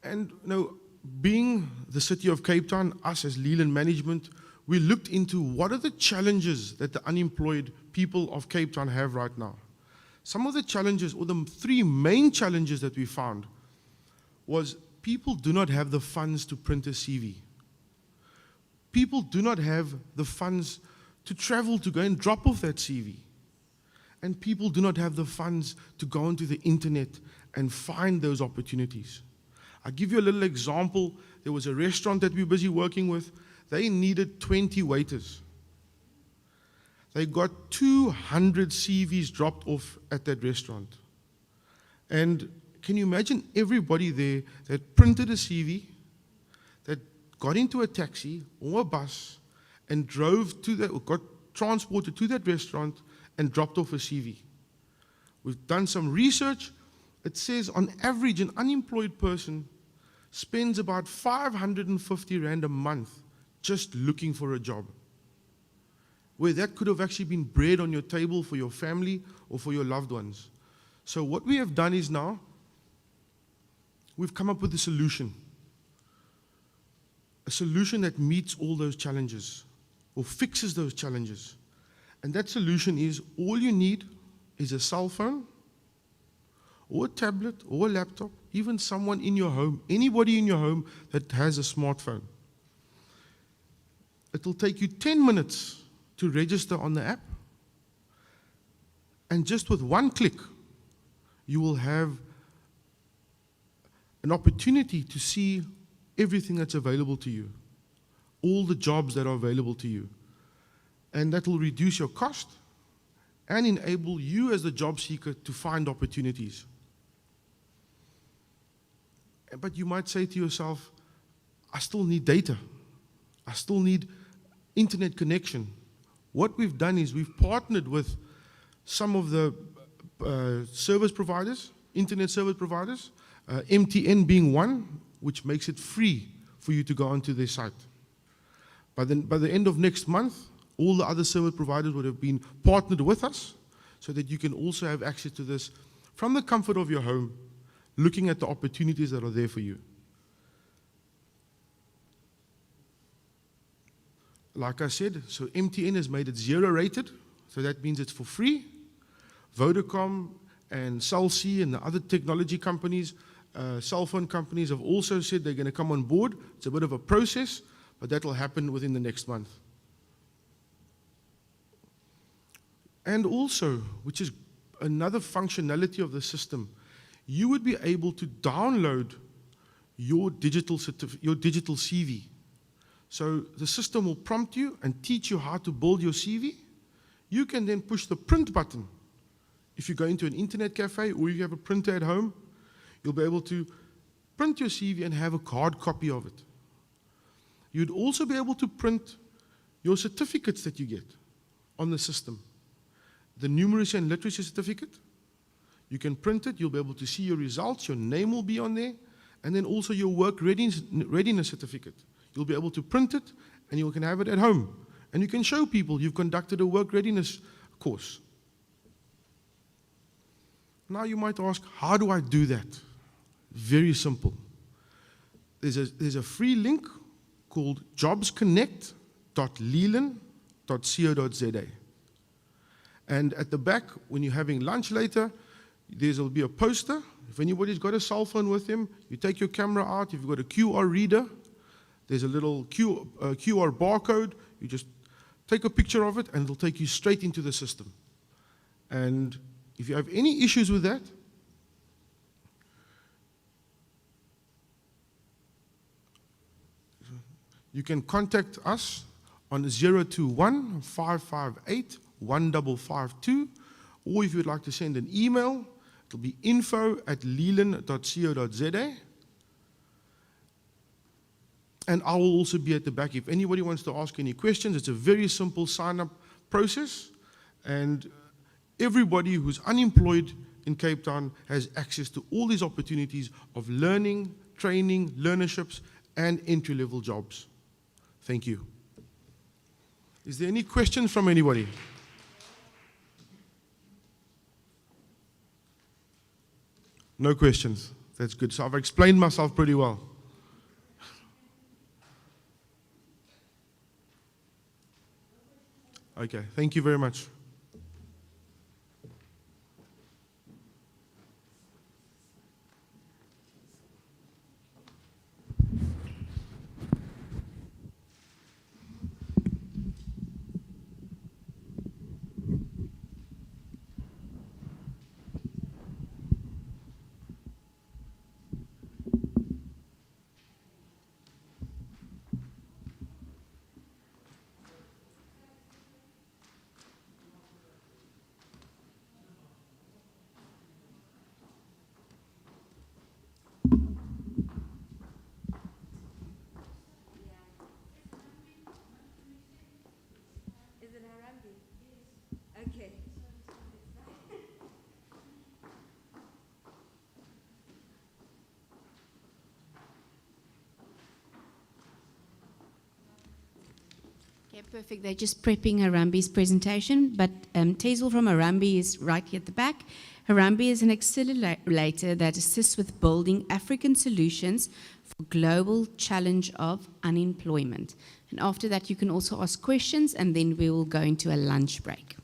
And you know, being the City of Cape Town, us as Leland Management, we looked into what are the challenges that the unemployed people of Cape Town have right now. Some of the challenges, or the three main challenges that we found, was people do not have the funds to print a CV. People do not have the funds to travel to go and drop off that CV. And people do not have the funds to go onto the internet and find those opportunities. I'll give you a little example. There was a restaurant that we were busy working with. They needed 20 waiters. They got 200 CVs dropped off at that restaurant. And can you imagine everybody there that printed a CV, that got into a taxi or a bus and drove to that, or got transported to that restaurant and dropped off a CV? We've done some research. It says on average an unemployed person spends about 550 Rand a month just looking for a job, where that could have actually been bread on your table for your family or for your loved ones. So what we have done is now, we've come up with a solution that meets all those challenges or fixes those challenges. And that solution is, all you need is a cell phone or a tablet or a laptop, even someone in your home, anybody in your home that has a smartphone. It will take you 10 minutes to register on the app, and just with one click, you will have an opportunity to see everything that's available to you, all the jobs that are available to you. And that will reduce your cost, and enable you as the job seeker to find opportunities. But you might say to yourself, I still need data. I still need internet connection. What we've done is we've partnered with some of the service providers, internet service providers, MTN being one, which makes it free for you to go onto their site. By the end of next month, all the other service providers would have been partnered with us so that you can also have access to this from the comfort of your home, looking at the opportunities that are there for you. Like I said, so MTN has made it 0 rated, so that means it's for free. Vodacom and Cell C and the other technology companies, cell phone companies have also said they're going to come on board. It's a bit of a process, but that will happen within the next month. And also, which is another functionality of the system, you would be able to download your digital CV. So the system will prompt you and teach you how to build your CV. You can then push the print button. If you go into an internet cafe or you have a printer at home, you'll be able to print your CV and have a hard copy of it. You'd also be able to print your certificates that you get on the system. The numeracy and literacy certificate, you can print it, you'll be able to see your results, your name will be on there, and then also your work readiness certificate. You'll be able to print it, and you can have it at home. And you can show people you've conducted a work readiness course. Now you might ask, how do I do that? Very simple. There's a free link called jobsconnect.leland.co.za. And at the back, when you're having lunch later, there'll be a poster. If anybody's got a cell phone with them, you take your camera out. If you've got a QR reader, there's a little QR barcode. You just take a picture of it, and it'll take you straight into the system. And if you have any issues with that, you can contact us on 021-558-1552, or if you'd like to send an email, it'll be info@leland.co.za. And I will also be at the back. If anybody wants to ask any questions, it's a very simple sign-up process. And everybody who's unemployed in Cape Town has access to all these opportunities of learning, training, learnerships, and entry-level jobs. Thank you. Is there any questions from anybody? No questions. That's good. So I've explained myself pretty well. Okay, thank you very much. Okay, perfect. They're just prepping Harambe's presentation, but Tezel from Harambe is right here at the back. Harambe is an accelerator that assists with building African solutions for global challenge of unemployment. And after that, you can also ask questions, and then we will go into a lunch break.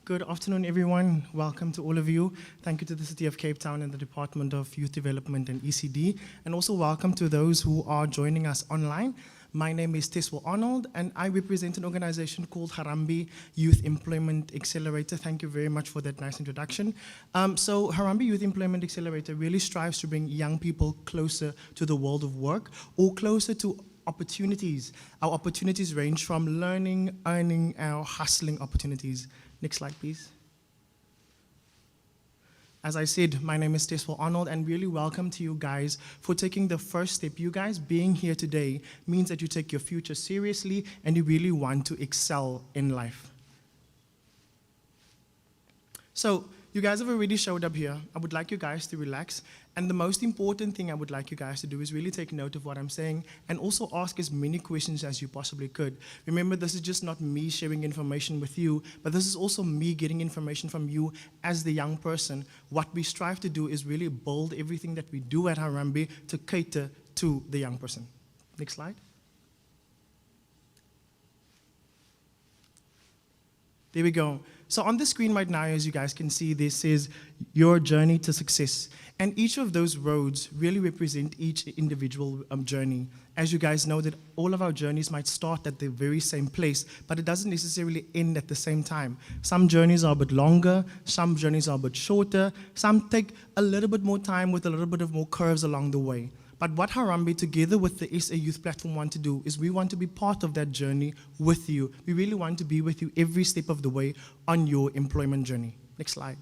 Good afternoon, everyone. Welcome to all of you. Thank you to the City of Cape Town and the Department of Youth Development and ECD. And also welcome to those who are joining us online. My name is Transversal Arnold, and I represent an organization called Harambee Youth Employment Accelerator. Thank you very much for that nice introduction. So Harambee Youth Employment Accelerator really strives to bring young people closer to the world of work or closer to opportunities. Our opportunities range from learning, earning, or hustling opportunities. Next slide, please. As I said, my name is Transversal Arnold, and really welcome to you guys for taking the first step. You guys being here today means that you take your future seriously and you really want to excel in life. So, you guys have already showed up here. I would like you guys to relax. And the most important thing I would like you guys to do is really take note of what I'm saying and also ask as many questions as you possibly could. Remember, this is just not me sharing information with you, but this is also me getting information from you as the young person. What we strive to do is really build everything that we do at Harambee to cater to the young person. Next slide. There we go. So on the screen right now, as you guys can see, this is your journey to success. And each of those roads really represent each individual journey. As you guys know, that all of our journeys might start at the very same place, but it doesn't necessarily end at the same time. Some journeys are a bit longer, some journeys are a bit shorter, some take a little bit more time with a little bit of more curves along the way. But what Harambee, together with the SA Youth Platform, want to do is we want to be part of that journey with you. We really want to be with you every step of the way on your employment journey. Next slide.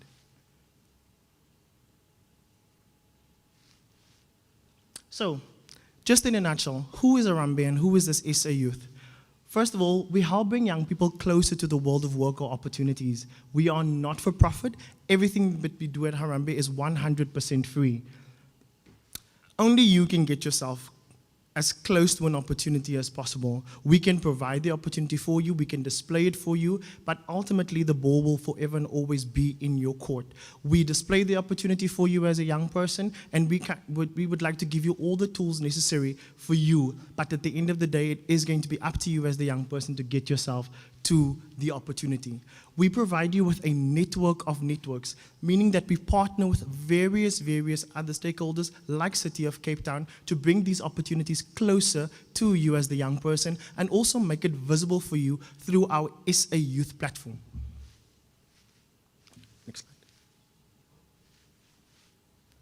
So, just in a nutshell, who is Harambee and who is this SA Youth? First of all, we help bring young people closer to the world of work or opportunities. We are not for profit. Everything that we do at Harambee is 100% free. Only you can get yourself as close to an opportunity as possible. We can provide the opportunity for you, we can display it for you, but ultimately the ball will forever and always be in your court. We display the opportunity for you as a young person, and we would like to give you all the tools necessary for you, but at the end of the day, it is going to be up to you as the young person to get yourself to the opportunity. We provide you with a network of networks, meaning that we partner with various other stakeholders like City of Cape Town to bring these opportunities closer to you as the young person and also make it visible for you through our SA Youth Platform. Next slide.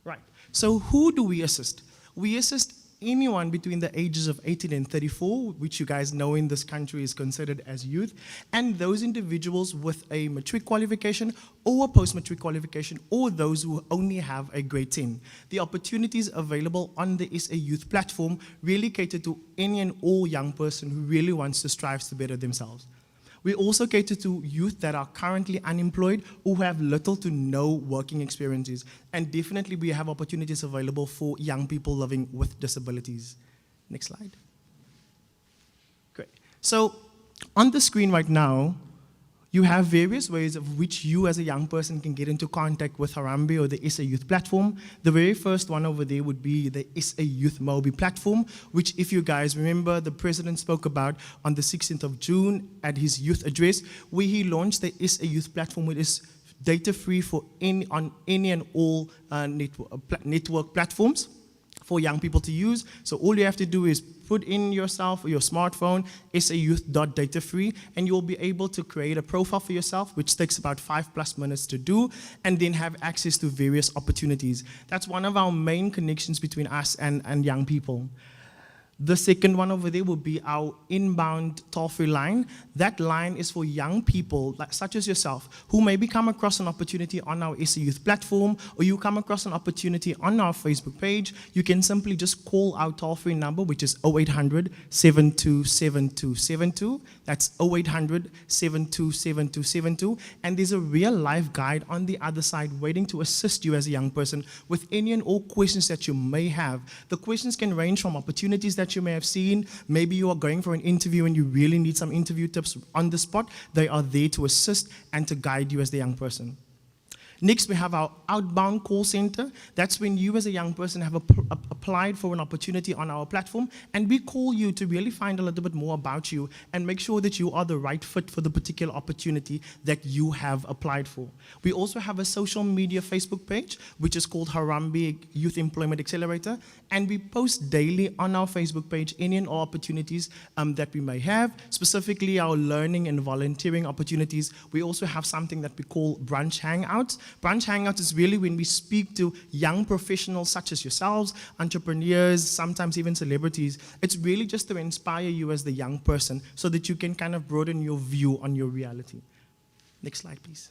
Right, so who do we assist? We assist anyone between the ages of 18 and 34, which you guys know in this country is considered as youth, and those individuals with a matric qualification or a post-matric qualification, or those who only have a grade 10. The opportunities available on the SA Youth Platform really cater to any and all young person who really wants to strive to better themselves. We also cater to youth that are currently unemployed or who have little to no working experiences. And definitely we have opportunities available for young people living with disabilities. Next slide. Great. So on the screen right now, you have various ways of which you as a young person can get into contact with Harambee or the SA Youth Platform. The very first one over there would be the SA Youth Mobi platform, which if you guys remember, the President spoke about on the 16th of June at his youth address, where he launched the SA Youth Platform, which is data-free for on any and all network platforms for young people to use. So all you have to do is put in yourself or your smartphone, sayouth.datafree, and you'll be able to create a profile for yourself, which takes about 5+ minutes to do, and then have access to various opportunities. That's one of our main connections between us and young people. The second one over there will be our inbound toll-free line. That line is for young people, such as yourself, who maybe come across an opportunity on our SA Youth Platform, or you come across an opportunity on our Facebook page. You can simply just call our toll-free number, which is 0800 727272. That's 0800 727272. And there's a real-life guide on the other side waiting to assist you as a young person with any and all questions that you may have. The questions can range from opportunities that you may have seen. Maybe you are going for an interview and you really need some interview tips on the spot. They are there to assist and to guide you as the young person. Next, we have our outbound call center. That's when you as a young person have applied for an opportunity on our platform, and we call you to really find a little bit more about you and make sure that you are the right fit for the particular opportunity that you have applied for. We also have a social media Facebook page, which is called Harambee Youth Employment Accelerator, and we post daily on our Facebook page any and all opportunities that we may have, specifically our learning and volunteering opportunities. We also have something that we call brunch hangouts. Brunch hangouts is really when we speak to young professionals such as yourselves, entrepreneurs, sometimes even celebrities. It's really just to inspire you as the young person so that you can kind of broaden your view on your reality. Next slide, please.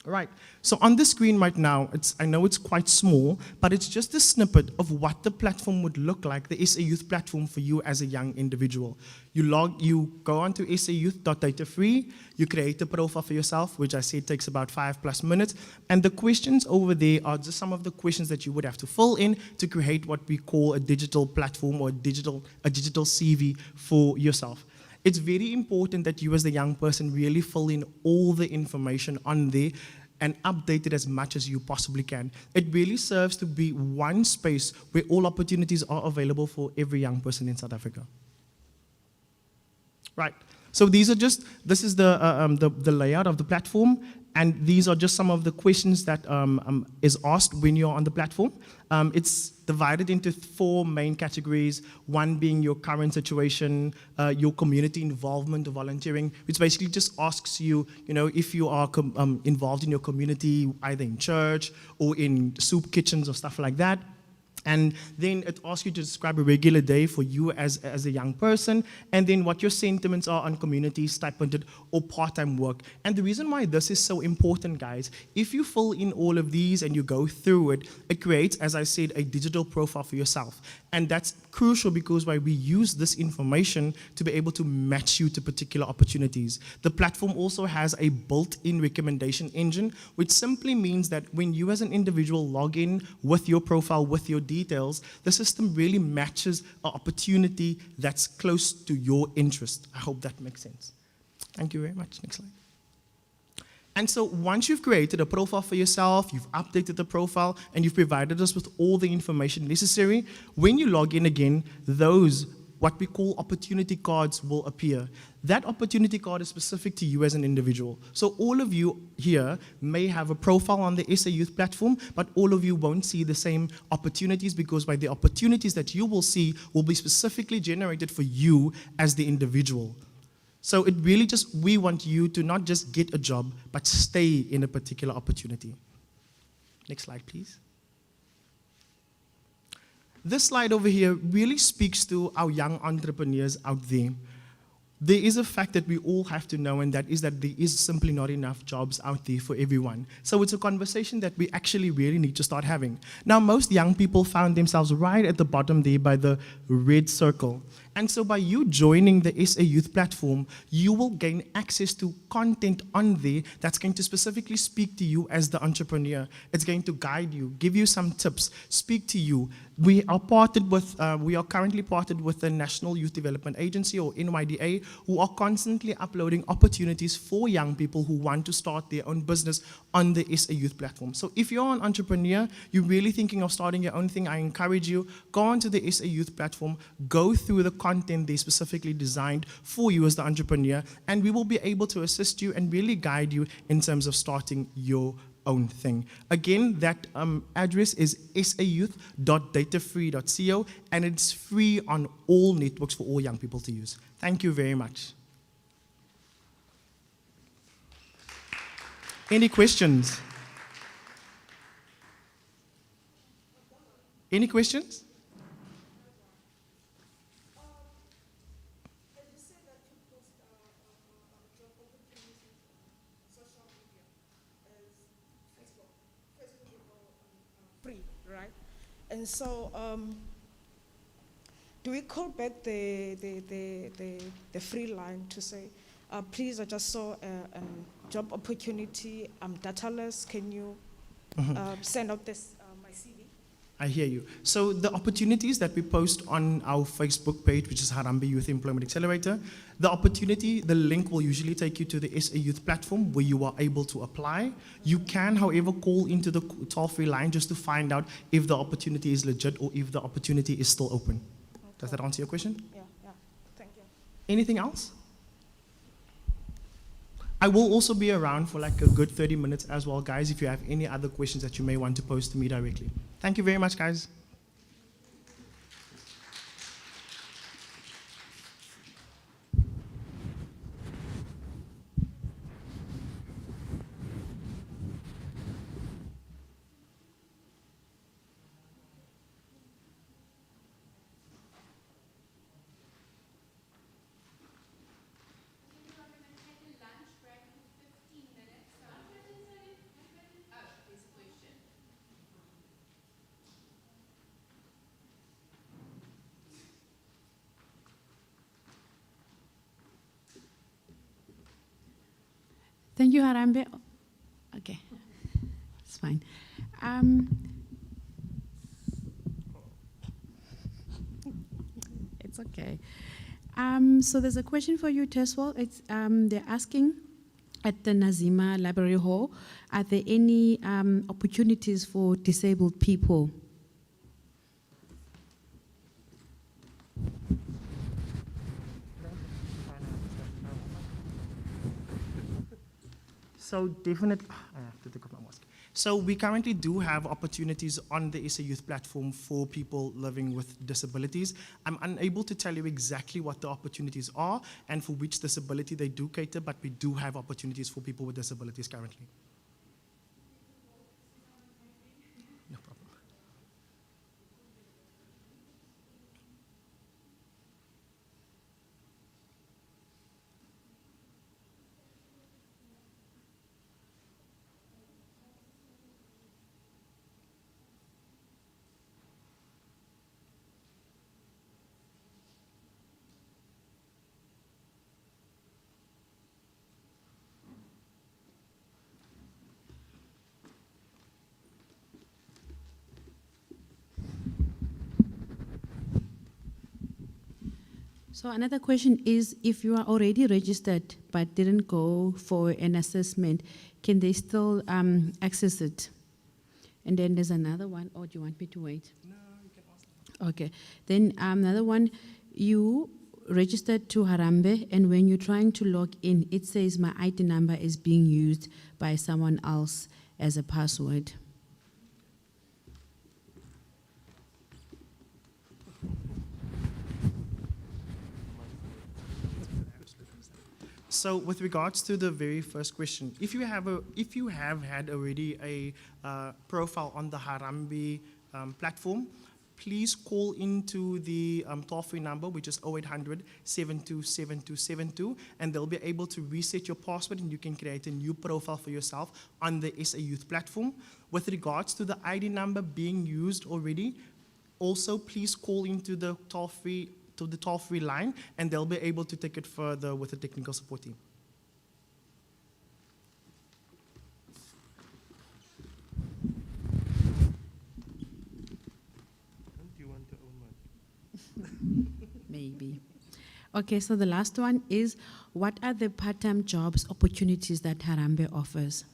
All right, so on the screen right now, I know it's quite small, but it's just a snippet of what the platform would look like, the SA Youth platform for you as a young individual. You go onto sayouth.datafree, you create a profile for yourself, which I said takes about 5+ minutes, and the questions over there are just some of the questions that you would have to fill in to create what we call a digital platform or a digital CV for yourself. It's very important that you as the young person really fill in all the information on there and update it as much as you possibly can. It really serves to be one space where all opportunities are available for every young person in South Africa. Right, so this is the layout of the platform, and these are just some of the questions that is asked when you're on the platform. It's divided into 4 main categories, one being your current situation, your community involvement or volunteering, which basically just asks you, if you are involved in your community, either in church or in soup kitchens or stuff like that. And then it asks you to describe a regular day for you as a young person, and then what your sentiments are on community, stipended, or part-time work. And the reason why this is so important, guys, if you fill in all of these and you go through it, it creates, as I said, a digital profile for yourself. And that's crucial because why we use this information to be able to match you to particular opportunities. The platform also has a built-in recommendation engine, which simply means that when you as an individual log in with your profile, with your details, the system really matches an opportunity that's close to your interest. I hope that makes sense. Thank you very much. Next slide. And so once you've created a profile for yourself, you've updated the profile, and you've provided us with all the information necessary, when you log in again, those, what we call opportunity cards, will appear. That opportunity card is specific to you as an individual. So all of you here may have a profile on the SA Youth platform, but all of you won't see the same opportunities because by the opportunities that you will see will be specifically generated for you as the individual. So it really we want you to not just get a job, but stay in a particular opportunity. Next slide, please. This slide over here really speaks to our young entrepreneurs out there. There is a fact that we all have to know, and that is that there is simply not enough jobs out there for everyone. So it's a conversation that we actually really need to start having. Now, most young people found themselves right at the bottom there by the red circle. And so by you joining the SA Youth platform, you will gain access to content on there that's going to specifically speak to you as the entrepreneur. It's going to guide you, give you some tips, speak to you. We are currently partnered with the National Youth Development Agency, or NYDA, who are constantly uploading opportunities for young people who want to start their own business on the SA Youth platform. So if you're an entrepreneur, you're really thinking of starting your own thing, I encourage you, go onto the SA Youth platform, go through the content they specifically designed for you as the entrepreneur, and we will be able to assist you and really guide you in terms of starting your own thing. Again, that address is sayouth.datafree.co, and it's free on all networks for all young people to use. Thank you very much. Any questions? Any questions? And so, do we call back the free line to say, please, I just saw a job opportunity, I'm dataless, can you send out this my CV? I hear you. So the opportunities that we post on our Facebook page, which is Harambee Youth Employment Accelerator, the link will usually take you to the SA Youth platform where you are able to apply. You can, however, call into the toll-free line just to find out if the opportunity is legit or if the opportunity is still open. Does that answer your question? Yeah, yeah. Thank you. Anything else? I will also be around for like a good 30 minutes as well, guys, if you have any other questions that you may want to pose to me directly. Thank you very much, guys. Thank you, Harambee. Okay, it's fine. It's okay. So there's a question for you, Teswell. They're asking at the Nazima Library Hall, are there any opportunities for disabled people? So definitely, I have to take off my mask. So we currently do have opportunities on the SA Youth platform for people living with disabilities. I'm unable to tell you exactly what the opportunities are and for which disability they do cater, but we do have opportunities for people with disabilities currently. No problem. So another question is, if you are already registered but didn't go for an assessment, can they still access it? And then there's another one. Oh, do you want me to wait? No, you can ask. Okay. Then another one, you registered to Harambee, and when you're trying to log in, it says my ID number is being used by someone else as a password. So with regards to the very first question, if you have had already a profile on the Harambee platform, please call into the toll-free number, which is 0800 727272, and they'll be able to reset your password and you can create a new profile for yourself on the SA Youth platform. With regards to the ID number being used already, also please call into the toll-free line, and they'll be able to take it further with the technical support team. Maybe. Okay, so the last one is, what are the part-time jobs opportunities that Harambee offers?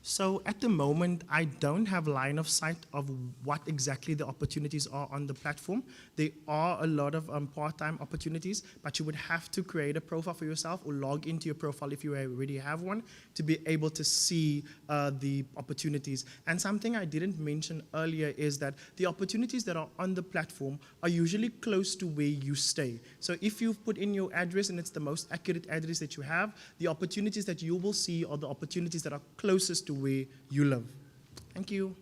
So at the moment, I don't have line of sight of what exactly the opportunities are on the platform. There are a lot of part-time opportunities, but you would have to create a profile for yourself or log into your profile if you already have one to be able to see the opportunities. And something I didn't mention earlier is that the opportunities that are on the platform are usually close to where you stay. So if you've put in your address and it's the most accurate address that you have, the opportunities that you will see are the opportunities that are closest to where you live. Thank you.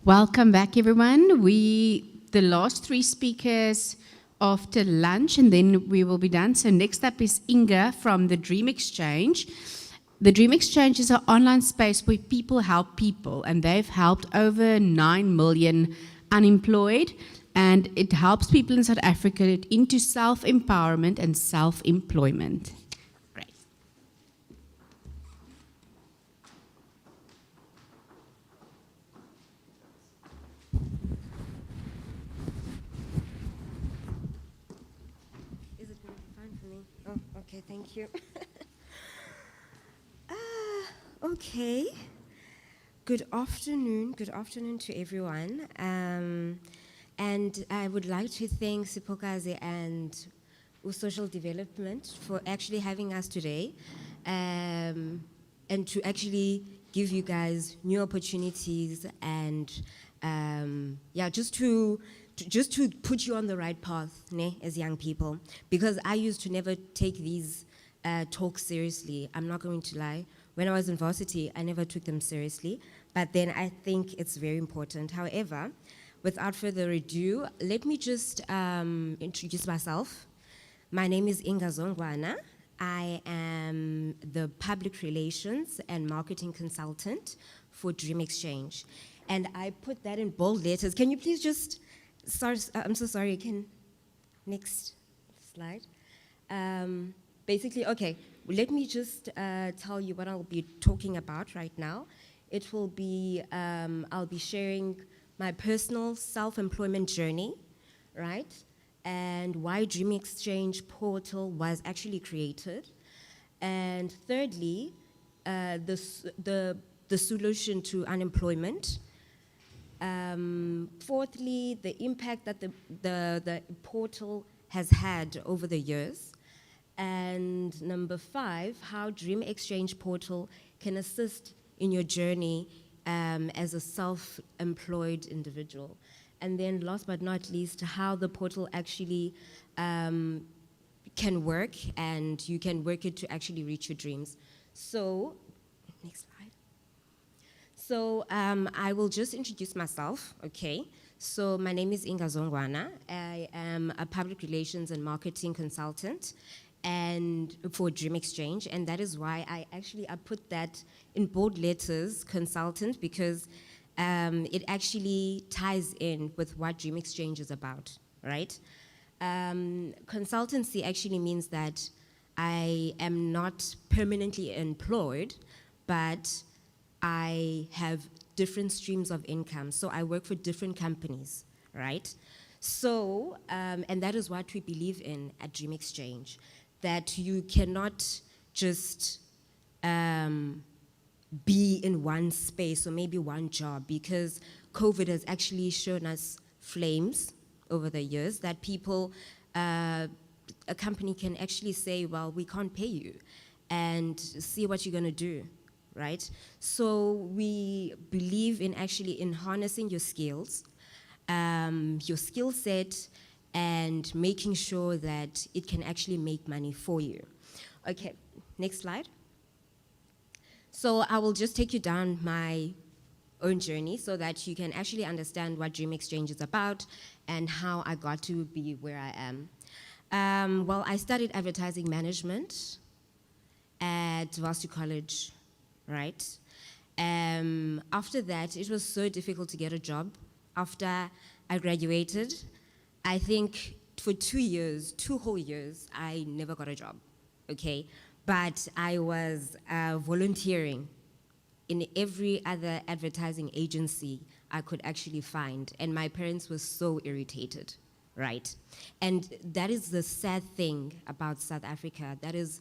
Welcome back, everyone. The last three speakers after lunch, and then we will be done. So next up is Inga from the Dream Exchange. The Dream Exchange is an online space where people help people, and they've helped over 9 million unemployed, and it helps people in South Africa into self-empowerment and self-employment. Great. Is it going to be fine for me? Oh, okay, thank you. Okay. Good afternoon to everyone. And I would like to thank Sipokazi and Social Development for actually having us today, and to actually give you guys new opportunities and just to put you on the right path, ne, as young people. Because I used to never take these talks seriously. I'm not going to lie. When I was in varsity, I never took them seriously. But then I think it's very important. However, without further ado, let me just introduce myself. My name is Inga Zongwana. I am the public relations and marketing consultant for Dream Exchange. And I put that in bold letters. Can you please just start? I'm so sorry. Next slide. Basically, okay, let me just tell you what I'll be talking about right now. It will be, I'll be sharing my personal self-employment journey, right? And why Dream Exchange portal was actually created. And thirdly, the solution to unemployment. Fourthly, the impact that the portal has had over the years. And number 5, how Dream Exchange portal can assist in your journey as a self-employed individual. And then last but not least, how the portal actually can work, and you can work it to actually reach your dreams. So, next slide. So I will just introduce myself, okay? So my name is Inga Zongwana. I am a public relations and marketing consultant and for Dream Exchange, and that is why I put that in bold letters, consultant, because it actually ties in with what Dream Exchange is about, right? Consultancy actually means that I am not permanently employed, but I have different streams of income. So I work for different companies, right? So, and that is what we believe in at Dream Exchange, that you cannot just be in one space or maybe one job, because COVID has actually shown us flames over the years that people, a company can actually say, well, we can't pay you, and see what you're gonna do, right? So we believe in actually in harnessing your skills, your skill set, and making sure that it can actually make money for you. Okay, next slide. So I will just take you down my own journey so that you can actually understand what Dream Exchange is about and how I got to be where I am. Well, I studied advertising management at Varsity College, right? After that, it was so difficult to get a job. After I graduated, I think for 2 whole years, I never got a job, okay? But I was volunteering in every other advertising agency I could actually find, and my parents were so irritated, right? And that is the sad thing about South Africa. That is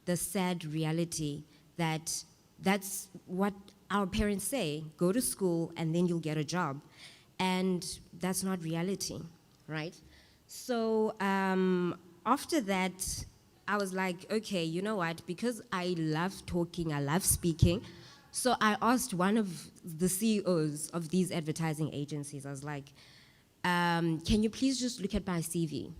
the sad reality, that that's what our parents say, go to school and then you'll get a job. And that's not reality, right? So after that, I was like, okay, you know what? Because I love talking, I love speaking. So I asked one of the CEOs of these advertising agencies, I was like, can you please just look at my CV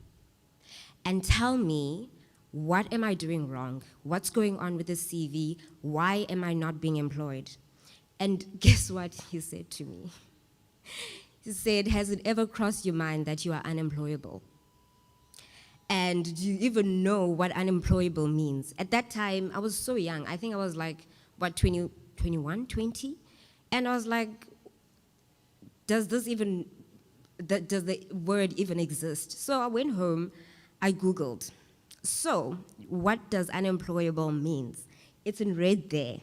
and tell me, what am I doing wrong? What's going on with this CV? Why am I not being employed? And guess what he said to me? He said, has it ever crossed your mind that you are unemployable? And do you even know what unemployable means? At that time, I was so young. I think I was like, what, 20, 21, 20? And I was like, does this even, does the word even exist? So I went home, I Googled. So what does unemployable means? It's in red there.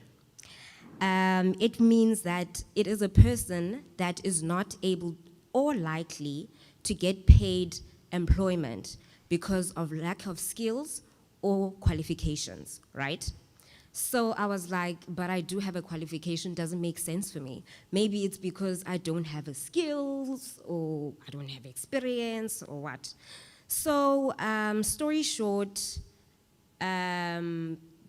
It means that it is a person that is not able or likely to get paid employment because of lack of skills or qualifications, right? So I was like, but I do have a qualification, doesn't make sense for me. Maybe it's because I don't have the skills or I don't have experience or what. So story short,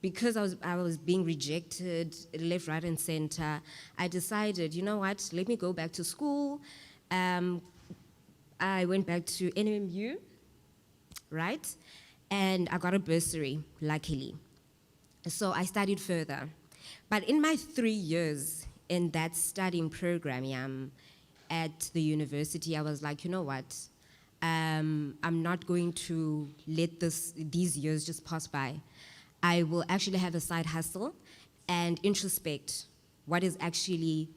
because I was being rejected left, right, and center, I decided, you know what, let me go back to school. I went back to NMU, right? And I got a bursary, luckily. So I studied further. But in my 3 years in that studying program at the university, I was like, you know what? I'm not going to let these years just pass by. I will actually have a side hustle and introspect what is actually,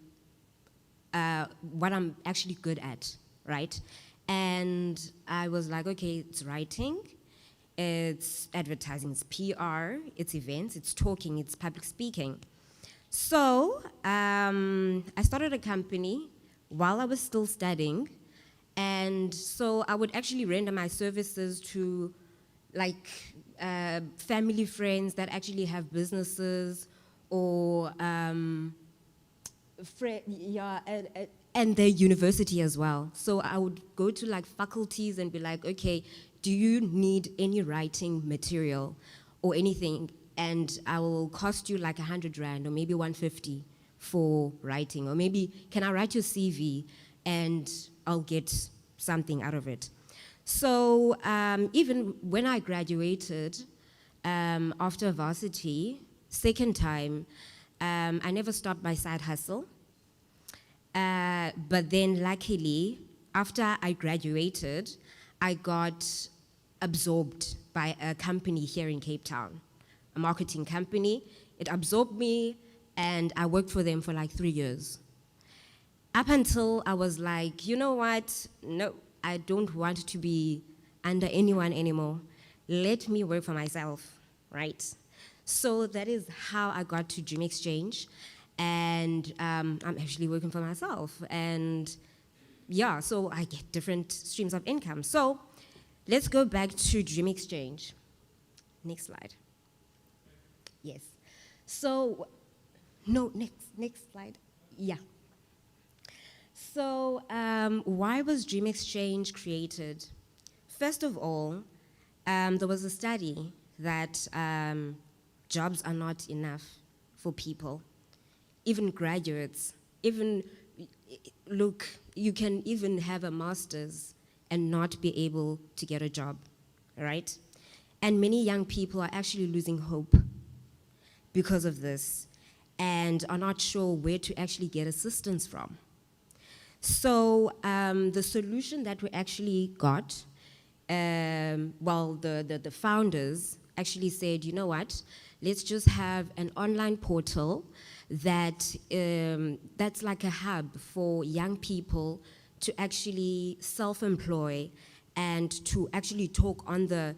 what I'm actually good at, right? And I was like, okay, it's writing, it's advertising, it's PR, it's events, it's talking, it's public speaking. So I started a company while I was still studying, and so I would actually render my services to like family friends that actually have businesses or and the university as well. So I would go to like faculties and be like, okay, do you need any writing material or anything? And I will cost you like 100 Rand or maybe 150 for writing, or maybe can I write your CV and I'll get something out of it. So even when I graduated after varsity, second time, I never stopped my side hustle. But then luckily, after I graduated, I got absorbed by a company here in Cape Town, a marketing company. It absorbed me, and I worked for them for like 3 years. Up until I was like, you know what? No, I don't want to be under anyone anymore. Let me work for myself, right? So that is how I got to Dream Exchange, and I'm actually working for myself. And yeah, so I get different streams of income. So let's go back to Dream Exchange. Next slide. Yes. So, no, next slide. Yeah. So why was Dream Exchange created? First of all, there was a study that jobs are not enough for people, even graduates. Even, look, you can even have a master's and not be able to get a job, right? And many young people are actually losing hope because of this and are not sure where to actually get assistance from. So the solution that we actually got, the founders actually said, you know what, let's just have an online portal that that's like a hub for young people to actually self-employ and to actually talk on the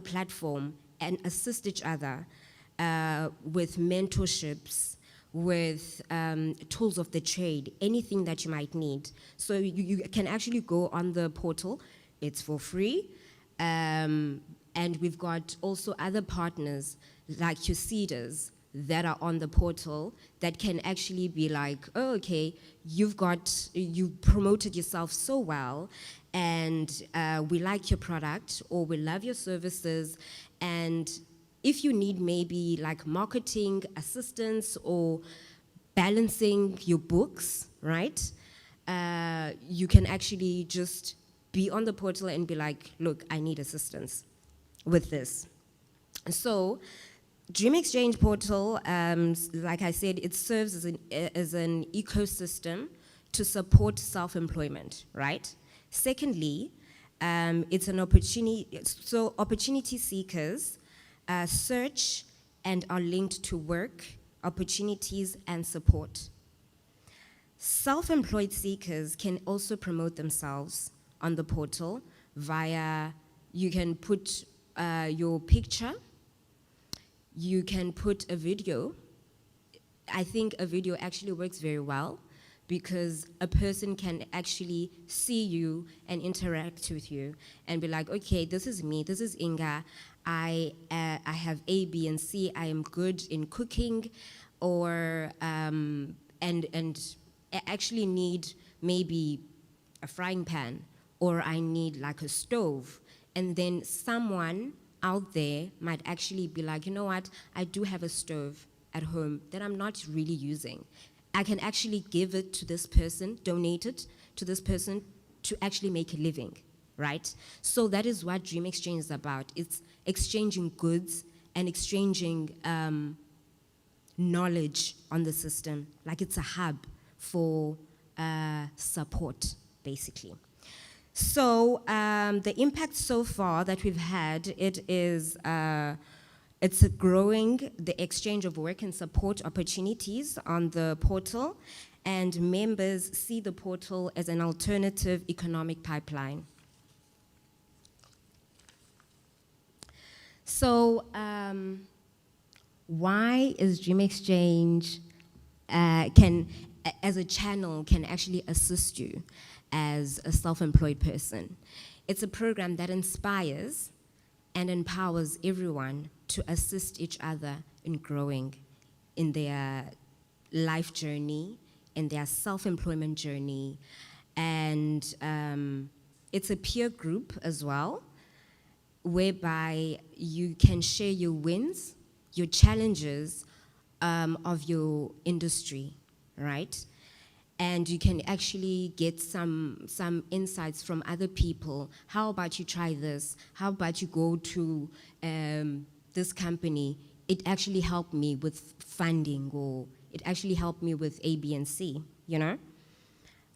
platform and assist each other with mentorships, with tools of the trade, anything that you might need. So you can actually go on the portal, it's for free. And we've got also other partners like Crusaders that are on the portal that can actually be like, oh, okay, you promoted yourself so well, and we like your product, or we love your services, and if you need maybe like marketing assistance or balancing your books, right? You can actually just be on the portal and be like, look, I need assistance with this. So Dream Exchange portal, like I said, it serves as an ecosystem to support self-employment, right? Secondly, it's an opportunity, so opportunity seekers search and are linked to work, opportunities, and support. Self-employed seekers can also promote themselves on the portal via, you can put your picture, you can put a video. I think a video actually works very well because a person can actually see you and interact with you and be like, okay, this is me, this is Inga, I have A, B, and C, I am good in cooking, or, and I actually need maybe a frying pan, or I need like a stove. And then someone out there might actually be like, you know what, I do have a stove at home that I'm not really using. I can actually give it to this person, donate it to this person to actually make a living, right? So that is what Dream Exchange is about. It's exchanging goods and exchanging knowledge on the system. Like it's a hub for support, basically. So the impact so far that we've had, it's growing the exchange of work and support opportunities on the portal, and members see the portal as an alternative economic pipeline. So why is Dream Exchange as a channel can actually assist you as a self-employed person? It's a program that inspires and empowers everyone to assist each other in growing in their life journey, in their self-employment journey. And it's a peer group as well, whereby you can share your wins, your challenges of your industry, right? And you can actually get some insights from other people. How about you try this? How about you go to this company? It actually helped me with funding, or it actually helped me with A, B, and C, you know?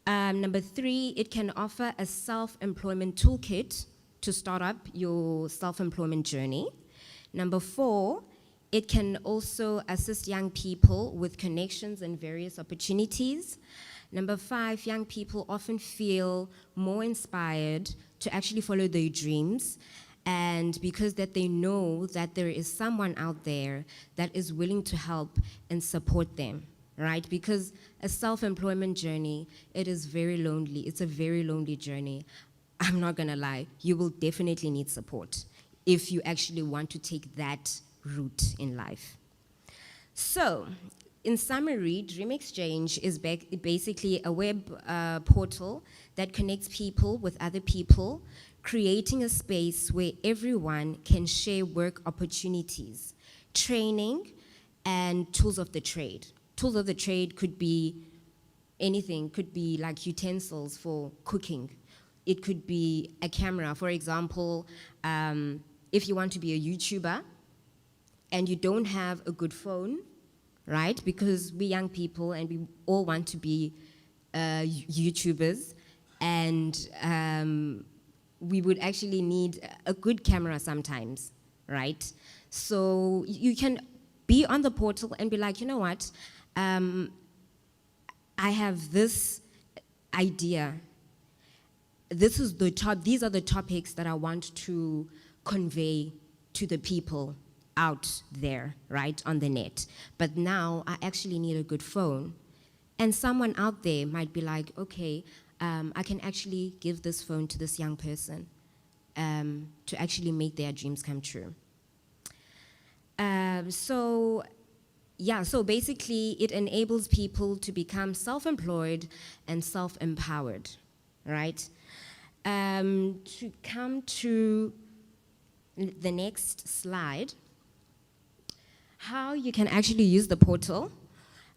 Number 3, it can offer a self-employment toolkit to start up your self-employment journey. Number 4, it can also assist young people with connections and various opportunities. Number 5, young people often feel more inspired to actually follow their dreams, and because that they know that there is someone out there that is willing to help and support them, right? Because a self-employment journey, it is very lonely. It's a very lonely journey. I'm not gonna lie, you will definitely need support if you actually want to take that route in life. So, in summary, Dream Exchange is basically a web portal that connects people with other people, creating a space where everyone can share work opportunities, training, and tools of the trade. Tools of the trade could be anything, could be like utensils for cooking. It could be a camera. For example, if you want to be a YouTuber and you don't have a good phone, right? Because we're young people and we all want to be YouTubers, and we would actually need a good camera sometimes, right? So you can be on the portal and be like, you know what? I have this idea. These are the topics that I want to convey to the people out there, right, on the net. But now I actually need a good phone. And someone out there might be like, okay, I can actually give this phone to this young person to actually make their dreams come true. So basically it enables people to become self-employed and self-empowered, right? To come to the next slide, how you can actually use the portal.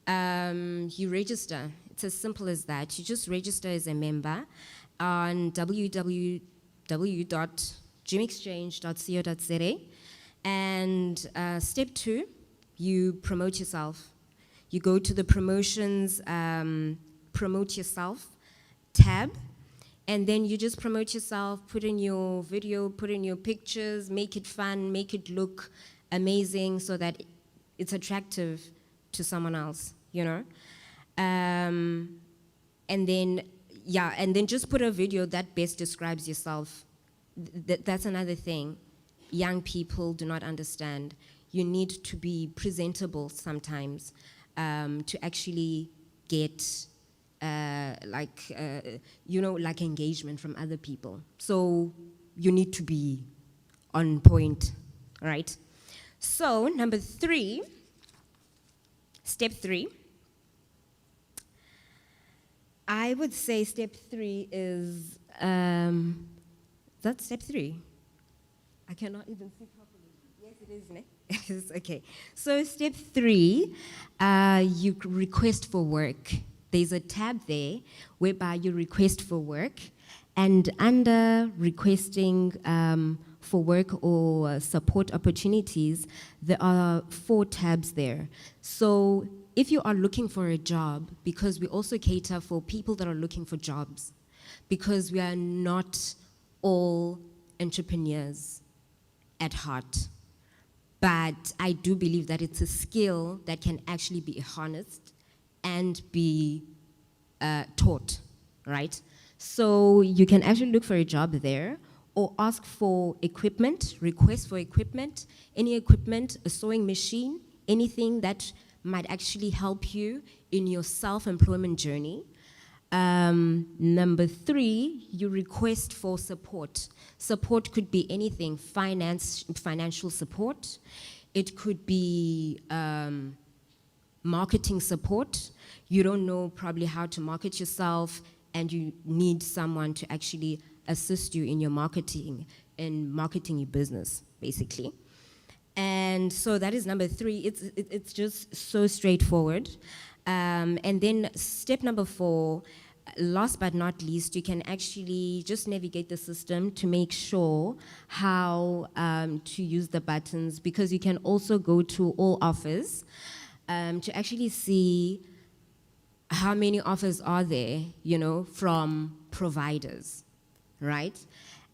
You register. It's as simple as that. You just register as a member on www.dreamexchange.co.za. And step 2, you promote yourself. You go to the promotions promote yourself tab. And then you just promote yourself, put in your video, put in your pictures, make it fun, make it look amazing so that it's attractive to someone else, you know? And then just put a video that best describes yourself. That's another thing young people do not understand. You need to be presentable sometimes to actually get like engagement from other people. So you need to be on point, right? So number 3, step 3, I would say step 3 is, that's step 3. I cannot even see properly. Yes, it is, ne? It is, okay. So step 3, you request for work. There's a tab there whereby you request for work, and under requesting for work or support opportunities, there are 4 tabs there. So if you are looking for a job, because we also cater for people that are looking for jobs, because we are not all entrepreneurs at heart. But I do believe that it's a skill that can actually be harnessed and be taught, right? So you can actually look for a job there or ask for equipment, request for equipment, any equipment, a sewing machine, anything that might actually help you in your self-employment journey. Number 3, you request for support. Support could be anything, financial support. It could be marketing support. You don't know probably how to market yourself and you need someone to actually assist you in your marketing your business, basically. And so that is number 3. It's just so straightforward. And then step number 4, last but not least, you can actually just navigate the system to make sure how to use the buttons, because you can also go to all offers to actually see how many offers are there, you know, from providers, right?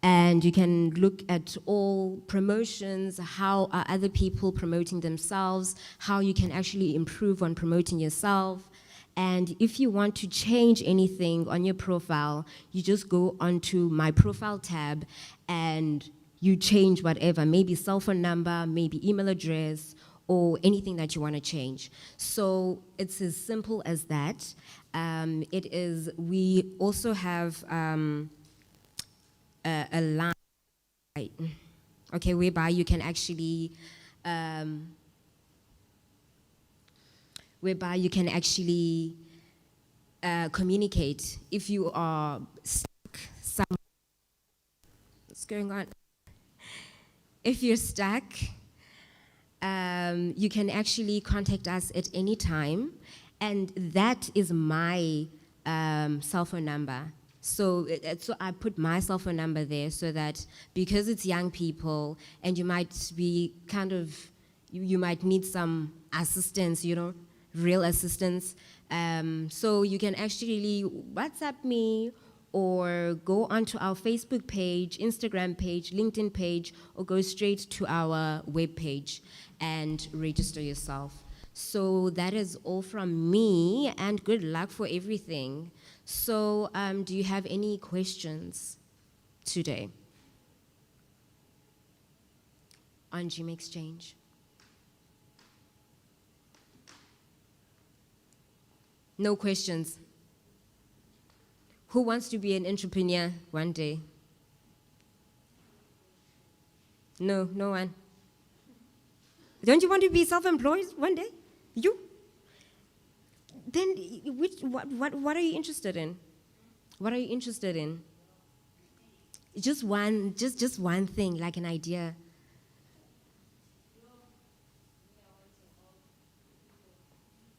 And you can look at all promotions, how are other people promoting themselves, how you can actually improve on promoting yourself. And if you want to change anything on your profile, you just go onto my profile tab and you change whatever, maybe cell phone number, maybe email address, or anything that you want to change. So it's as simple as that. We also have a line, okay, whereby you can actually communicate if you are stuck somewhere. What's going on? If you're stuck, you can actually contact us at any time, and that is my cell phone number. So I put my cell phone number there so that, because it's young people and you might be you might need some assistance, you know, real assistance. So you can actually WhatsApp me or go onto our Facebook page, Instagram page, LinkedIn page, or go straight to our web page and register yourself. So that is all from me, and good luck for everything. So do you have any questions today on Gym Exchange? No questions. Who wants to be an entrepreneur one day? No, no one. Don't you want to be self-employed one day? You? Then what are you interested in? What are you interested in? Just one thing, like an idea.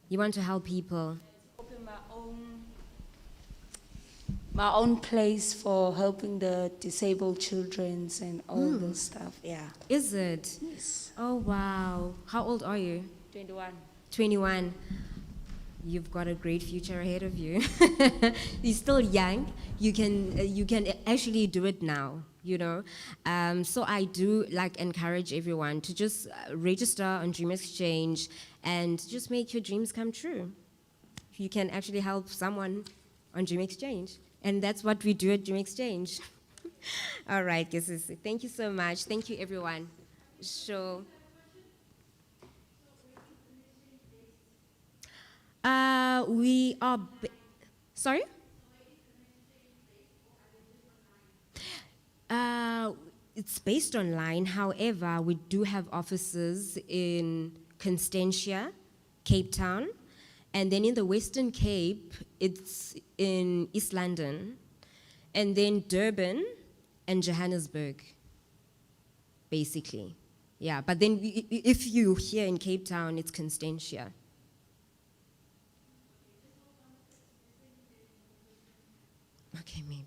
You want to help people. Open my own place for helping the disabled children and all this stuff. Yeah. Is it? Yes. Oh wow. How old are you? 21. 21. You've got a great future ahead of you. You're still young. You can actually do it now. You know, so I do like encourage everyone to just register on Dream Exchange and just make your dreams come true. You can actually help someone on Dream Exchange, and that's what we do at Dream Exchange. All right, guys. Thank you so much. Thank you, everyone. Sure. We are. Sorry? It's based online. However, we do have offices in Constantia, Cape Town, and then in the Western Cape, it's in East London, and then Durban and Johannesburg, basically. Yeah, but then if you're here in Cape Town, it's Constantia. Okay, maybe.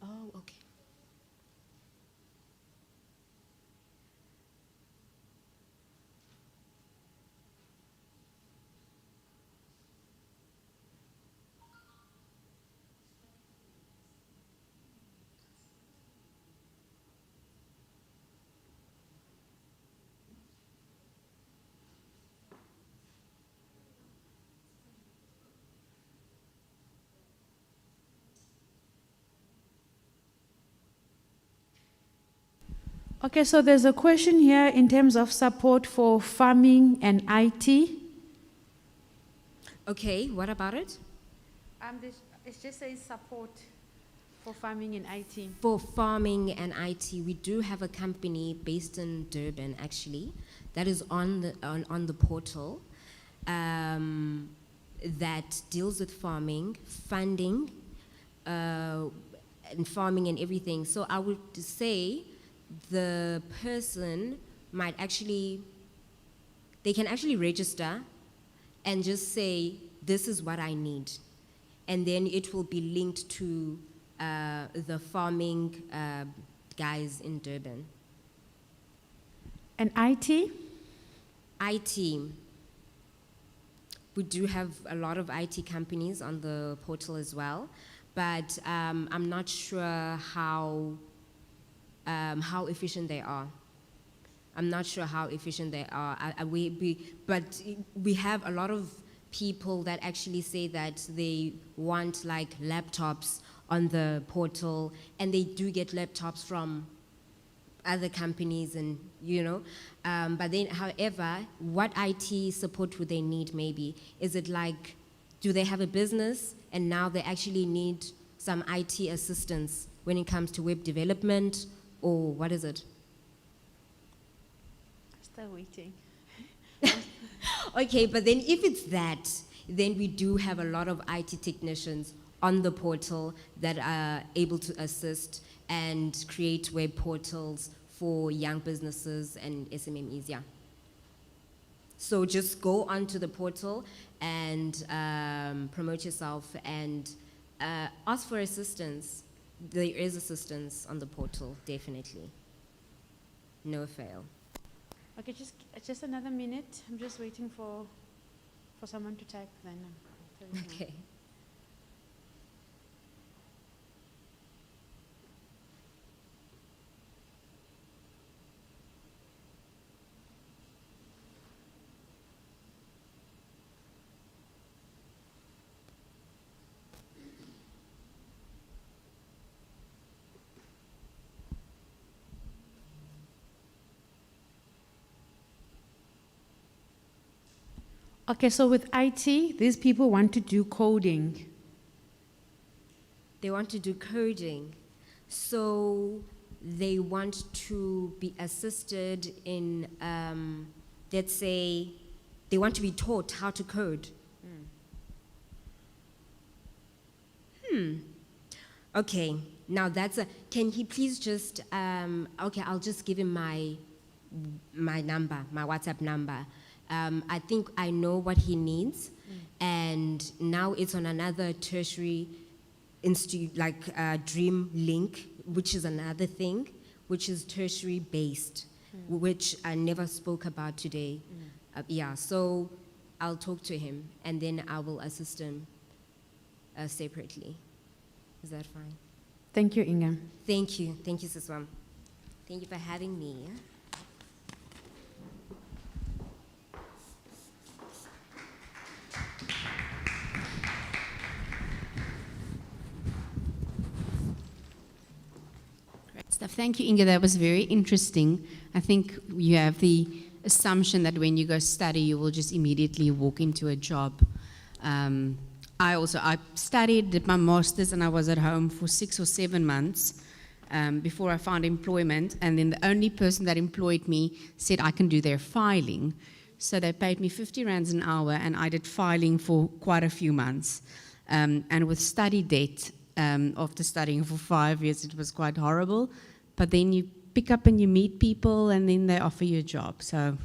Oh, okay. Okay, so there's a question here in terms of support for farming and IT. Okay, what about it? It just says support for farming and IT. For farming and IT, we do have a company based in Durban, actually, that is on the portal that deals with farming, funding, and farming and everything. So I would say the person might actually, they can actually register and just say, this is what I need. And then it will be linked to the farming guys in Durban. And IT? IT. We do have a lot of IT companies on the portal as well, but I'm not sure how efficient they are. I'm not sure how efficient they are. But we have a lot of people that actually say that they want like laptops on the portal, and they do get laptops from other companies, and you know. But then, however, what IT support would they need? Maybe is it like, do they have a business and now they actually need some IT assistance when it comes to web development, or what is it? Still waiting. Okay, but then if it's that, then we do have a lot of IT technicians on the portal that are able to assist and create web portals for young businesses and SMMEs, yeah. So just go onto the portal and promote yourself and ask for assistance. There is assistance on the portal, definitely. No fail. Okay, just another minute. I'm just waiting for someone to type. Then I'll tell you now. Okay. Okay, so with IT, these people want to do coding. They want to do coding. So they want to be assisted in, let's say, they want to be taught how to code. Okay, now can he please just, okay, I'll just give him my my number, my WhatsApp number. I think I know what he needs, and now it's on another tertiary institute, like Dream Link, which is another thing, which is tertiary based, which I never spoke about today. Yeah, so I'll talk to him, and then I will assist him separately. Is that fine? Thank you, Inga. Thank you, Siswam. Thank you for having me. Great stuff. Thank you, Inga. That was very interesting. I think you have the assumption that when you go study, you will just immediately walk into a job. I studied, did my master's, and I was at home for 6 or 7 months before I found employment. And then the only person that employed me said I can do their filing. So they paid me 50 rands an hour, and I did filing for quite a few months. And with study debt, after studying for 5 years, it was quite horrible. But then you pick up and you meet people, and then they offer you a job. So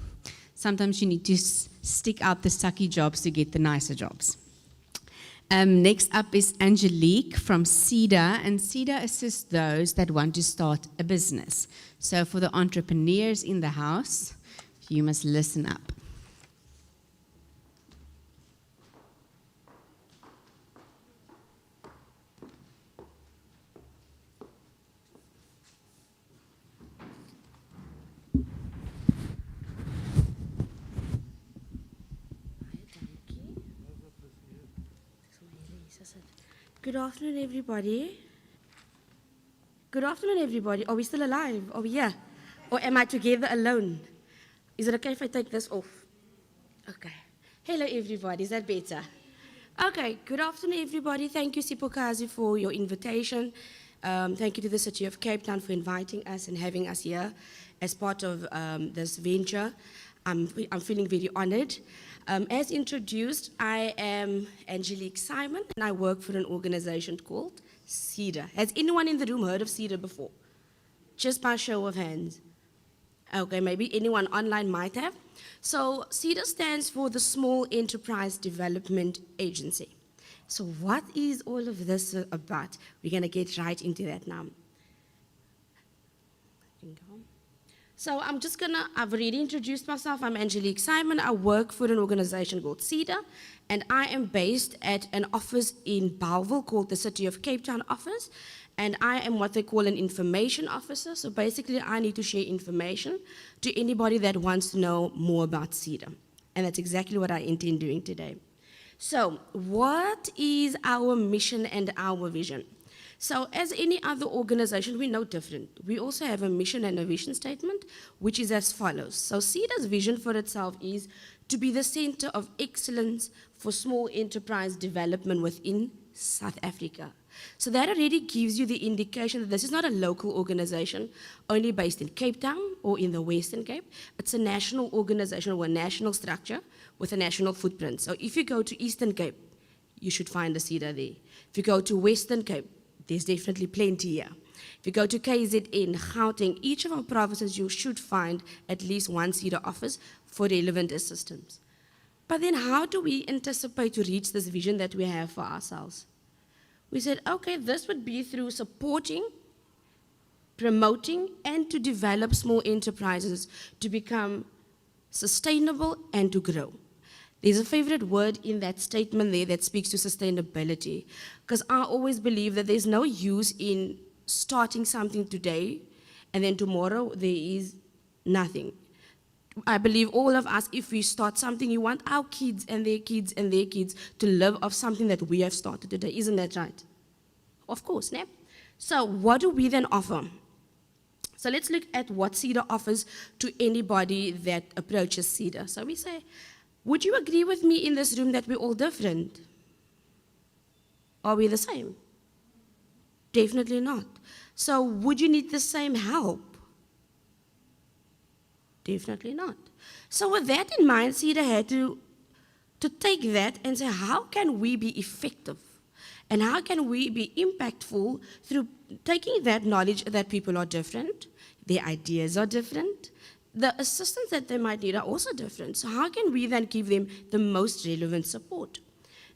sometimes you need to stick out the sucky jobs to get the nicer jobs. Next up is Angelique from CEDA, and CEDA assists those that want to start a business. So for the entrepreneurs in the house, you must listen up. Good afternoon, everybody. Good afternoon, everybody. Are we still alive? Are we here? Or am I together alone? Is it okay if I take this off? Okay. Hello, everybody. Is that better? Okay. Good afternoon, everybody. Thank you, Sipokazi, for your invitation. Thank you to the City of Cape Town for inviting us and having us here as part of this venture. I'm feeling very honored. As introduced, I am Angelique Simon, and I work for an organization called CEDA. Has anyone in the room heard of CEDA before? Just by show of hands. Okay, maybe anyone online might have. So CEDA stands for the Small Enterprise Development Agency. So what is all of this about? We're going to get right into that now. So I've already introduced myself. I'm Angelique Simon. I work for an organization called CEDA, and I am based at an office in Bellville called the City of Cape Town office, and I am what they call an information officer. So basically, I need to share information to anybody that wants to know more about CEDA, and that's exactly what I intend doing today. So what is our mission and our vision? So as any other organization, we're no different. We also have a mission and a vision statement, which is as follows. So CEDA's vision for itself is to be the center of excellence for small enterprise development within South Africa. So that already gives you the indication that this is not a local organization only based in Cape Town or in the Western Cape. It's a national organization or a national structure with a national footprint. So if you go to Eastern Cape, you should find a CEDA there. If you go to Western Cape, there's definitely plenty here. If you go to KZN, Gauteng, each of our provinces, you should find at least one CEDA office for relevant assistance. But then how do we anticipate to reach this vision that we have for ourselves? We said, okay, this would be through supporting, promoting, and to develop small enterprises to become sustainable and to grow. There's a favorite word in that statement there that speaks to sustainability, because I always believe that there's no use in starting something today and then tomorrow there is nothing. I believe all of us, if we start something, you want our kids and their kids and their kids to live off something that we have started today. Isn't that right? Of course, ne? So what do we then offer? So let's look at what CEDA offers to anybody that approaches CEDA. So we say, would you agree with me in this room that we're all different? Are we the same? Definitely not. So would you need the same help? Definitely not. So with that in mind, CEDA had to take that and say, how can we be effective? And how can we be impactful through taking that knowledge that people are different, their ideas are different, the assistance that they might need are also different. So how can we then give them the most relevant support?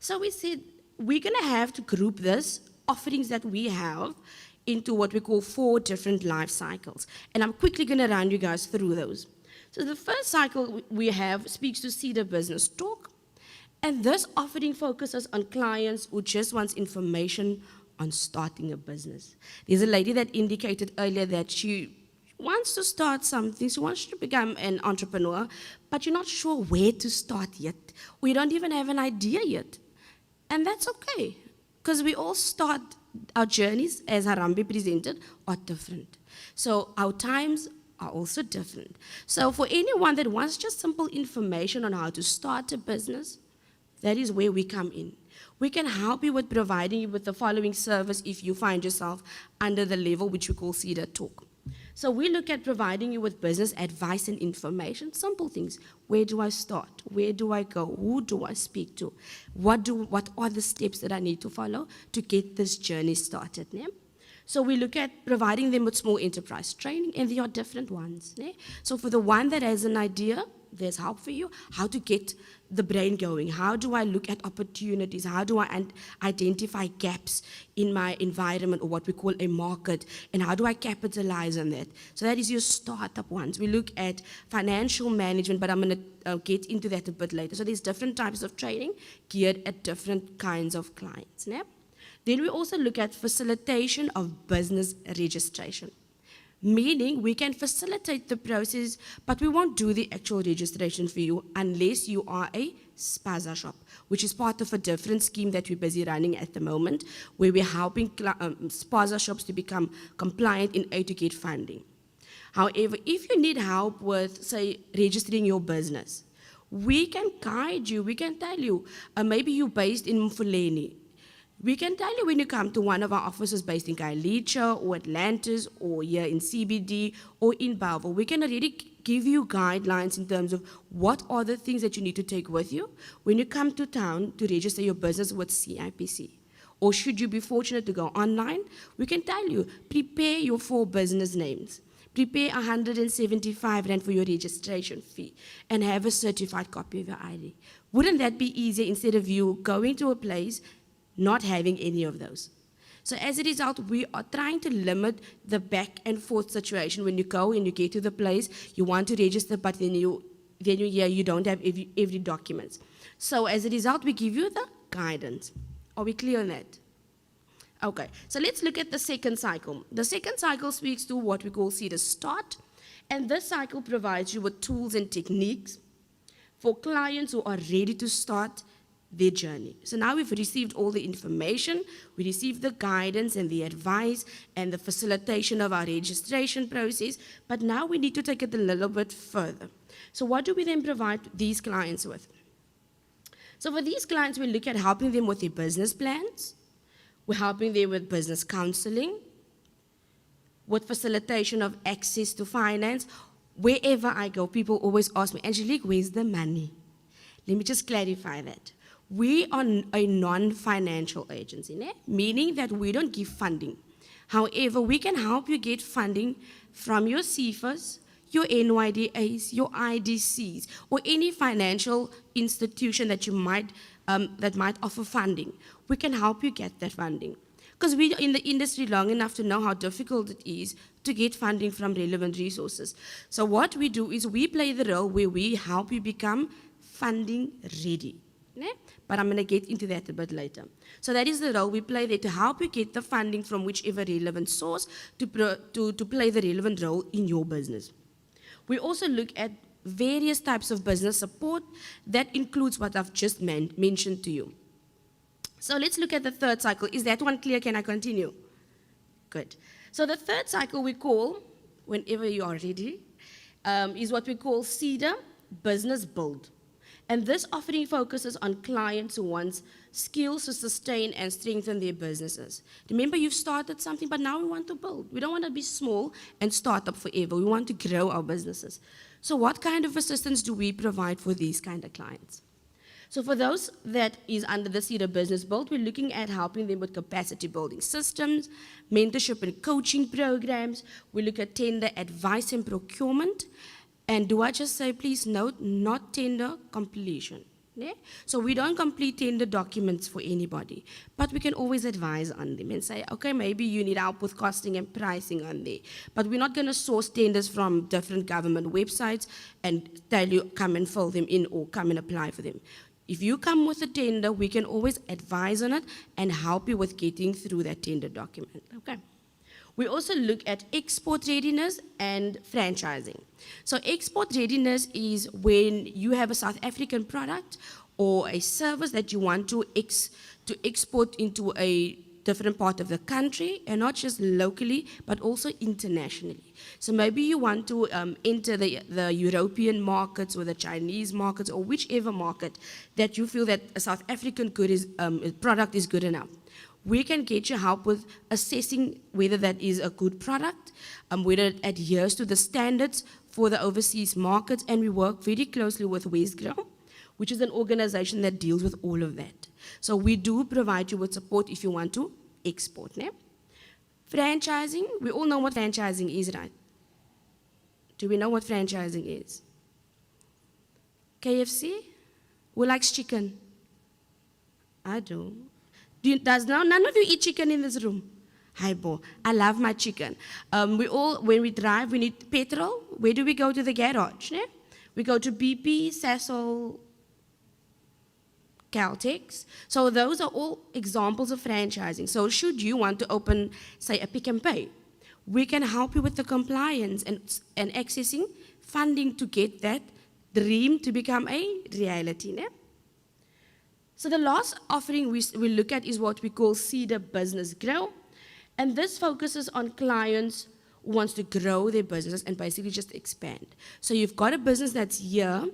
So we said we're going to have to group this offerings that we have into what we call 4 different life cycles. And I'm quickly going to run you guys through those. So the first cycle we have speaks to Cedar Business Talk. And this offering focuses on clients who just wants information on starting a business. There's a lady that indicated earlier that she wants to start something, she wants to become an entrepreneur, but you're not sure where to start yet, or you don't even have an idea yet. And that's okay, because we all start our journeys, as Harambe presented, are different. So our times are also different. So for anyone that wants just simple information on how to start a business, that is where we come in. We can help you with providing you with the following service if you find yourself under the level which we call Cedar Talk. So we look at providing you with business advice and information, simple things. Where do I start? Where do I go? Who do I speak to? What are the steps that I need to follow to get this journey started? Yeah? So we look at providing them with small enterprise training, and there are different ones. Yeah? So for the one that has an idea, there's help for you, how to get the brain going. How do I look at opportunities? How do I identify gaps in my environment, or what we call a market, and how do I capitalize on that? So that is your startup ones. We look at financial management, but I'm going to get into that a bit later. So there's different types of training geared at different kinds of clients. Yeah? Then we also look at facilitation of business registration. Meaning we can facilitate the process, but we won't do the actual registration for you unless you are a spaza shop, which is part of a different scheme that we're busy running at the moment, where we're helping spaza shops to become compliant in order to get funding. However, if you need help with, say, registering your business, we can guide you, we can tell you, maybe you're based in Mfuleni. We can tell you when you come to one of our offices based in Kailicha or Atlantis or here in CBD or in Bellville. We can already give you guidelines in terms of what are the things that you need to take with you when you come to town to register your business with CIPC. Or should you be fortunate to go online, we can tell you, prepare your 4 business names. Prepare 175 Rand for your registration fee and have a certified copy of your ID. Wouldn't that be easier instead of you going to a place not having any of those? So as a result, we are trying to limit the back and forth situation when you go and you get to the place, you want to register, but then you hear you don't have every document. So as a result, we give you the guidance. Are we clear on that? Okay, so let's look at the second cycle. The second cycle speaks to what we call Cedar Start, and this cycle provides you with tools and techniques for clients who are ready to start their journey. So now we've received all the information, we received the guidance and the advice and the facilitation of our registration process, but now we need to take it a little bit further. So what do we then provide these clients with? So for these clients, we look at helping them with their business plans, we're helping them with business counseling, with facilitation of access to finance. Wherever I go, people always ask me, Angelique, where's the money? Let me just clarify that. We are a non-financial agency, meaning that we don't give funding. However, we can help you get funding from your CFAs, your NYDAs, your IDCs, or any financial institution that you might offer funding. We can help you get that funding. Because we are in the industry long enough to know how difficult it is to get funding from relevant resources. So what we do is we play the role where we help you become funding ready. But I'm going to get into that a bit later. So that is the role we play there, to help you get the funding from whichever relevant source to play the relevant role in your business. We also look at various types of business support that includes what I've just mentioned to you. So let's look at the third cycle. Is that one clear? Can I continue? Good. So the third cycle we call, whenever you are ready, is what we call Cedar Business Build. And this offering focuses on clients who want skills to sustain and strengthen their businesses. Remember, you've started something, but now we want to build. We don't want to be small and start up forever. We want to grow our businesses. So what kind of assistance do we provide for these kind of clients? So for those that is under the Cedar Business Build, we're looking at helping them with capacity building systems, mentorship and coaching programs. We look at tender advice and procurement, And do I just say, please note, not tender completion. Yeah? So we don't complete tender documents for anybody, but we can always advise on them and say, okay, maybe you need help with costing and pricing on there, but we're not going to source tenders from different government websites and tell you come and fill them in or come and apply for them. If you come with a tender, we can always advise on it and help you with getting through that tender document. Okay. We also look at export readiness and franchising. So export readiness is when you have a South African product or a service that you want to export into a different part of the country, and not just locally, but also internationally. So maybe you want to enter the European markets or the Chinese markets or whichever market that you feel that a South African product is good enough. We can get you help with assessing whether that is a good product, whether it adheres to the standards for the overseas markets, and we work very closely with Westgrow, which is an organization that deals with all of that. So we do provide you with support if you want to export. Ne? Franchising, we all know what franchising is, right? Do we know what franchising is? KFC? Who likes chicken? I do. None of you eat chicken in this room? Hi, Bo. I love my chicken. When we drive, we need petrol. Where do we go to the garage? Ne? We go to BP, Sasol, Caltex. So those are all examples of franchising. So should you want to open, say, a Pick and Pay, we can help you with the compliance and accessing funding to get that dream to become a reality. Ne? So the last offering we look at is what we call Cedar Business Grow. And this focuses on clients who wants to grow their business and basically just expand. So you've got a business that's here,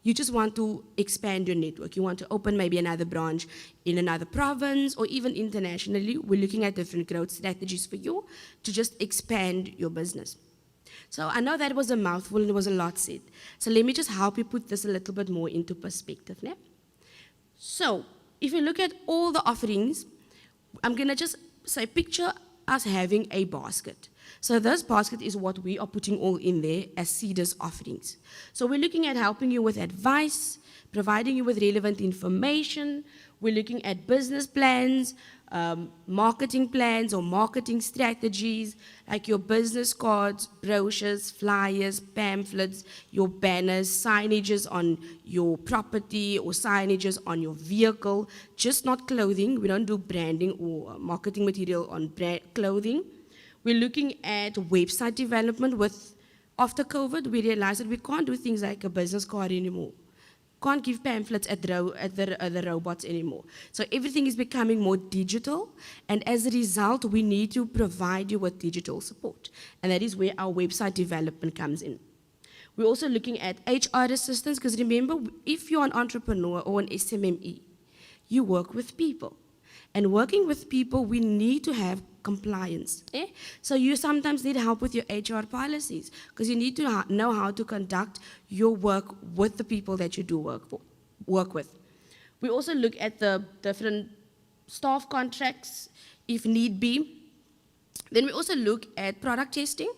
you just want to expand your network. You want to open maybe another branch in another province or even internationally. We're looking at different growth strategies for you to just expand your business. So I know that was a mouthful and it was a lot said. So let me just help you put this a little bit more into perspective. Né? So if you look at all the offerings, I'm going to just say picture us having a basket. So this basket is what we are putting all in there as Cedar's offerings. So we're looking at helping you with advice, providing you with relevant information. We're looking at business plans, marketing plans or marketing strategies, like your business cards, brochures, flyers, pamphlets, your banners, signages on your property or signages on your vehicle, just not clothing. We don't do branding or marketing material on clothing. We're looking at website development. After COVID, we realized that we can't do things like a business card anymore. Can't give pamphlets at the robots anymore. So everything is becoming more digital, and as a result, we need to provide you with digital support. And that is where our website development comes in. We're also looking at HR assistance, because remember, if you're an entrepreneur or an SMME, you work with people. And working with people, we need to have compliance. So you sometimes need help with your HR policies because you need to know how to conduct your work with the people that you do work with. We also look at the different staff contracts if need be. Then we also look at product testing.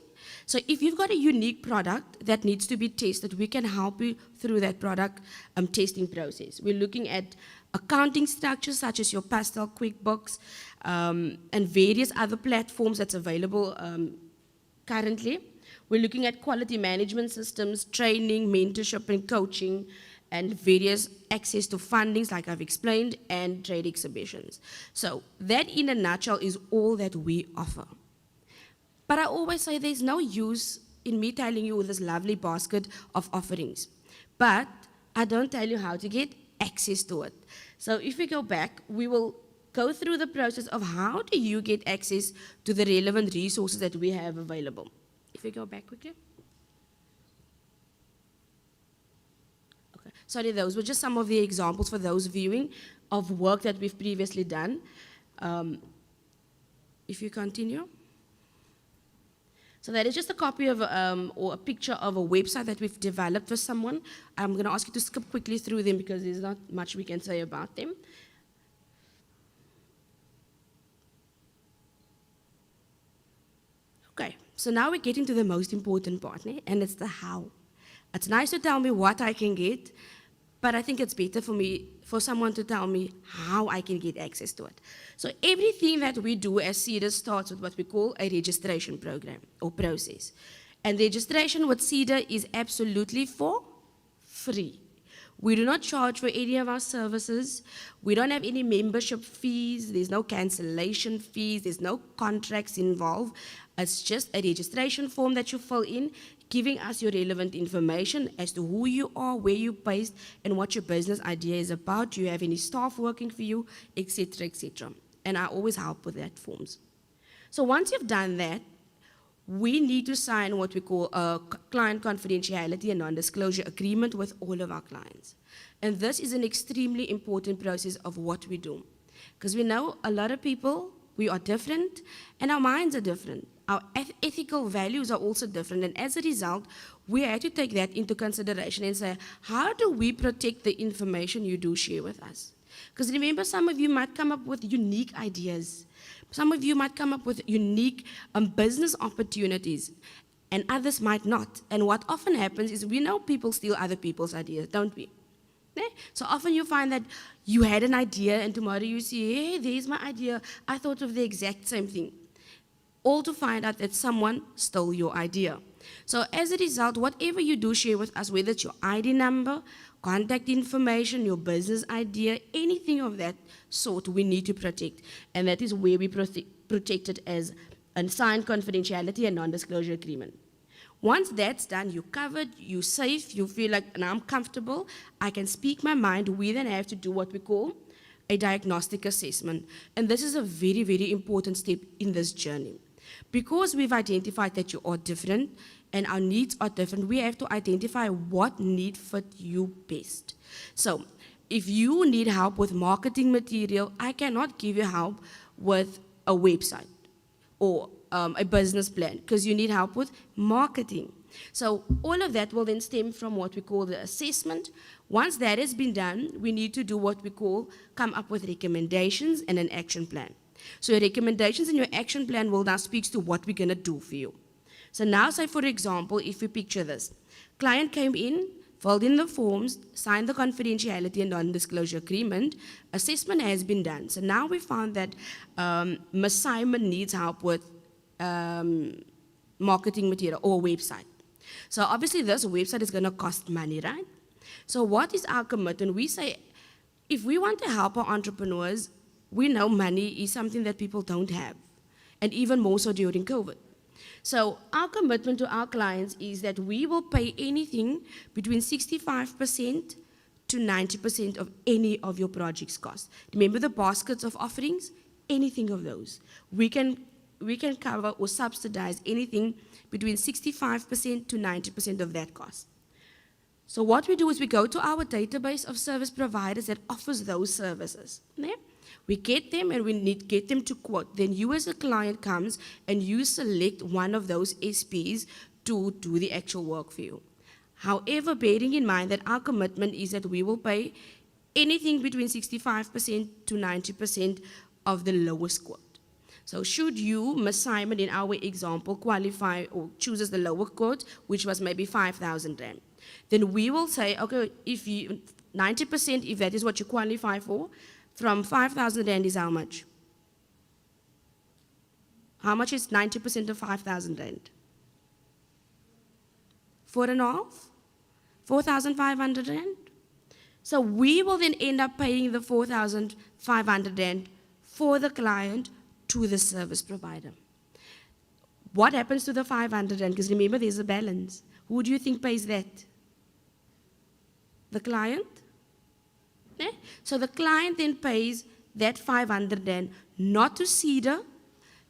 So if you've got a unique product that needs to be tested, we can help you through that product testing process. We're looking at accounting structures such as your Pastel, QuickBooks, and various other platforms that's available currently. We're looking at quality management systems, training, mentorship and coaching, and various access to fundings, like I've explained, and trade exhibitions. So that in a nutshell is all that we offer. But I always say there's no use in me telling you this lovely basket of offerings, but I don't tell you how to get access to it. So if we go back, we will go through the process of how do you get access to the relevant resources that we have available. If we go back quickly. Okay. Sorry, those were just some of the examples for those viewing of work that we've previously done. If you continue. So that is just a copy of, or a picture of a website that we've developed for someone. I'm going to ask you to skip quickly through them because there's not much we can say about them. Okay, so now we're getting to the most important part, and it's the how. It's nice to tell me what I can get, but I think it's better for someone to tell me how I can get access to it. So everything that we do as CEDA starts with what we call a registration program or process. And the registration with CEDA is absolutely for free. We do not charge for any of our services. We don't have any membership fees. There's no cancellation fees. There's no contracts involved. It's just a registration form that you fill in, giving us your relevant information as to who you are, where you're based, and what your business idea is about. Do you have any staff working for you, etc., etc. And I always help with that forms. So once you've done that, we need to sign what we call a client confidentiality and non-disclosure agreement with all of our clients. And this is an extremely important process of what we do. Because we know a lot of people, we are different, and our minds are different. Our ethical values are also different, and as a result, we have to take that into consideration and say, how do we protect the information you do share with us? Because remember, some of you might come up with unique ideas. Some of you might come up with unique business opportunities, and others might not. And what often happens is we know people steal other people's ideas, don't we? So often you find that you had an idea, and tomorrow you see, hey, there's my idea. I thought of the exact same thing. All to find out that someone stole your idea. So as a result, whatever you do share with us, whether it's your ID number, contact information, your business idea, anything of that sort, we need to protect. And that is where we protect it as a signed confidentiality and non-disclosure agreement. Once that's done, you're covered, you're safe, you feel like, and I'm comfortable, I can speak my mind, we then have to do what we call a diagnostic assessment. And this is a very, very important step in this journey. Because we've identified that you are different and our needs are different, we have to identify what need fit you best. So if you need help with marketing material, I cannot give you help with a website or a business plan, because you need help with marketing. So all of that will then stem from what we call the assessment. Once that has been done, we need to do what we call come up with recommendations and an action plan. So your recommendations and your action plan will now speak to what we're going to do for you. So now say, for example, if we picture this, client came in, filled in the forms, signed the confidentiality and non-disclosure agreement, assessment has been done. So now we found that Ms. Simon needs help with marketing material or website. So obviously this website is going to cost money, right? So what is our commitment? We say, if we want to help our entrepreneurs, we know money is something that people don't have, and even more so during COVID. So our commitment to our clients is that we will pay anything between 65% to 90% of any of your project's costs. Remember the baskets of offerings? Anything of those. We can cover or subsidize anything between 65% to 90% of that cost. So what we do is we go to our database of service providers that offers those services. Yeah? We get them and we get them to quote. Then you as a client comes and you select one of those SPs to do the actual work for you. However, bearing in mind that our commitment is that we will pay anything between 65% to 90% of the lowest quote. So should you, Ms. Simon, in our example, qualify or chooses the lower quote, which was maybe 5,000 Rand, then we will say, okay, if you 90%, if that is what you qualify for, from 5,000 Rand is how much? How much is 90% of 5,000 Rand? 4.5? 4,500 Rand? So we will then end up paying the 4,500 Rand for the client to the service provider. What happens to the 500 Rand? Because remember, there's a balance. Who do you think pays that? The client? Yeah? So the client then pays that 500 Rand not to CEDA,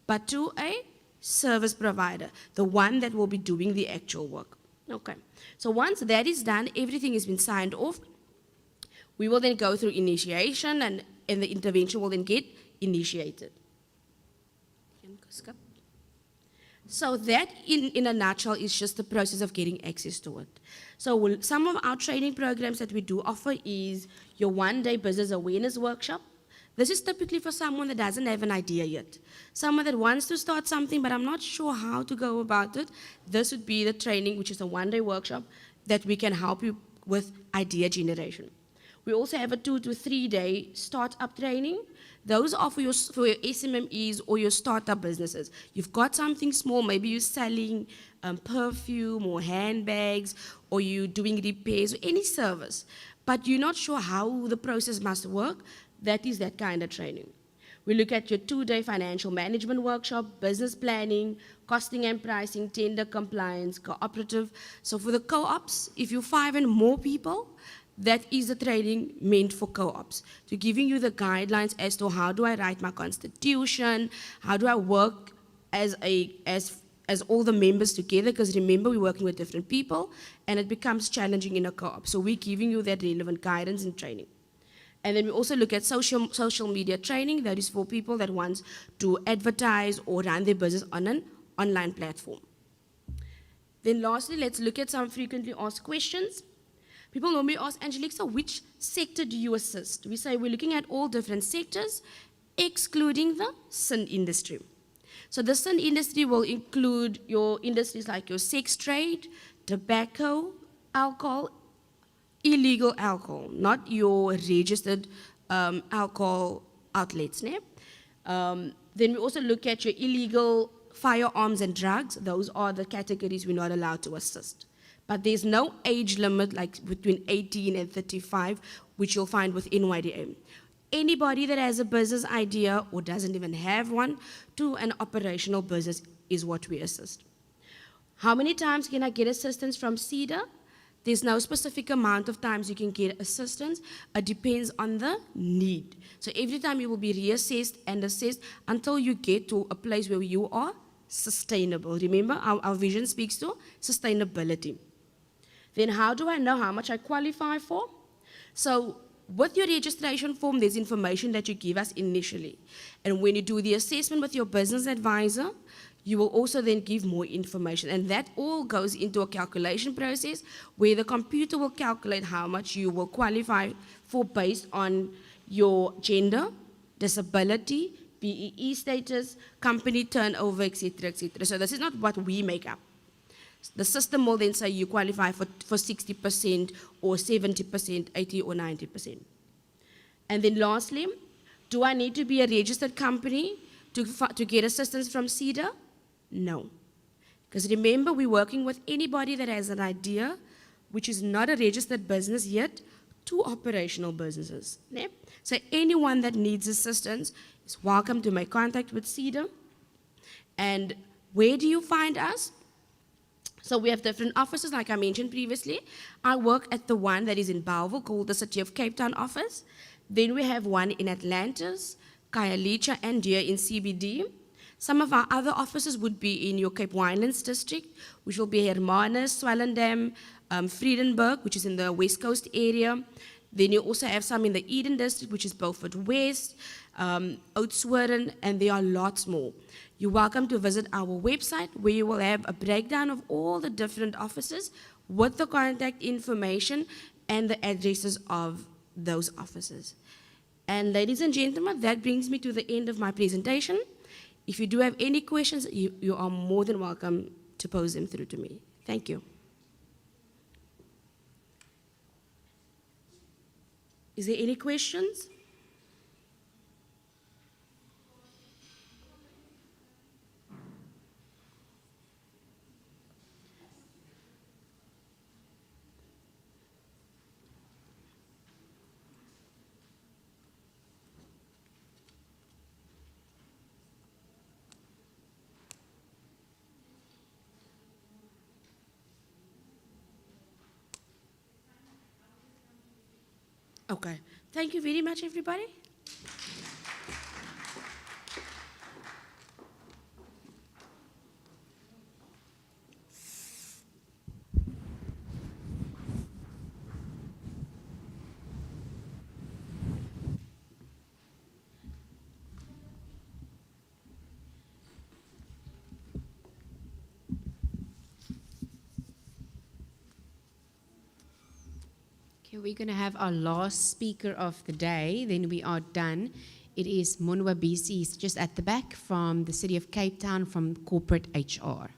but to a service provider, the one that will be doing the actual work. Okay. So once that is done, everything has been signed off. We will then go through initiation, and the intervention will then get initiated. So that, in a nutshell, is just the process of getting access to it. So some of our training programs that we do offer is your one-day business awareness workshop. This is typically for someone that doesn't have an idea yet. Someone that wants to start something, but I'm not sure how to go about it. This would be the training, which is a one-day workshop. that we can help you with idea generation. We also have a 2 to 3 day startup training. Those are for your SMMEs or your startup businesses. You've got something small, maybe you're selling perfume or handbags, or you're doing repairs or any service, but you're not sure how the process must work. That is that kind of training. We look at your 2-day financial management workshop, business planning, costing and pricing, tender compliance, cooperative. So for the co-ops, if you're 5 and more people, that is the training meant for co-ops, to giving you the guidelines as to how do I write my constitution, how do I work as all the members together, because remember, we're working with different people, and it becomes challenging in a co-op. So we're giving you that relevant guidance and training. And then we also look at social media training. That is for people that want to advertise or run their business on an online platform. Then lastly, let's look at some frequently asked questions. People normally ask, Angelique, so which sector do you assist? We say we're looking at all different sectors, excluding the sin industry. So the sin industry will include your industries like your sex trade, tobacco, alcohol, illegal alcohol, not your registered alcohol outlets. Then we also look at your illegal firearms and drugs. Those are the categories we're not allowed to assist. But there's no age limit like between 18 and 35, which you'll find with NYDM. Anybody that has a business idea or doesn't even have one to an operational business is what we assist. How many times can I get assistance from CEDA? There's no specific amount of times you can get assistance. It depends on the need. So every time you will be reassessed and assessed until you get to a place where you are sustainable. Remember, our vision speaks to sustainability. Then how do I know how much I qualify for? So with your registration form, there's information that you give us initially. And when you do the assessment with your business advisor, you will also then give more information. And that all goes into a calculation process where the computer will calculate how much you will qualify for based on your gender, disability, BEE status, company turnover, etc., etc. So this is not what we make up. The system will then say you qualify for 60% or 70%, 80 or 90%. And then lastly, do I need to be a registered company to get assistance from CEDA? No. Because remember, we're working with anybody that has an idea, which is not a registered business yet, to operational businesses. So anyone that needs assistance is welcome to make contact with CEDA. And where do you find us? So we have different offices, like I mentioned previously. I work at the one that is in Bellville, called the City of Cape Town office. Then we have one in Atlantis, Khayelitsha, and here in CBD. Some of our other offices would be in your Cape Winelands district, which will be Hermanus, Swellendam, Vredenburg, which is in the West Coast area. Then you also have some in the Eden district, which is Beaufort West, Oudtshoorn, and there are lots more. You're welcome to visit our website, where you will have a breakdown of all the different offices with the contact information and the addresses of those offices. And ladies and gentlemen, that brings me to the end of my presentation. If you do have any questions, you are more than welcome to pose them through to me. Thank you. Is there any questions? Okay. Thank you very much, everybody. Okay, we're going to have our last speaker of the day, then we are done. It is Monwa BC, he's just at the back, from the City of Cape Town, from Corporate HR.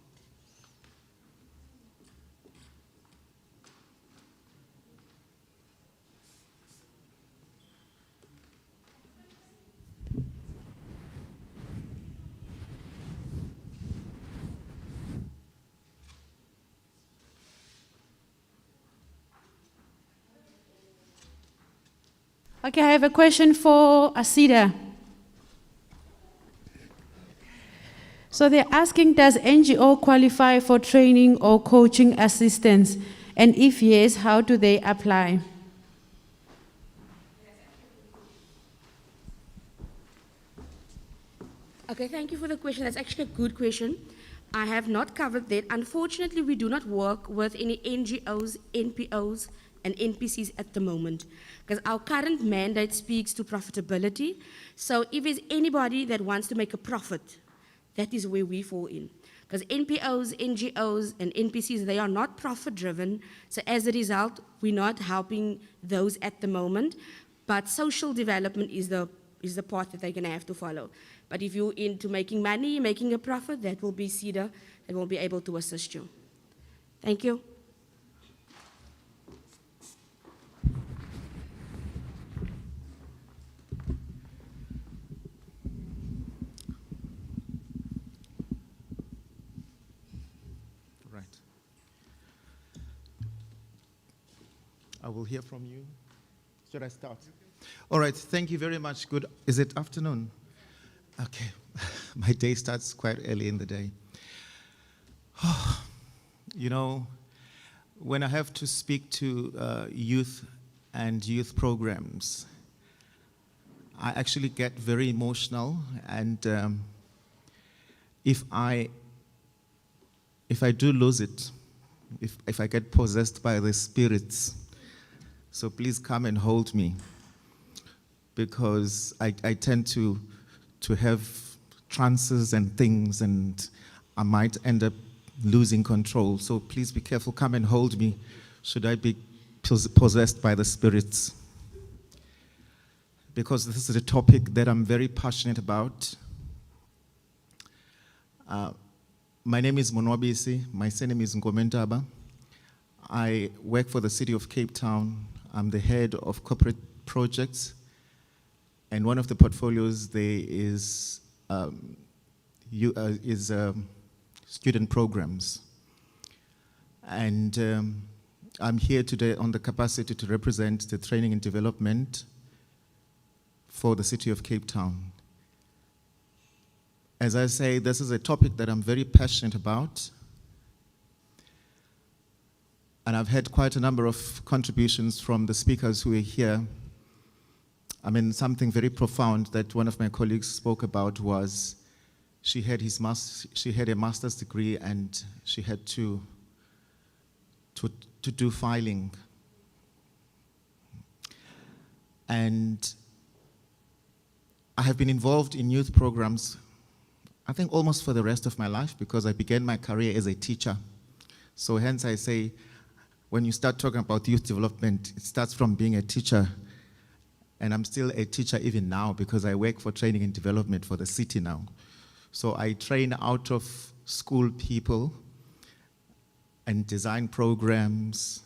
Okay, I have a question for Asida. So they're asking, does NGO qualify for training or coaching assistance? And if yes, how do they apply? Okay, thank you for the question. That's actually a good question. I have not covered that. Unfortunately, we do not work with any NGOs, NPOs, and NPCs at the moment because our current mandate speaks to profitability. So if there's anybody that wants to make a profit, that is where we fall in. Because NPOs, NGOs, and NPCs, they are not profit-driven. So as a result, we're not helping those at the moment. But social development is the part that they're going to have to follow. But if you're into making money, making a profit, that will be CEDA that will be able to assist you. Thank you. Right. I will hear from you. Should I start? All right, thank you very much. Good. Is it afternoon? Okay. My day starts quite early in the day. You know, when I have to speak to youth and youth programs, I actually get very emotional, and if I do lose it, if I get possessed by the spirits, so please come and hold me, because I tend to have trances and things, and I might end up losing control. So please be careful, come and hold me should I be possessed by the spirits. Because this is a topic that I'm very passionate about. My name is Monwabisi, my surname is Ngomentaba. I work for the City of Cape Town. I'm the head of corporate projects, and one of the portfolios there is student programs. And I'm here today on the capacity to represent the training and development for the City of Cape Town. As I say, this is a topic that I'm very passionate about. And I've had quite a number of contributions from the speakers who are here. I mean, something very profound that one of my colleagues spoke about was she had a master's degree and she had to do filing. And I have been involved in youth programs, I think almost for the rest of my life, because I began my career as a teacher. So hence I say, when you start talking about youth development, it starts from being a teacher. And I'm still a teacher even now because I work for training and development for the city now. So I train out of school people and design programs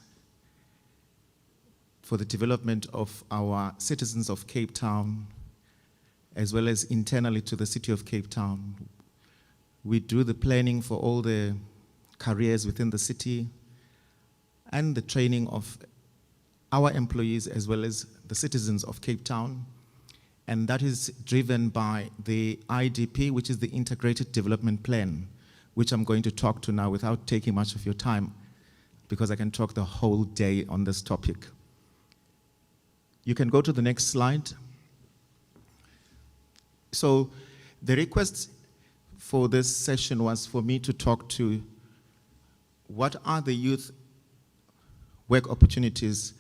for the development of our citizens of Cape Town, as well as internally to the City of Cape Town. We do the planning for all the careers within the city and the training of our employees as well as the citizens of Cape Town. And that is driven by the IDP, which is the Integrated Development Plan, which I'm going to talk to now without taking much of your time, because I can talk the whole day on this topic. You can go to the next slide. So the request for this session was for me to talk to what are the youth work opportunities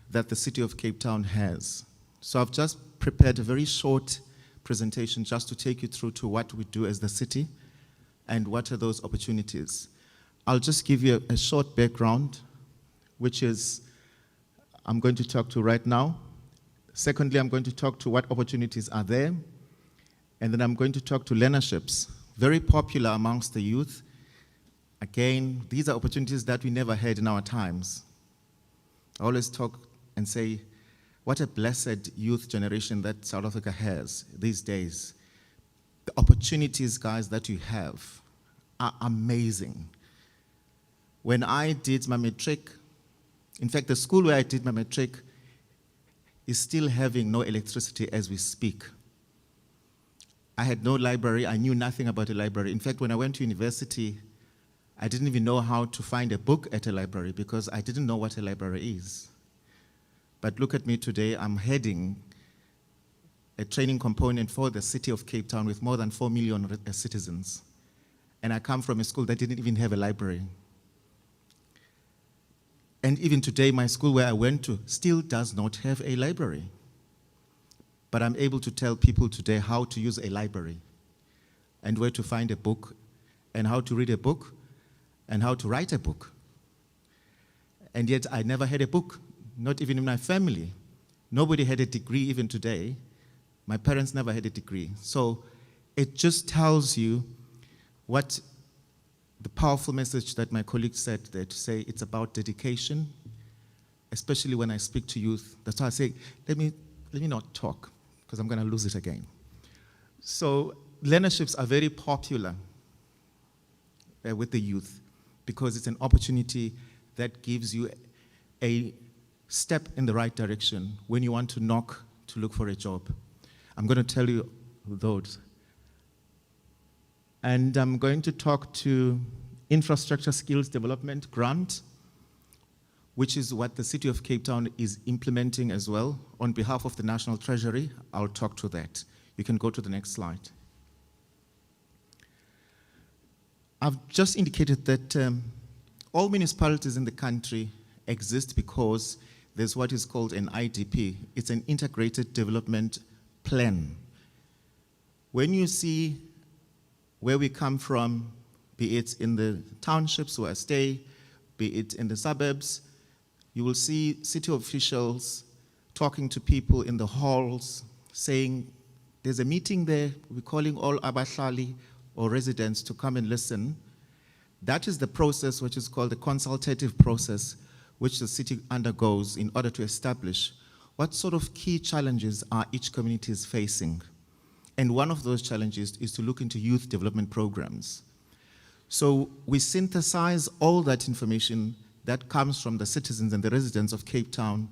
that the City of Cape Town has. So I've just prepared a very short presentation just to take you through to what we do as the city and what are those opportunities. I'll just give you a short background, which is I'm going to talk to right now. Secondly, I'm going to talk to what opportunities are there. And then I'm going to talk to learnerships, very popular amongst the youth. Again, these are opportunities that we never had in our times. I always talk and say, what a blessed youth generation that South Africa has these days. The opportunities, guys, that you have are amazing. When I did my matric, in fact, the school where I did my matric is still having no electricity as we speak. I had no library. I knew nothing about a library. In fact, when I went to university, I didn't even know how to find a book at a library because I didn't know what a library is. But look at me today. I'm heading a training component for the city of Cape Town with more than 4 million citizens. And I come from a school that didn't even have a library. And even today, my school where I went to still does not have a library. But I'm able to tell people today how to use a library and where to find a book and how to read a book and how to write a book. And yet I never had a book, not even in my family. Nobody had a degree even today. My parents never had a degree. So it just tells you what the powerful message that my colleague said there, to say it's about dedication, especially when I speak to youth. That's why I say, let me not talk, because I'm going to lose it again. So learnerships are very popular with the youth because it's an opportunity that gives you a step in the right direction when you want to knock to look for a job. I'm going to tell you those. And I'm going to talk to Infrastructure Skills Development Grant, which is what the City of Cape Town is implementing as well on behalf of the National Treasury. I'll talk to that. You can go to the next slide. I've just indicated that all municipalities in the country exist because there's what is called an IDP. It's an Integrated Development Plan. When you see where we come from, be it in the townships where I stay, be it in the suburbs, you will see city officials talking to people in the halls, saying, there's a meeting there, we're calling all abahlali or residents to come and listen. That is the process which is called the consultative process, which the city undergoes in order to establish what sort of key challenges are each community is facing. And one of those challenges is to look into youth development programs. So we synthesize all that information that comes from the citizens and the residents of Cape Town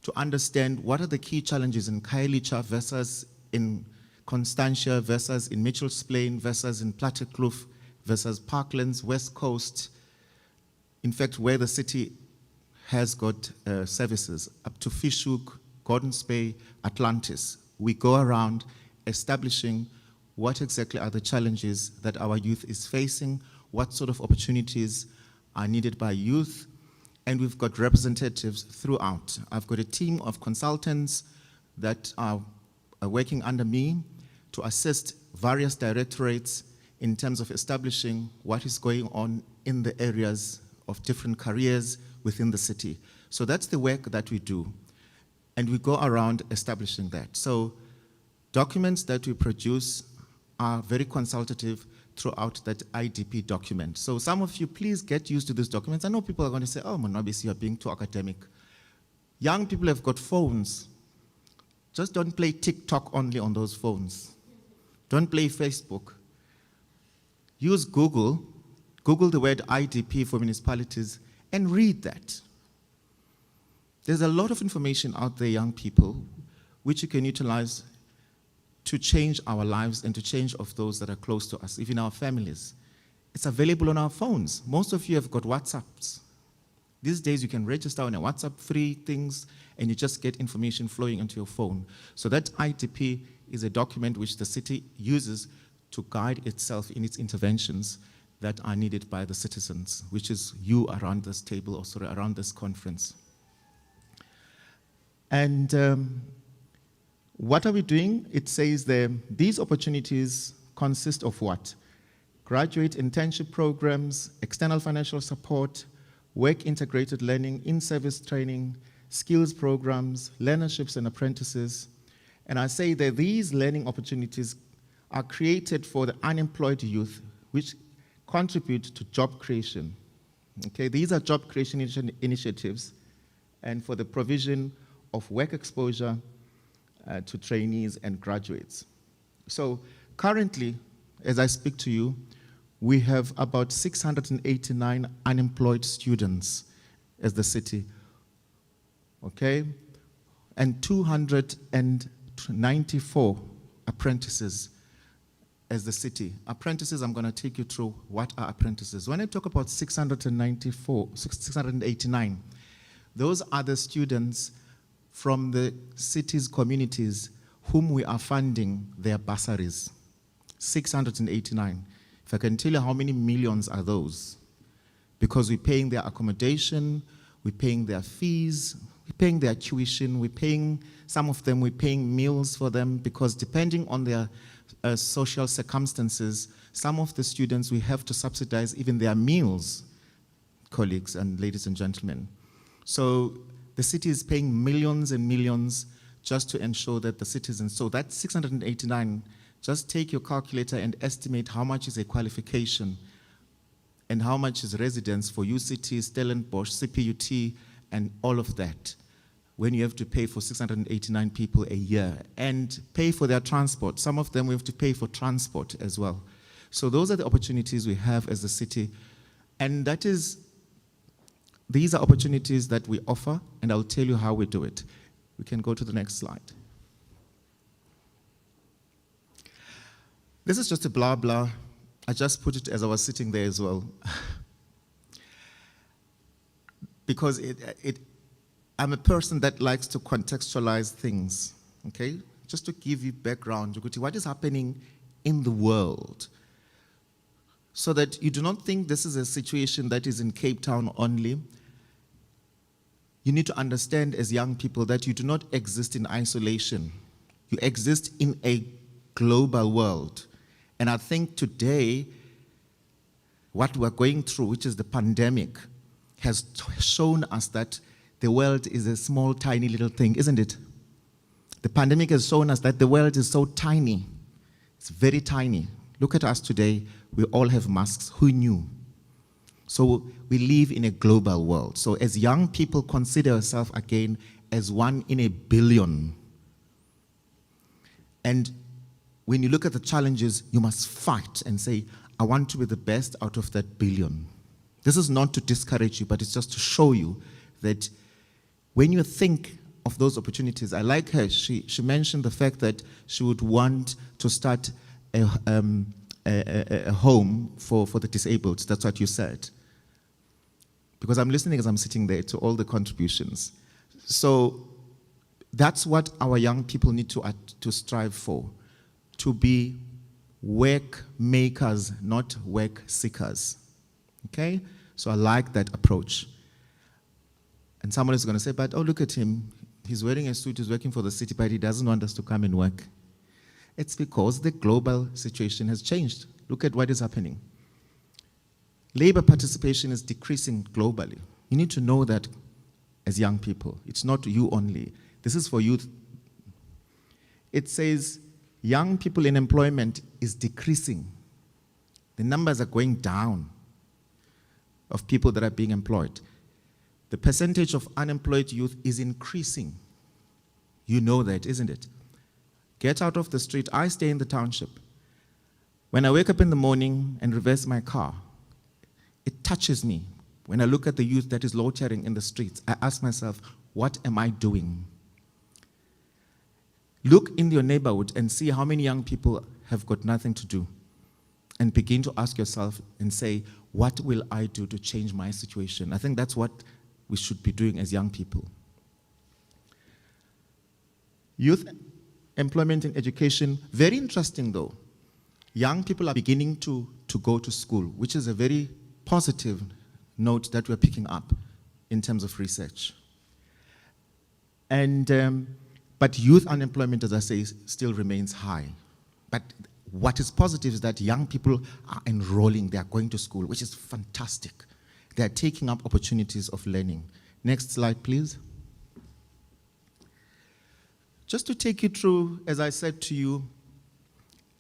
to understand what are the key challenges in Khayelitsha versus in Constantia versus in Mitchell's Plain versus in Plattekloof versus Parklands, West Coast. In fact, where the city has got services up to Fish Hoek, Gordons Bay, Atlantis. We go around establishing what exactly are the challenges that our youth is facing, what sort of opportunities are needed by youth, and we've got representatives throughout. I've got a team of consultants that are working under me to assist various directorates in terms of establishing what is going on in the areas of different careers within the city. So that's the work that we do, and we go around establishing that. So documents that we produce are very consultative throughout that IDP document. So some of you, please get used to these documents. I know people are going to say, oh, Monobisi, you're being too academic. Young people have got phones. Just don't play TikTok only on those phones. Don't play Facebook. Use Google. Google the word IDP for municipalities and read that. There's a lot of information out there, young people, which you can utilize to change our lives and to change of those that are close to us, even our families. It's available on our phones. Most of you have got WhatsApps. These days you can register on a WhatsApp, free things, and you just get information flowing into your phone. So that IDP is a document which the city uses to guide itself in its interventions that are needed by the citizens, which is you around this table, or sorry, around this conference. And what are we doing? It says there, these opportunities consist of what? Graduate internship programs, external financial support, work-integrated learning, in-service training, skills programs, learnerships and apprentices. And I say that these learning opportunities are created for the unemployed youth, which contribute to job creation. Okay, these are job creation initiatives and for the provision of work exposure to trainees and graduates. So currently, as I speak to you, we have about 689 unemployed students as the city, okay? 694 apprentices as the city. Apprentices, I'm going to take you through what are apprentices. When I talk about 689, those are the students from the city's communities whom we are funding their bursaries. 689. If I can tell you how many millions are those, because we're paying their accommodation, we're paying their fees, we're paying their tuition, we're paying, some of them, we're paying meals for them, because depending on their social circumstances, some of the students, we have to subsidize even their meals, colleagues and ladies and gentlemen. So the city is paying millions and millions just to ensure that the citizens, so that's 689, just take your calculator and estimate how much is a qualification and how much is residence for UCT, Stellenbosch, CPUT, and all of that, when you have to pay for 689 people a year and pay for their transport. Some of them we have to pay for transport as well. So those are the opportunities we have as a city, and these are opportunities that we offer, and I'll tell you how we do it. We can go to the next slide. This is just a blah blah. I just put it as I was sitting there as well. Because I'm a person that likes to contextualize things, okay? Just to give you background, what is happening in the world, so that you do not think this is a situation that is in Cape Town only. You need to understand as young people that you do not exist in isolation. You exist in a global world. And I think today, what we're going through, which is the pandemic, has shown us that the world is a small, tiny little thing, isn't it? The pandemic has shown us that the world is so tiny. It's very tiny. Look at us today. We all have masks. Who knew? So we live in a global world. So as young people, consider yourself again as 1 in a billion. And when you look at the challenges, you must fight and say, I want to be the best out of that billion. This is not to discourage you, but it's just to show you that when you think of those opportunities, I like her, she mentioned the fact that she would want to start a home for the disabled. That's what you said. Because I'm listening as I'm sitting there to all the contributions. So that's what our young people need to strive for. To be work makers, not work seekers. Okay? So I like that approach. And someone is going to say, but oh, look at him. He's wearing a suit, he's working for the city, but he doesn't want us to come and work. It's because the global situation has changed. Look at what is happening. Labor participation is decreasing globally. You need to know that as young people. It's not you only. This is for youth. It says, young people in employment is decreasing. The numbers are going down of people that are being employed. The percentage of unemployed youth is increasing. You know that, isn't it? Get out of the street. I stay in the township. When I wake up in the morning and reverse my car, it touches me. When I look at the youth that is loitering in the streets, I ask myself, what am I doing? Look in your neighborhood and see how many young people have got nothing to do. And begin to ask yourself and say, what will I do to change my situation? I think that's what we should be doing as young people. Youth employment and education, very interesting though. Young people are beginning to go to school, which is a very positive note that we're picking up in terms of research. And but youth unemployment, as I say, still remains high. But what is positive is that young people are enrolling, they are going to school, which is fantastic. They are taking up opportunities of learning. Next slide, please. Just to take you through, as I said to you,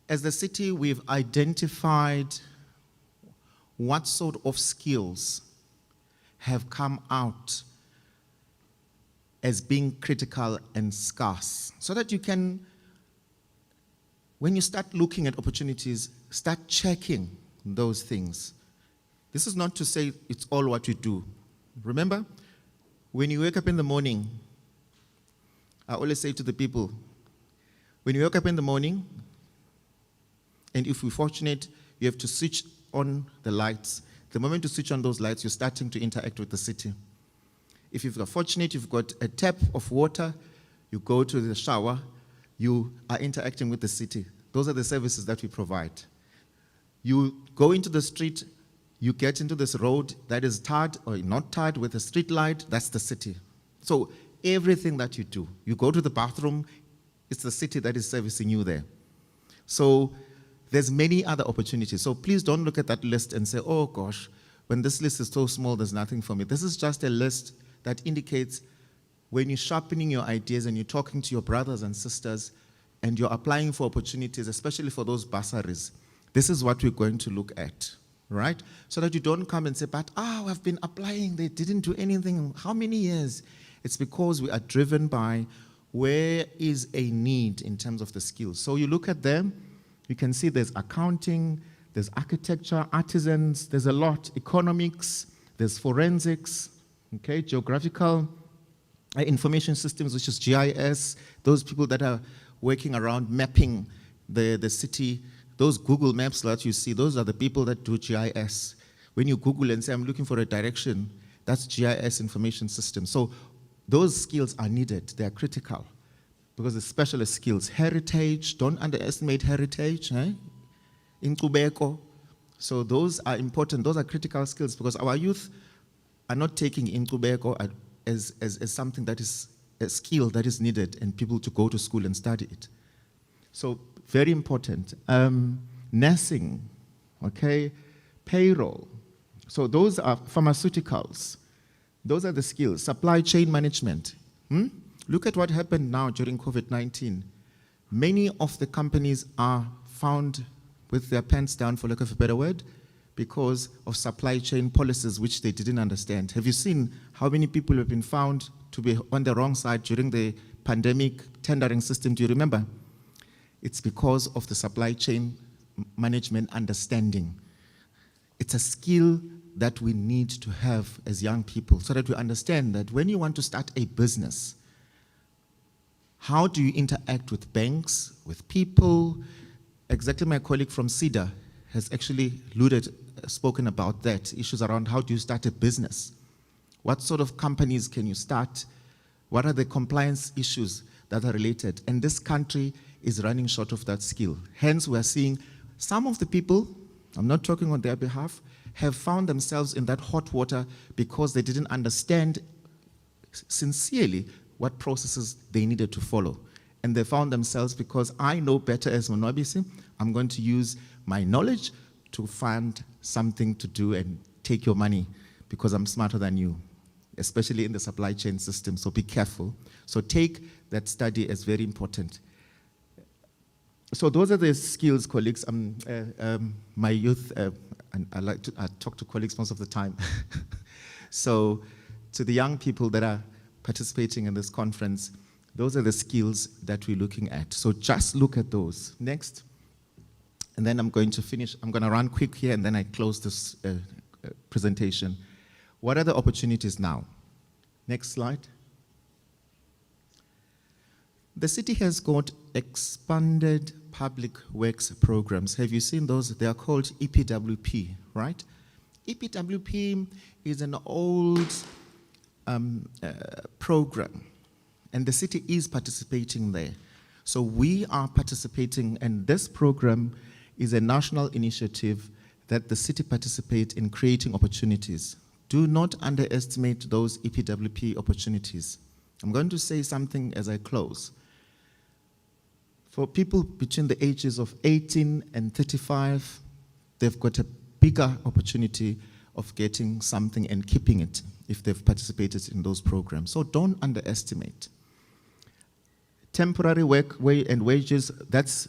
as the city, we've identified what sort of skills have come out as being critical and scarce, so that you can, when you start looking at opportunities, start checking those things. This is not to say it's all what you do. Remember, when you wake up in the morning, I always say to the people, when you wake up in the morning, and if we're fortunate, you have to switch on the lights. The moment you switch on those lights, you're starting to interact with the city. If you're fortunate, you've got a tap of water, you go to the shower, you are interacting with the city. Those are the services that we provide. You go into the street, you get into this road that is tarred or not tarred with a street light, that's the city. So everything that you do, you go to the bathroom, it's the city that is servicing you there. So there's many other opportunities. So please don't look at that list and say, oh gosh, when this list is so small, there's nothing for me. This is just a list that indicates when you're sharpening your ideas and you're talking to your brothers and sisters and you're applying for opportunities, especially for those bursaries, this is what we're going to look at, right? So that you don't come and say, but I've been applying, they didn't do anything. How many years? It's because we are driven by where is a need in terms of the skills. So you look at them, you can see there's accounting, there's architecture, artisans, there's a lot, economics, there's forensics, okay, geographical, information systems, which is GIS, those people that are working around mapping the city, those Google maps that you see, those are the people that do GIS. When you Google and say, I'm looking for a direction, that's GIS information system. So those skills are needed, they are critical, because the specialist skills. Heritage, don't underestimate heritage, Inkubeko. So those are important, those are critical skills, because our youth are not taking Inkubeko as something that is a skill that is needed and people to go to school and study it. So very important. Nursing, okay, payroll. So those are pharmaceuticals. Those are the skills. Supply chain management. Look at what happened now during COVID-19. Many of the companies are found with their pants down, for lack of a better word, because of supply chain policies which they didn't understand. Have you seen how many people have been found to be on the wrong side during the pandemic tendering system? Do you remember? It's because of the supply chain management understanding. It's a skill that we need to have as young people so that we understand that when you want to start a business, how do you interact with banks, with people? Exactly, my colleague from CEDA has actually spoken about that, issues around how do you start a business? What sort of companies can you start? What are the compliance issues that are related? And this country is running short of that skill. Hence, we are seeing some of the people, I'm not talking on their behalf, have found themselves in that hot water because they didn't understand sincerely what processes they needed to follow. And they found themselves because I know better as Monwabisi, I'm going to use my knowledge to find something to do and take your money because I'm smarter than you, especially in the supply chain system, so be careful. So take that study as very important. So those are the skills, colleagues. My youth, and I talk to colleagues most of the time. So to the young people that are participating in this conference, those are the skills that we're looking at. So just look at those. Next. And then I'm going to finish. I'm going to run quick here and then I close this presentation. What are the opportunities now? Next slide. The city has got expanded public works programs. Have you seen those? They are called EPWP, right? EPWP is an old program, and the city is participating there. So we are participating, and this program is a national initiative that the city participates in creating opportunities. Do not underestimate those EPWP opportunities. I'm going to say something as I close. For people between the ages of 18 and 35, they've got a bigger opportunity of getting something and keeping it if they've participated in those programs. So don't underestimate. Temporary work and wages, that's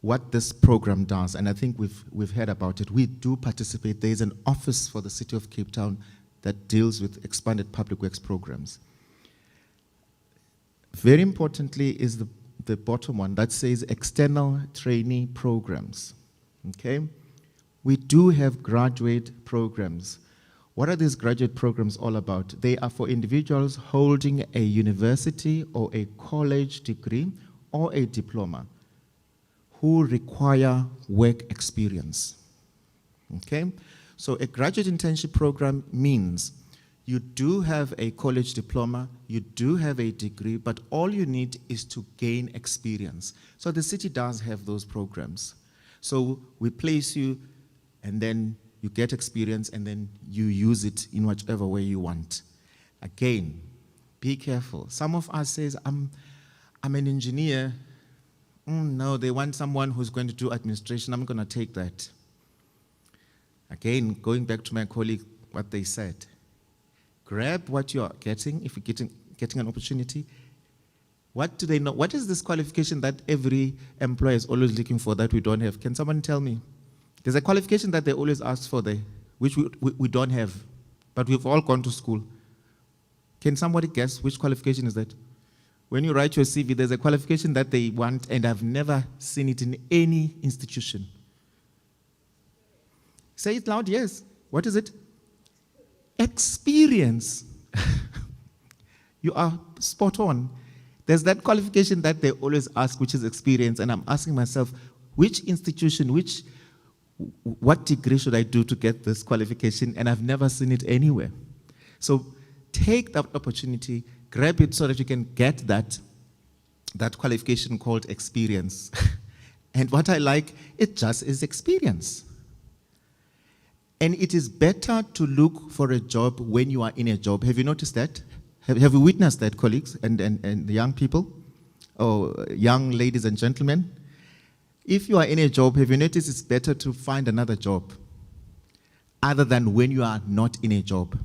what this program does, and I think we've heard about it. We do participate. There is an office for the City of Cape Town that deals with expanded public works programs. Very importantly is the bottom one that says external trainee programs, okay? We do have graduate programs. What are these graduate programs all about? They are for individuals holding a university or a college degree or a diploma who require work experience. Okay? So a graduate internship program means you do have a college diploma, you do have a degree, but all you need is to gain experience. So the city does have those programs. So we place you, and then you get experience, and then you use it in whichever way you want. Again, be careful. Some of us says, I'm an engineer. No, they want someone who's going to do administration. I'm going to take that. Again, going back to my colleague, what they said. Grab what you're getting, if you're getting an opportunity. What do they know? What is this qualification that every employer is always looking for that we don't have? Can someone tell me? There's a qualification that they always ask for there, which we don't have, but we've all gone to school. Can somebody guess which qualification is that? When you write your CV, there's a qualification that they want, and I've never seen it in any institution. Say it loud, yes. What is it? Experience. You are spot on. There's that qualification that they always ask, which is experience, and I'm asking myself, which institution, what degree should I do to get this qualification? And I've never seen it anywhere. So take that opportunity, grab it so that you can get that qualification called experience. And what I like, it just is experience. And it is better to look for a job when you are in a job. Have you noticed that? Have you witnessed that, colleagues and the young people? Or young ladies and gentlemen? If you are in a job, have you noticed it's better to find another job other than when you are not in a job?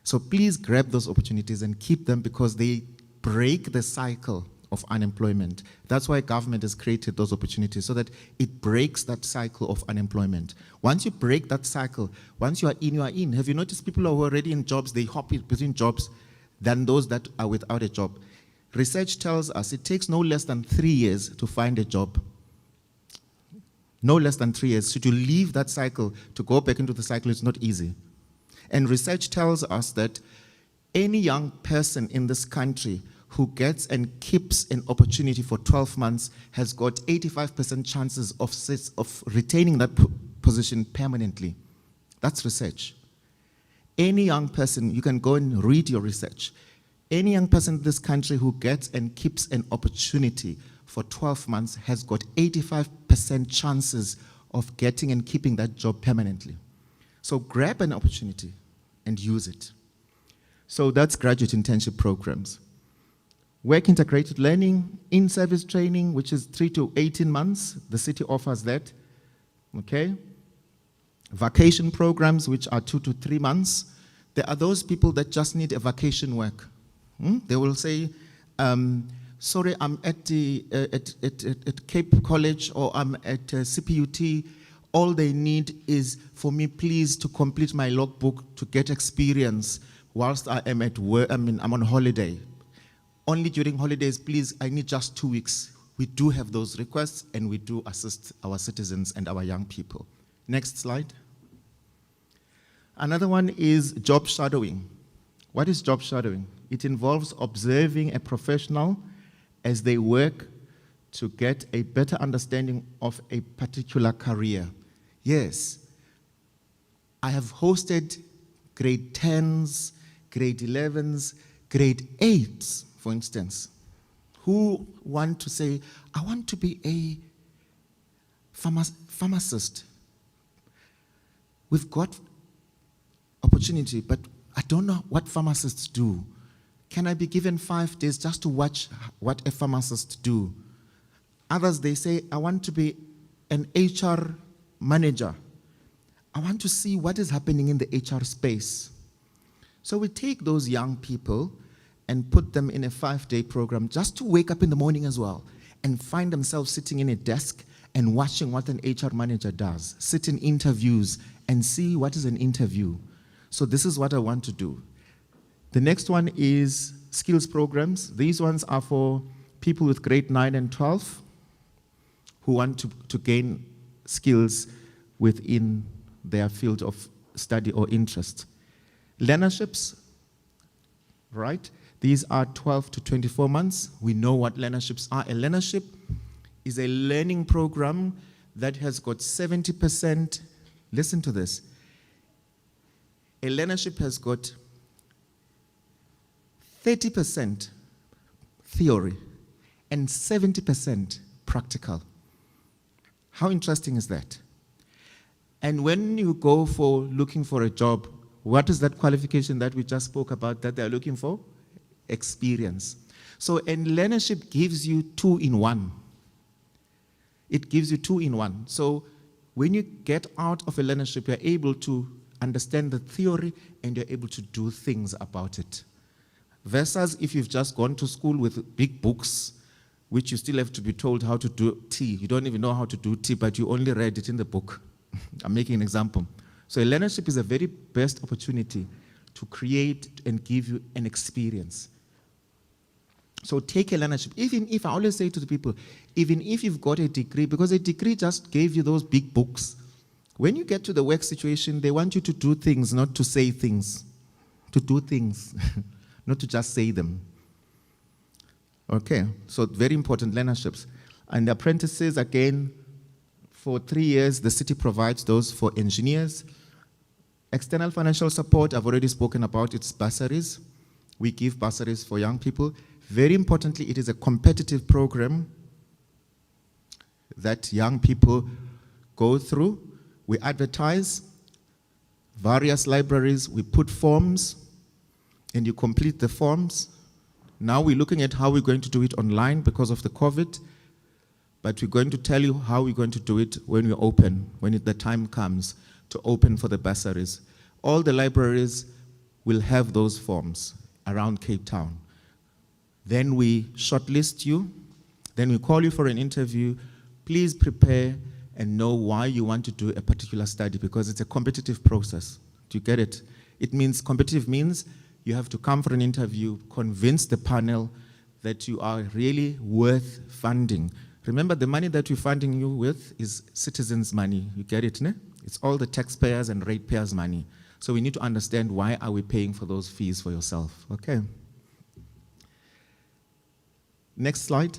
So please grab those opportunities and keep them, because they break the cycle of unemployment. That's why government has created those opportunities, so that it breaks that cycle of unemployment. Once you break that cycle, once you are in, you are in. Have you noticed people who are already in jobs, they hop between jobs than those that are without a job? Research tells us it takes no less than 3 years to find a job. No less than 3 years. Should you leave that cycle to go back into the cycle, it's not easy. And research tells us that any young person in this country who gets and keeps an opportunity for 12 months has got 85% chances of retaining that position permanently. That's research. Any young person, you can go and read your research. Any young person in this country who gets and keeps an opportunity for 12 months has got 85% chances of getting and keeping that job permanently. So grab an opportunity and use it. So that's graduate internship programs. Work integrated learning, in-service training, which is 3 to 18 months. The city offers that, okay? Vacation programs, which are 2 to 3 months. There are those people that just need a vacation work. They will say, sorry, I'm at Cape College, or I'm at CPUT. All they need is for me, please, to complete my logbook to get experience whilst I am at work. I'm on holiday. Only during holidays, please, I need just 2 weeks. We do have those requests, and we do assist our citizens and our young people. Next slide. Another one is job shadowing. What is job shadowing? It involves observing a professional as they work to get a better understanding of a particular career. Yes, I have hosted grade 10s, grade 11s, grade 8s, for instance, who want to say, I want to be a pharmacist. We've got opportunity, but I don't know what pharmacists do. Can I be given 5 days just to watch what a pharmacist do? Others, they say, I want to be an HR manager. I want to see what is happening in the HR space. So we take those young people and put them in a 5-day program just to wake up in the morning as well and find themselves sitting in a desk and watching what an HR manager does, sit in interviews and see what is an interview. So this is what I want to do. The next one is skills programs. These ones are for people with grade 9 and 12 who want to gain skills within their field of study or interest. Learnerships, right? These are 12 to 24 months. We know what learnerships are. A learnership is a learning program that has got 70%, listen to this, a learnership has got 30% theory and 70% practical. How interesting is that? And when you go for looking for a job, what is that qualification that we just spoke about that they're looking for? Experience. So a learnership gives you 2 in 1. It gives you 2 in 1. So when you get out of a learnership, you're able to understand the theory and you're able to do things about it. Versus if you've just gone to school with big books, which you still have to be told how to do tea. You don't even know how to do tea, but you only read it in the book. I'm making an example. So a learnership is a very best opportunity to create and give you an experience. So take a learnership. Even if, I always say to the people, even if you've got a degree, because a degree just gave you those big books, when you get to the work situation, they want you to do things, not to say things. To do things, not to just say them. Okay, so very important learnerships. And apprentices, again, for 3 years, the city provides those for engineers. External financial support, I've already spoken about its bursaries. We give bursaries for young people. Very importantly, it is a competitive program that young people go through. We advertise various libraries, we put forms, and you complete the forms. Now we're looking at how we're going to do it online because of the COVID, but we're going to tell you how we're going to do it when we open, when the time comes to open for the bursaries. All the libraries will have those forms around Cape Town. Then we shortlist you, then we call you for an interview. Please prepare and know why you want to do a particular study, because it's a competitive process. Do you get it? It means, competitive means you have to come for an interview, convince the panel that you are really worth funding. Remember, the money that we're funding you with is citizens' money. You get it, ne? It's all the taxpayers and ratepayers' money. So we need to understand, why are we paying for those fees for yourself, okay? Next slide.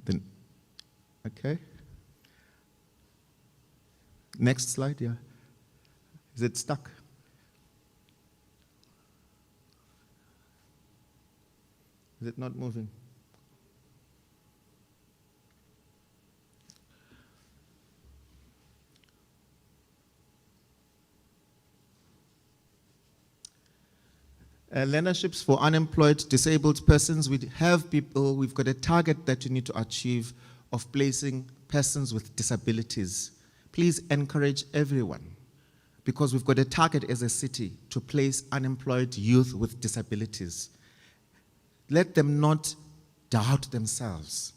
Then, okay. Next slide, yeah. Is it stuck? Is it not moving? Learnerships for unemployed, disabled persons. We have people, we've got a target that you need to achieve of placing persons with disabilities. Please encourage everyone, because we've got a target as a city to place unemployed youth with disabilities. Let them not doubt themselves.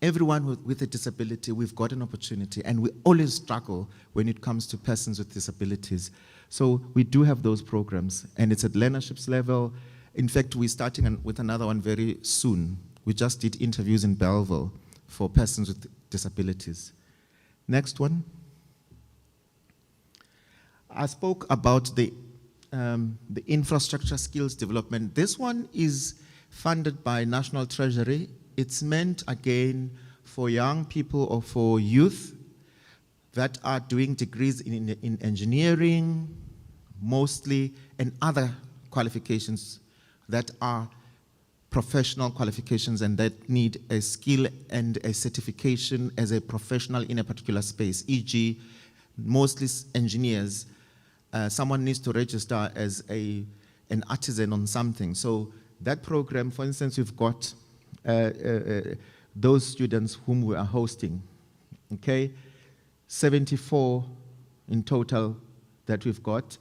Everyone with a disability, we've got an opportunity, and we always struggle when it comes to persons with disabilities. So we do have those programs, and it's at learnerships level. In fact, we're starting with another one very soon. We just did interviews in Belleville for persons with disabilities. Next one. I spoke about the infrastructure skills development. This one is funded by National Treasury. It's meant, again, for young people or for youth that are doing degrees in engineering, mostly, and other qualifications that are professional qualifications and that need a skill and a certification as a professional in a particular space, e.g., mostly engineers. Someone needs to register as an artisan on something. So that program, for instance, we've got those students whom we are hosting, okay? 74 in total that we've got.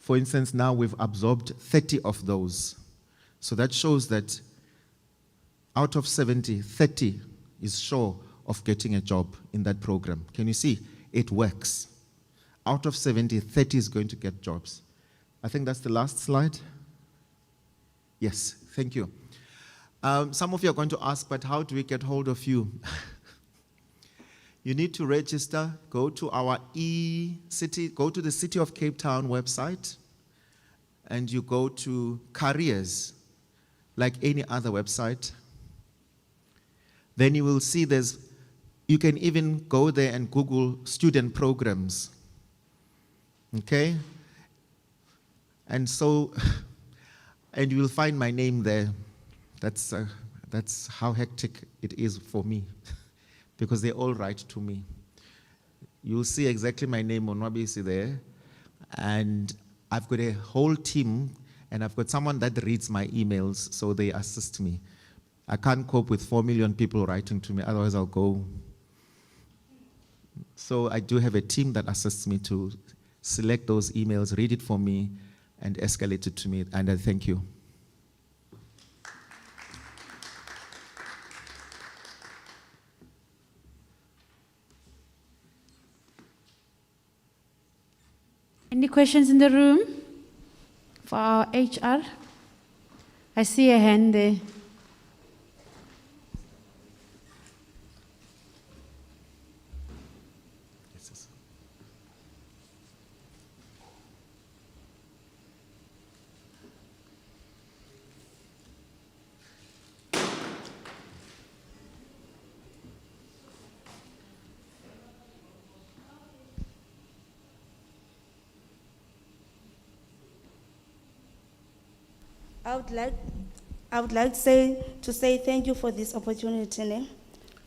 For instance, now we've absorbed 30 of those. So that shows that out of 70, 30 is sure of getting a job in that program. Can you see? It works. Out of 70, 30 is going to get jobs. I think that's the last slide. Yes, thank you. Some of you are going to ask, but how do we get hold of you? You need to register. Go to our go to the City of Cape Town website, and you go to careers, like any other website. Then you will see you can even go there and Google student programs. Okay? And so, and you will find my name there. That's how hectic it is for me, because they all write to me. You'll see exactly my name on Wabisi there, and I've got a whole team, and I've got someone that reads my emails, so they assist me. I can't cope with 4 million people writing to me, otherwise I'll go. So I do have a team that assists me to select those emails, read it for me, and escalate it to me, and I thank you. Any questions in the room for our HR? I see a hand there. I would like to say thank you for this opportunity, ne?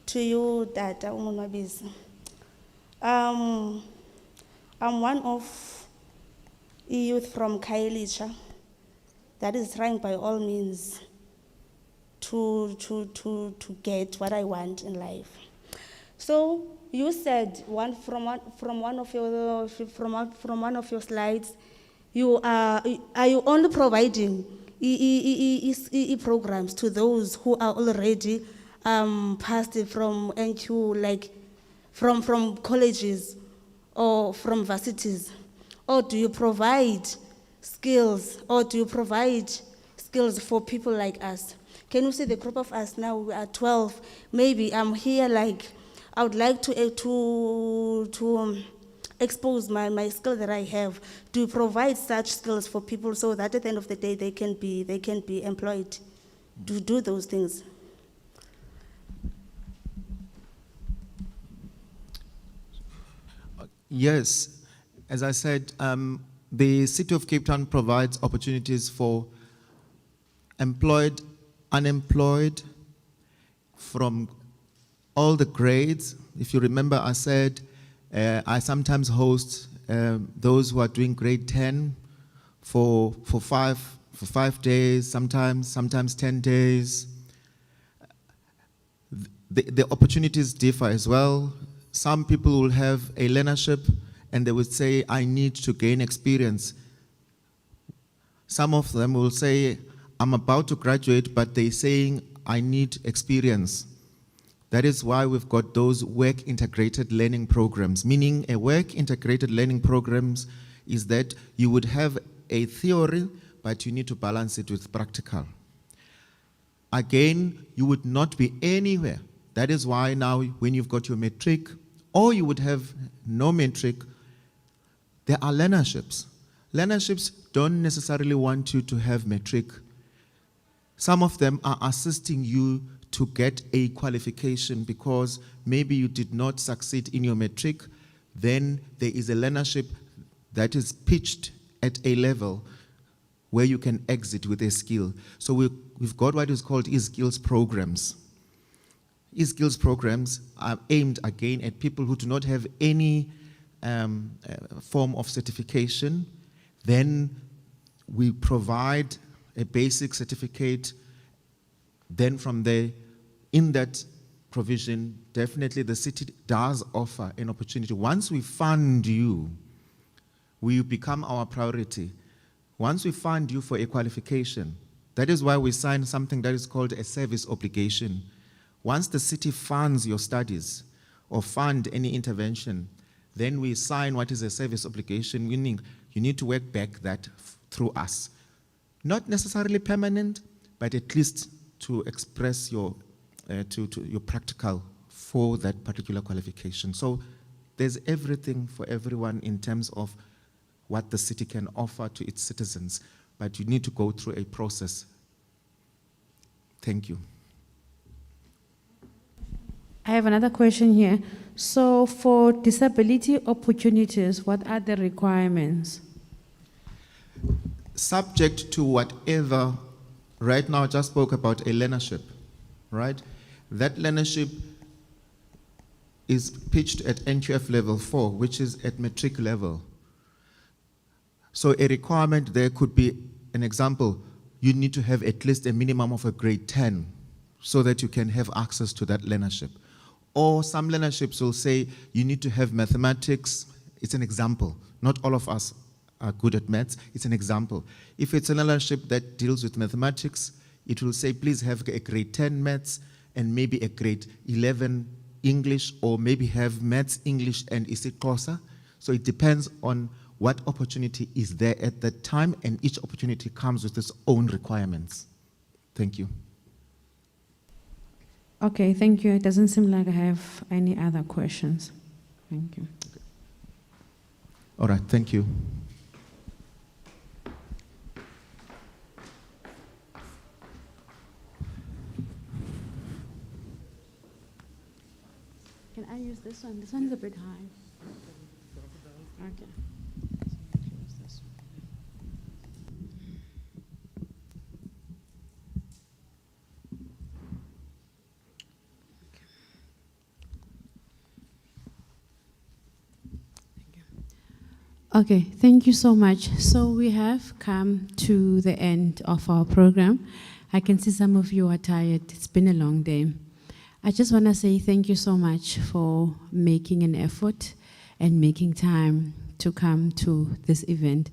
To you, Data Umonwabisi. I'm one of youth from Kailicha that is trying by all means to get what I want in life. So you said from one of your slides, are you only providing programs to those who are already passed from NQ, like from colleges or from varsities? Or do you provide skills, for people like us? Can you see the group of us now? We are 12. Maybe I'm here, like, I would like to expose my skill that I have, to provide such skills for people so that at the end of the day they can be employed to do those things. Yes, as I said, the City of Cape Town provides opportunities for employed, unemployed, from all the grades. If you remember, I said I sometimes host those who are doing grade 10 for 5 days, sometimes 10 days. The opportunities differ as well. Some people will have a learnership and they would say, I need to gain experience. Some of them will say, I'm about to graduate, but they're saying, I need experience. That is why we've got those work-integrated learning programs, meaning a work-integrated learning programs is that you would have a theory, but you need to balance it with practical. Again, you would not be anywhere. That is why now when you've got your matric, or you would have no matric, there are learnerships. Learnerships don't necessarily want you to have matric. Some of them are assisting you to get a qualification because maybe you did not succeed in your matric. Then there is a learnership that is pitched at a level where you can exit with a skill. So we've got what is called e-skills programs. E-skills programs are aimed again at people who do not have any form of certification. Then we provide a basic certificate. Then from there, in that provision, definitely the city does offer an opportunity. Once we fund you, will become our priority. Once we fund you for a qualification, that is why we sign something that is called a service obligation. Once the city funds your studies or fund any intervention, then we sign what is a service obligation, meaning you need to work back that through us. Not necessarily permanent, but at least to express your, your practical for that particular qualification. So there's everything for everyone in terms of what the city can offer to its citizens, but you need to go through a process. Thank you. I have another question here. So for disability opportunities, what are the requirements? Subject to whatever, right now I just spoke about a learnership, right? That learnership is pitched at NQF level 4, which is at matric level. So a requirement there could be, an example, you need to have at least a minimum of a grade 10 so that you can have access to that learnership. Or some learnerships will say you need to have mathematics. It's an example. Not all of us are good at maths. It's an example. If it's a learnership that deals with mathematics, it will say please have a grade 10 maths and maybe a grade 11 English, or maybe have maths, English, and isiXhosa. So it depends on what opportunity is there at that time, and each opportunity comes with its own requirements. Thank you. Okay, thank you. It doesn't seem like I have any other questions. Thank you. Okay. All right, thank you. Can I use this one? This one's a bit high. Okay. Okay, thank you so much. So we have come to the end of our program. I can see some of you are tired. It's been a long day. I just want to say thank you so much for making an effort and making time to come to this event.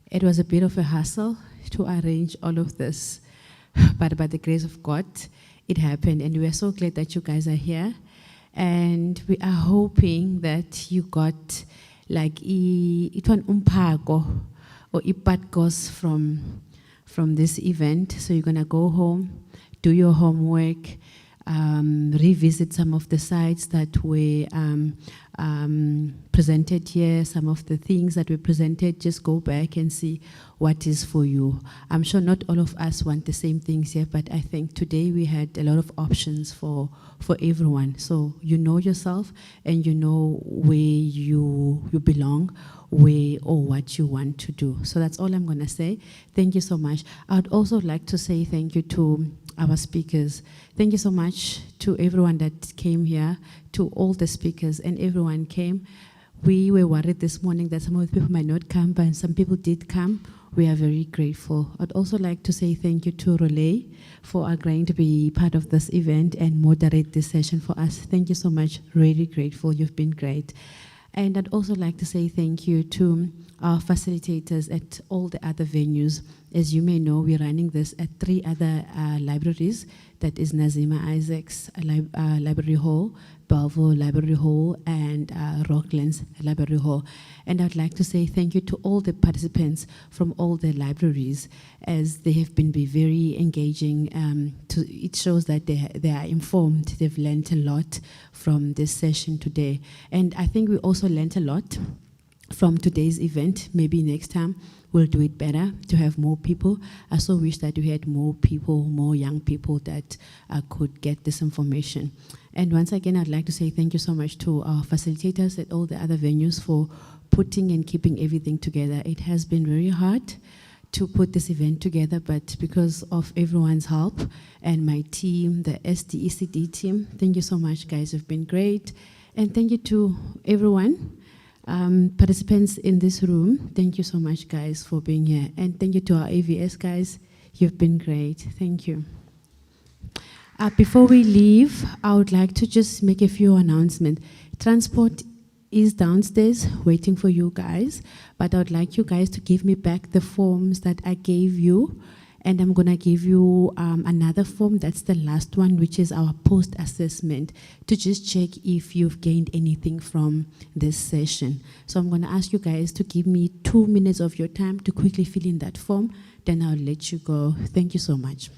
It was a bit of a hassle to arrange all of this, but by the grace of God, it happened, and we are so glad that you guys are here. And we are hoping that you got like itwan umpako or ipatkos from this event. So you're gonna go home, do your homework, revisit some of the sites that were presented here, some of the things that were presented. Just go back and see what is for you. I'm sure not all of us want the same things here, but I think today we had a lot of options for everyone. So you know yourself and you know where you belong, where or what you want to do. So that's all I'm going to say. Thank you so much. I'd also like to say thank you to our speakers. Thank you so much to everyone that came here, to all the speakers, and everyone came. We were worried this morning that some of the people might not come, but some people did come. We are very grateful. I'd also like to say thank you to Relay for agreeing to be part of this event and moderate this session for us. Thank you so much. Really grateful. You've been great. And I'd also like to say thank you to our facilitators at all the other venues. As you may know, we're running this at 3 other libraries. That is Nazima Isaacs Library Hall, Belleville Library Hall, and Rocklands Library Hall. And I'd like to say thank you to all the participants from all the libraries, as they have been very engaging. It shows that they are informed. They've learned a lot from this session today. And I think we also learned a lot from today's event. Maybe next time we'll do it better to have more people. I so wish that we had more people, more young people that could get this information. And once again, I'd like to say thank you so much to our facilitators at all the other venues for putting and keeping everything together. It has been very hard to put this event together, but because of everyone's help and my team, the SDECD team, thank you so much, guys. You've been great. And thank you to everyone. Participants in this room, thank you so much, guys, for being here. And thank you to our AVS guys. You've been great. Thank you. Before we leave, I would like to just make a few announcements. Transport is downstairs waiting for you guys, but I would like you guys to give me back the forms that I gave you. And I'm going to give you another form. That's the last one, which is our post-assessment, to just check if you've gained anything from this session. So I'm going to ask you guys to give me 2 minutes of your time to quickly fill in that form. Then I'll let you go. Thank you so much.